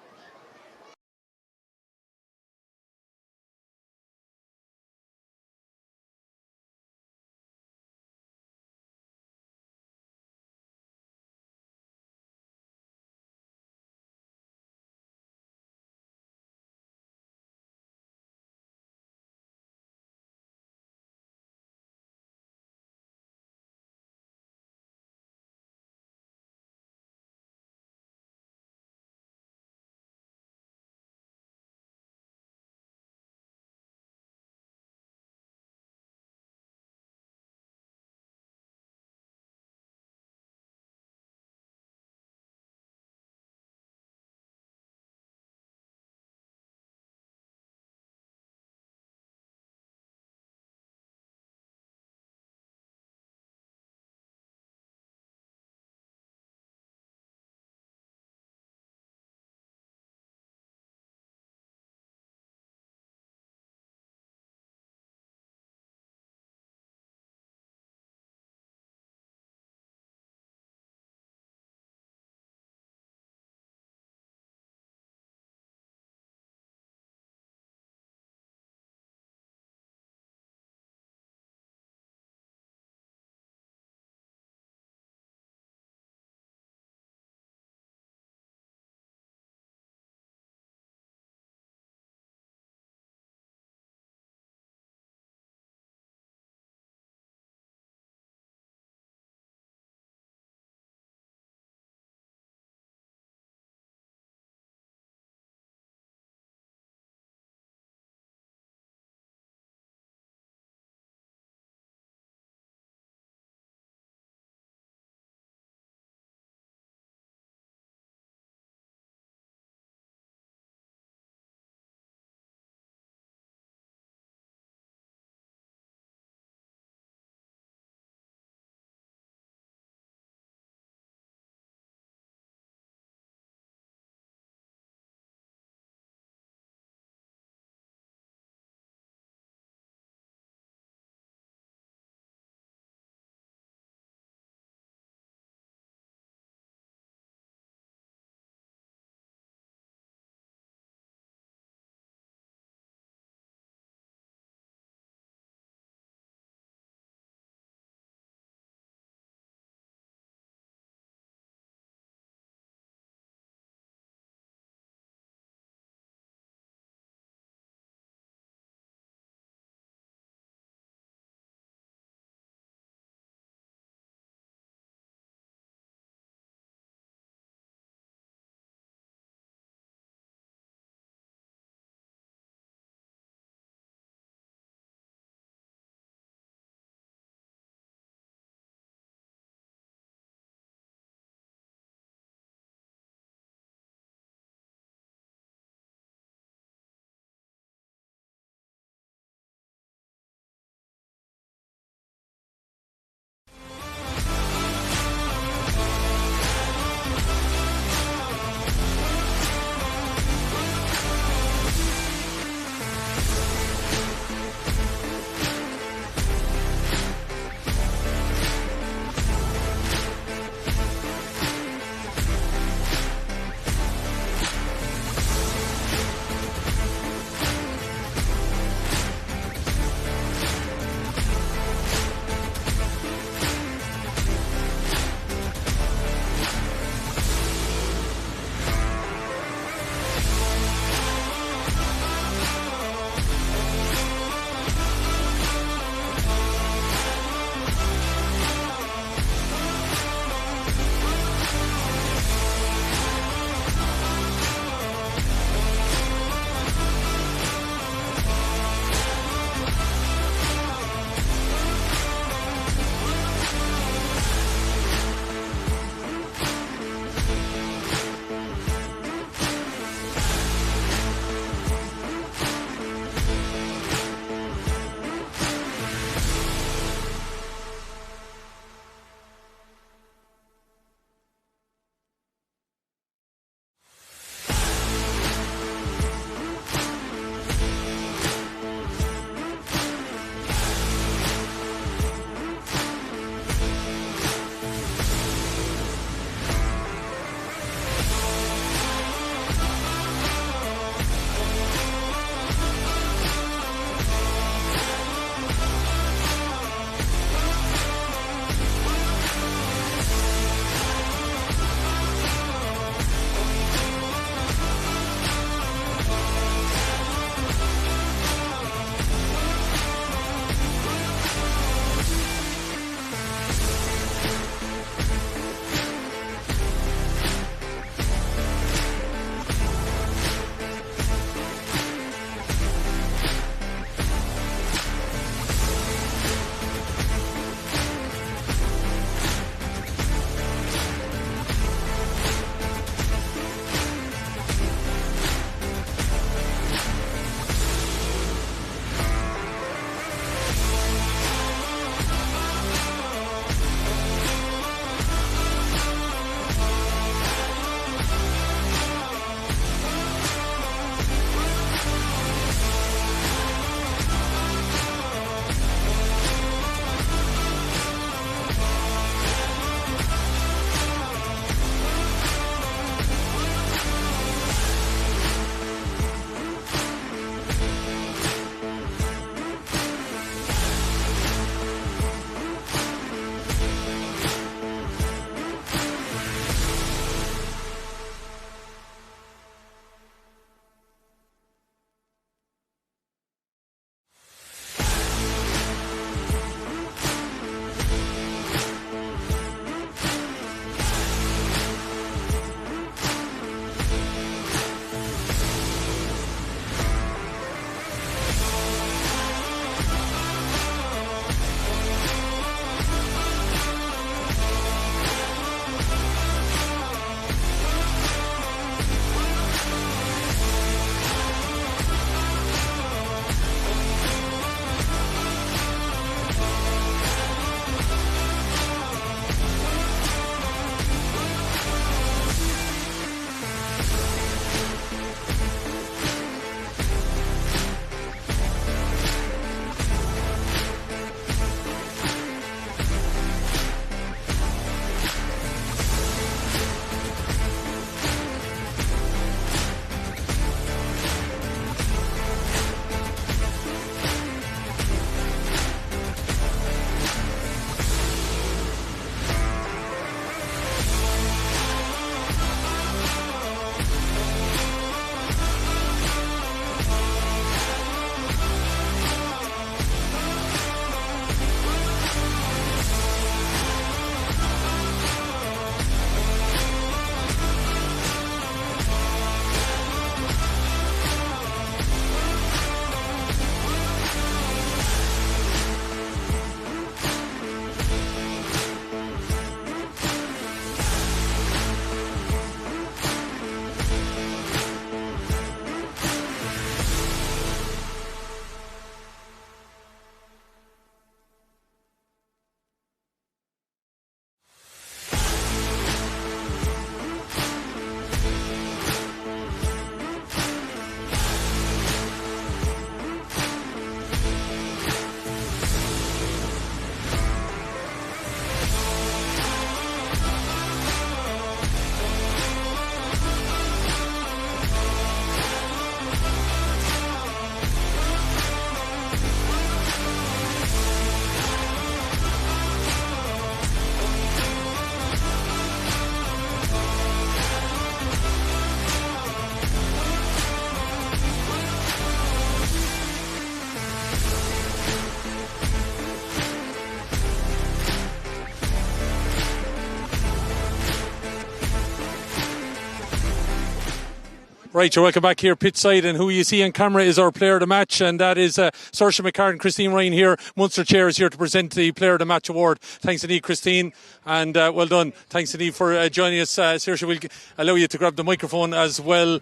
Right, you're welcome back here pitch side, and who you see on camera is our player of the match, and that is Saoirse McCartan, Christine Ryan here. Munster Chair is here to present the player of the match award. Thanks indeed, Christine, and well done. Thanks indeed for joining us. Saoirse, we'll allow you to grab the microphone as well.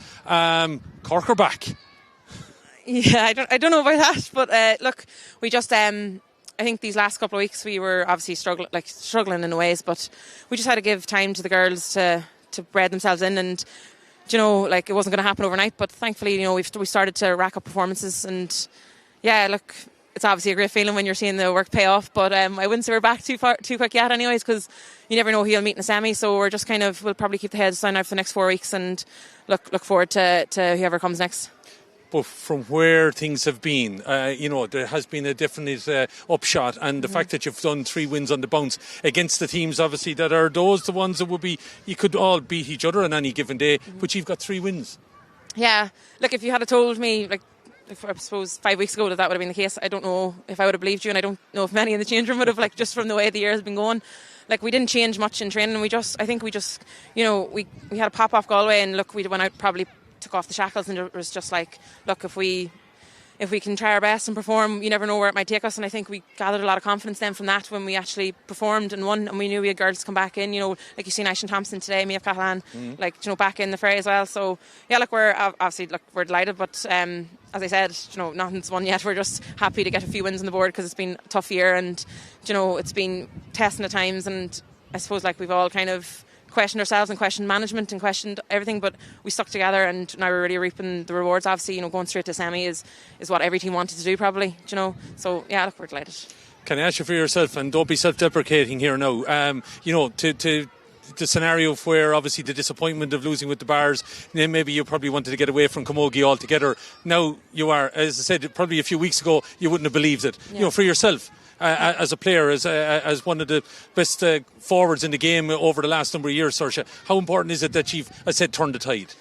Cork are back. Yeah, I don't know about that, but look, we just I think these last couple of weeks we were obviously struggling in ways, but we just had to give time to the girls to bread themselves in, and you know, like, it wasn't going to happen overnight, but thankfully, you know, we started to rack up performances, and yeah, look, it's obviously a great feeling when you're seeing the work pay off, but I wouldn't say we're back too quick yet anyways, because you never know who you'll meet in a semi, so we're just we'll probably keep the heads down now for the next 4 weeks and look forward to whoever comes next. But from where things have been, you know, there has been a definite upshot, and the fact that you've done 3 wins on the bounce against the teams, obviously, that are the ones that would be, you could all beat each other on any given day, but you've got 3 wins. Yeah, look, if you had told me, like, I suppose 5 weeks ago that would have been the case, I don't know if I would have believed you, and I don't know if many in the change room would have, like, just from the way the year has been going. Like, we didn't change much in training. I think we just, you know, we had a pop off Galway, and look, we went out probably took off the shackles, and it was just like, look, if we can try our best and perform, you never know where it might take us. And I think we gathered a lot of confidence then from that when we actually performed and won, and we knew we had girls to come back in, you know, like you see Aisling Thompson today, Mia Callahan, like, you know, back in the fray as well. So yeah, look, we're delighted, but as I said, you know, nothing's won yet. We're just happy to get a few wins on the board, because it's been a tough year, and you know, it's been testing at times, and I suppose, like, we've all kind of questioned ourselves and questioned management and questioned everything, but we stuck together, and now we're really reaping the rewards. Obviously, you know, going straight to semi is what every team wanted to do, probably, you know. So yeah, look, we're delighted. Can I ask you for yourself, and don't be self-deprecating here now, you know, to the scenario where obviously the disappointment of losing with the Bars, then maybe you probably wanted to get away from Camogie altogether. Now you are, as I said, probably a few weeks ago you wouldn't have believed it. Yeah. You know, for yourself, as a player, as one of the best forwards in the game over the last number of years, Saoirse, how important is it that you've, as I said, turned the tide?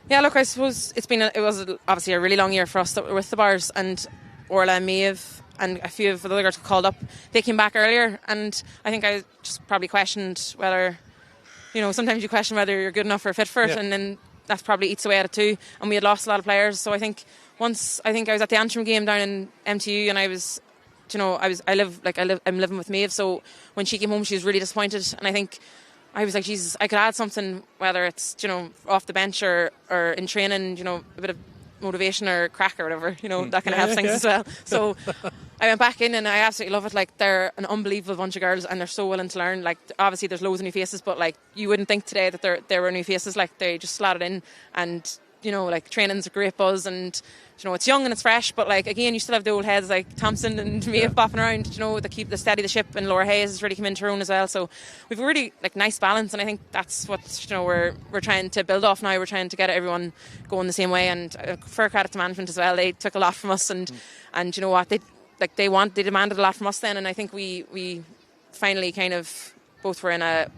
Yeah, look, I suppose it was obviously a really long year for us with the Bars, and Orla and Maeve and a few of the other girls called up. They came back earlier, and I think I just probably questioned whether, you know, sometimes you question whether you're good enough or fit for it, and then that probably eats away at it too. And we had lost a lot of players, so I think I was at the Antrim game down in MTU, and I'm living with Maeve, so when she came home she was really disappointed, and I think I was like, Jesus, I could add something, whether it's, you know, off the bench or in training, you know, a bit of motivation or crack or whatever, you know, that kind of helps things as well. So I went back in, and I absolutely love it. Like, they're an unbelievable bunch of girls, and they're so willing to learn. Like, obviously there's loads of new faces, but like, you wouldn't think today that there were new faces. Like, they just slotted in, and you know, like, training's a great buzz, and you know, it's young and it's fresh, but like, again, you still have the old heads like Thompson and Maeve bopping around, you know, that keep the steady the ship, and Laura Hayes has really come into her own as well. So we've a really, like, nice balance, and I think that's what, you know, we're trying to build off now. We're trying to get everyone going the same way, and fair credit to management as well. They took a lot from us, and you know what, they demanded a lot from us then, and I think we finally kind of both were in a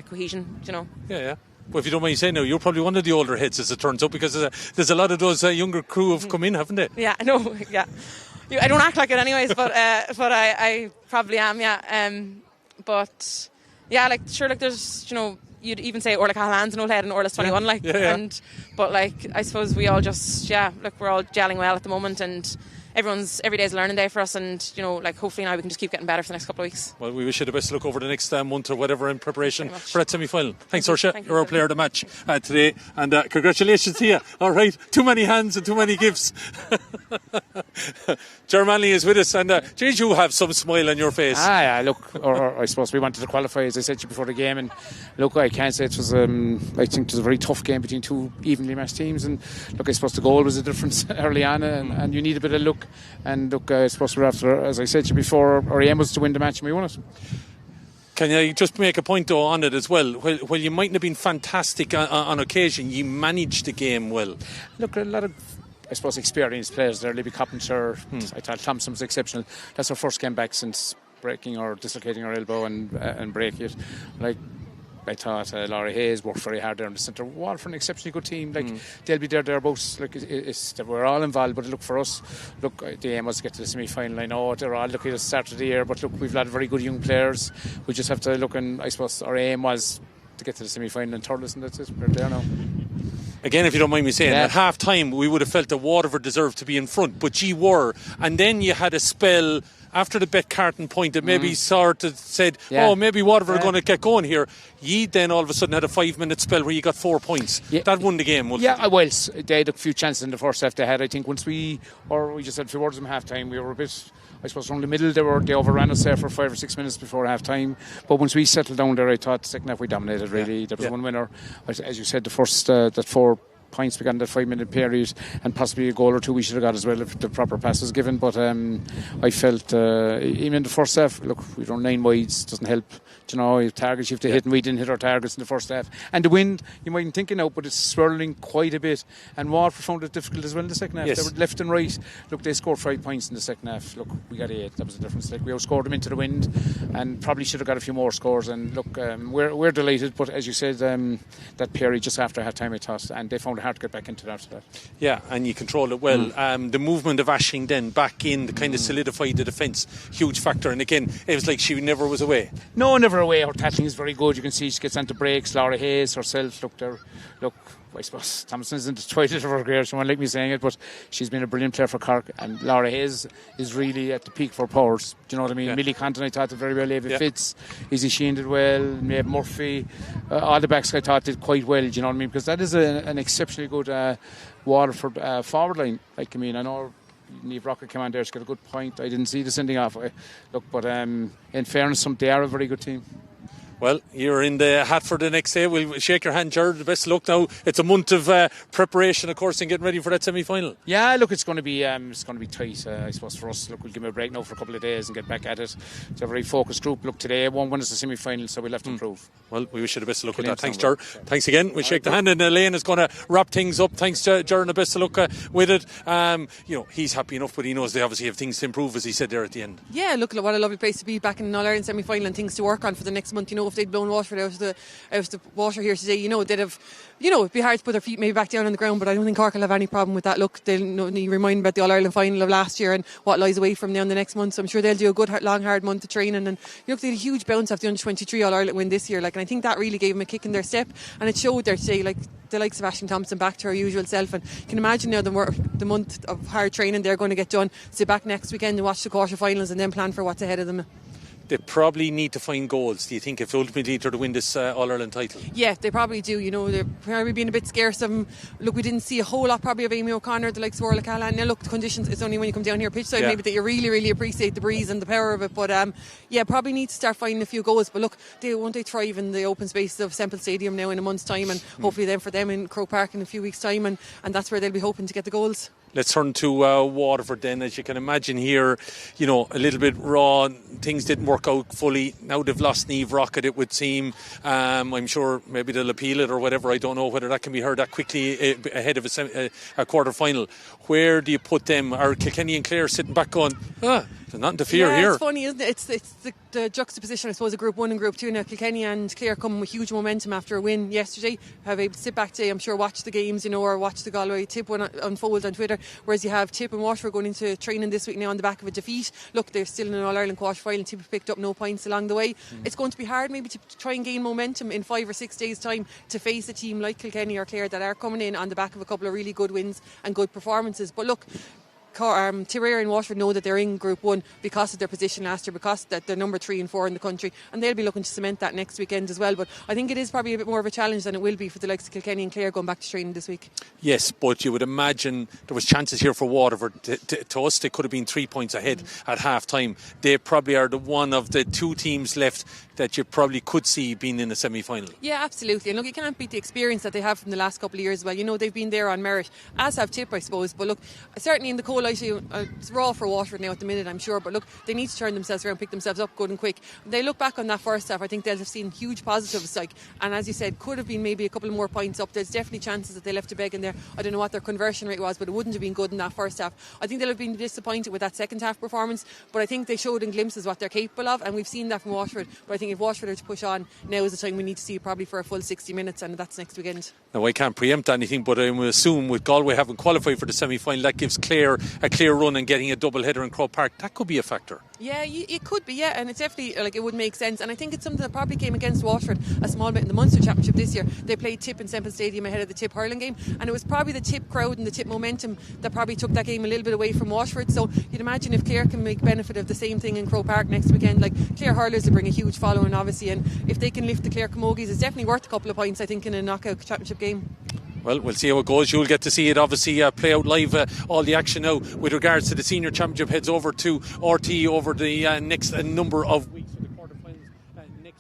cohesion, you know. Yeah. Well, if you don't mind saying now, you're probably one of the older heads, as it turns out, because there's a lot of those younger crew have come in, haven't they? Yeah, I know. Yeah, I don't act like it, anyways, but I probably am. Yeah, but yeah, like, sure, like, there's, you know, you'd even say Orla Callahan's an old head and Orla's 21, like, and but like, I suppose we all just, look, we're all gelling well at the moment, and every day's a learning day for us, and you know, like, hopefully now we can just keep getting better for the next couple of weeks. Well, we wish you the best of luck over the next month or whatever in preparation for that semi-final. Thanks, Saoirse. You're our player of the match today, and congratulations to you. All right, too many hands and too many gifts. Ger Manley is with us, and geez, you have some smile on your face. Yeah, look, or I suppose we wanted to qualify, as I said to you before the game, and look, I can't say it was, I think it was a very tough game between two evenly matched teams, and look, I suppose the goal was a difference early on, and you need a bit of luck. And look, I suppose we're after, as I said to you before, our aim was to win the match, and we won it. Can I just make a point though on it as well? Well, you mightn't have been fantastic on occasion, you managed the game well. Look, a lot of, I suppose, experienced players there. Libby Coppinger, I thought Thompson was exceptional. That's our first game back since breaking or dislocating our elbow and breaking it. Like, I thought Laura Hayes worked very hard there in the centre. Waterford, an exceptionally good team. Like, they'll be thereabouts. Like, we're all involved, but look, for us, look, the aim was to get to the semi-final. I know they're all looking at the start of the year, but look, we've a lot of very good young players. We just have to look, and I suppose our aim was to get to the semi-final and third, and that's it. We're there now. Again, if you don't mind me saying, Yeah. at half time we would have felt that Waterford deserved to be in front, but ye were. And then you had a spell after the Bet Carton point that maybe sort of said, Yeah. oh, maybe Waterford Yeah. are going to get going here. Ye then all of a sudden had a 5-minute spell where you got 4 points. Yeah. That won the game. Yeah, well, they had a few chances in the first half they had. I think once we just had a few words in half time, we were a bit, I suppose, around the middle. They overran us there for 5 or 6 minutes before half time. But once we settled down there, I thought the second half we dominated really. There was one winner. As you said, the first, that 4 points we got in that 5-minute period, and possibly a goal or two we should have got as well if the proper pass was given. But I felt even in the first half, look, we run 9 wides, doesn't help. You know, your targets you have to hit, and we didn't hit our targets in the first half. And the wind, you mightn't think it now, but it's swirling quite a bit. And Waterford found it difficult as well in the second half. Yes. They were left and right. Look, they scored 5 points in the second half. Look, we got 8. That was the difference. Like, we outscored them into the wind, and probably should have got a few more scores. And look, we're delighted. But as you said, that period just after half time, I thought, and they found it hard to get back into that after that. Yeah, and you controlled it well. The movement of Aisling then back in kind of solidified the defence, huge factor. And again, it was like she never was away. No, never away. Her tackling is very good. You can see she gets onto breaks. Laura Hayes herself, look, I suppose Thompson isn't the toilet of her career, she won't like me saying it, but she's been a brilliant player for Cork, and Laura Hayes is really at the peak of her powers. Do you know what I mean? Yeah. Millie Compton, I thought did very well. Ava Fitz, Izzy Sheen did well. Maeve Murphy, all the backs I thought did quite well. Do you know what I mean? Because that is an exceptionally good Waterford forward line. Like, I mean, I know Niamh Rocket came on there, she got a good point. I didn't see the sending off. Look, but in fairness, they are a very good team. Well, you're in the hat for the next day. We'll shake your hand, Gerard. The best of luck now. It's a month of preparation, of course, and getting ready for that semi-final. Yeah, look, it's going to be tight, I suppose, for us. Look, we'll give them a break now for a couple of days and get back at it. It's a very focused group. Look, today won't win us the semi-final, so we'll have to improve. Well, we wish you the best of luck with that. Thanks, Thanks, Gerard. Thanks again. We'll shake the hand, and Elaine is going to wrap things up. Thanks, Gerard, and the best of luck with it. He's happy enough, but he knows they obviously have things to improve, as he said there at the end. Yeah, look, what a lovely place to be back in an All-Ireland semi-final and things to work on for the next month. You know, if they'd blown Waterford out of the water here today, they'd have, it'd be hard to put their feet maybe back down on the ground, but I don't think Cork will have any problem with that. Look, they'll need reminded about the All-Ireland final of last year and what lies away from now in the next month, so I'm sure they'll do a good, long, hard month of training. And they had a huge bounce off the under-23 All-Ireland win this year, and I think that really gave them a kick in their step, and it showed there today, the likes of Aisling Thompson back to her usual self. And you can imagine now the month of hard training they're going to get done, sit back next weekend and watch the quarter-finals and then plan for what's ahead of them. They probably need to find goals, do you think, if ultimately they're to win this All-Ireland title? Yeah, they probably do. They're probably being a bit scarce of them. Look, we didn't see a whole lot probably of Amy O'Connor, the likes of Orla Callahan. Now look, the conditions, it's only when you come down here pitch side maybe that you really, really appreciate the breeze and the power of it. But probably need to start finding a few goals. But look, won't they thrive in the open spaces of Semple Stadium now in a month's time, and hopefully then for them in Croke Park in a few weeks' time, and that's where they'll be hoping to get the goals. Let's turn to Waterford then. As you can imagine here, a little bit raw. Things didn't work out fully. Now they've lost Niamh Rocket, it would seem. I'm sure maybe they'll appeal it or whatever. I don't know whether that can be heard that quickly ahead of a quarter-final. Where do you put them? Are Kilkenny and Clare sitting back going, there's nothing to fear here? It's funny, isn't it? It's the juxtaposition, I suppose, of Group 1 and Group 2 now. Kilkenny and Clare come with huge momentum after a win yesterday. Have able to sit back today, I'm sure, watch the games, or watch the Galway Tip one unfold on Twitter. Whereas you have Tip and Waterford going into training this week now on the back of a defeat. Look, they're still in an All-Ireland quarter-final. Tip have picked up no points along the way. It's going to be hard maybe to try and gain momentum in 5 or 6 days' time to face a team like Kilkenny or Clare that are coming in on the back of a couple of really good wins and good performances. But look, Tipperary and Waterford know that they're in Group 1 because of their position last year, because that they're number 3 and 4 in the country, and they'll be looking to cement that next weekend as well. But I think it is probably a bit more of a challenge than it will be for the likes of Kilkenny and Clare going back to training this week. Yes, but you would imagine there was chances here for Waterford. To us, they could have been 3 points ahead at half time. They probably are the one of the 2 teams left that you probably could see being in the semi-final. Yeah, absolutely. And look, you can't beat the experience that they have from the last couple of years. Well, they've been there on merit, as have Tip, I suppose. But look, certainly in the coal light, it's raw for Waterford now at the minute, I'm sure. But look, they need to turn themselves around, pick themselves up good and quick. When they look back on that first half, I think they'll have seen huge positives. And as you said, could have been maybe a couple more points up. There's definitely chances that they left to beg in there. I don't know what their conversion rate was, but it wouldn't have been good in that first half. I think they'll have been disappointed with that second half performance, but I think they showed in glimpses what they're capable of, and we've seen that from Waterford. But I think if Waterford are to push on, now is the time we need to see probably for a full 60 minutes, and that's next weekend. Now, I can't preempt anything, but I will assume with Galway having qualified for the semi-final, that gives Clare a clear run and getting a double header in Croke Park, that could be a factor. Yeah, it could be, yeah, and it's definitely, like, it would make sense, and I think it's something that probably came against Waterford a small bit in the Munster Championship this year. They played Tip in Semple Stadium ahead of the Tip hurling game, and it was probably the Tip crowd and the Tip momentum that probably took that game a little bit away from Waterford. So you'd imagine if Clare can make benefit of the same thing in Croke Park next weekend, like, Clare hurlers will bring a huge following obviously, and if they can lift the Clare Camogies, it's definitely worth a couple of points, I think, in a knockout championship game. Well, we'll see how it goes. You'll get to see it obviously play out live, all the action now with regards to the Senior Championship heads over to RT over the next number of weeks.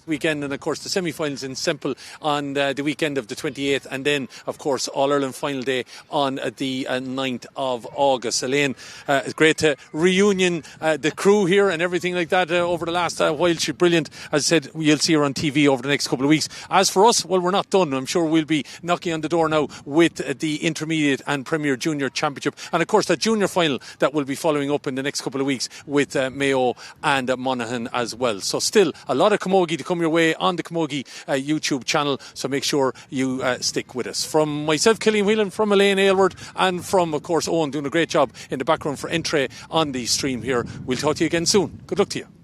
Weekend, and of course the semi-finals in Semple on the weekend of the 28th, and then of course All-Ireland final day on the 9th of August. Elaine, it's great to reunion the crew here and everything like that over the last while. She's brilliant. As I said, you'll see her on TV over the next couple of weeks. As for us, well, we're not done. I'm sure we'll be knocking on the door now with the Intermediate and Premier Junior Championship, and of course that junior final that will be following up in the next couple of weeks with Mayo and Monaghan as well. So still a lot of camogie to come your way on the Camogie YouTube channel, so make sure you stick with us. From myself, Killian Whelan, from Elaine Aylward, and from of course Owen doing a great job in the background for Entree on the stream here. We'll talk to you again soon. Good luck to you.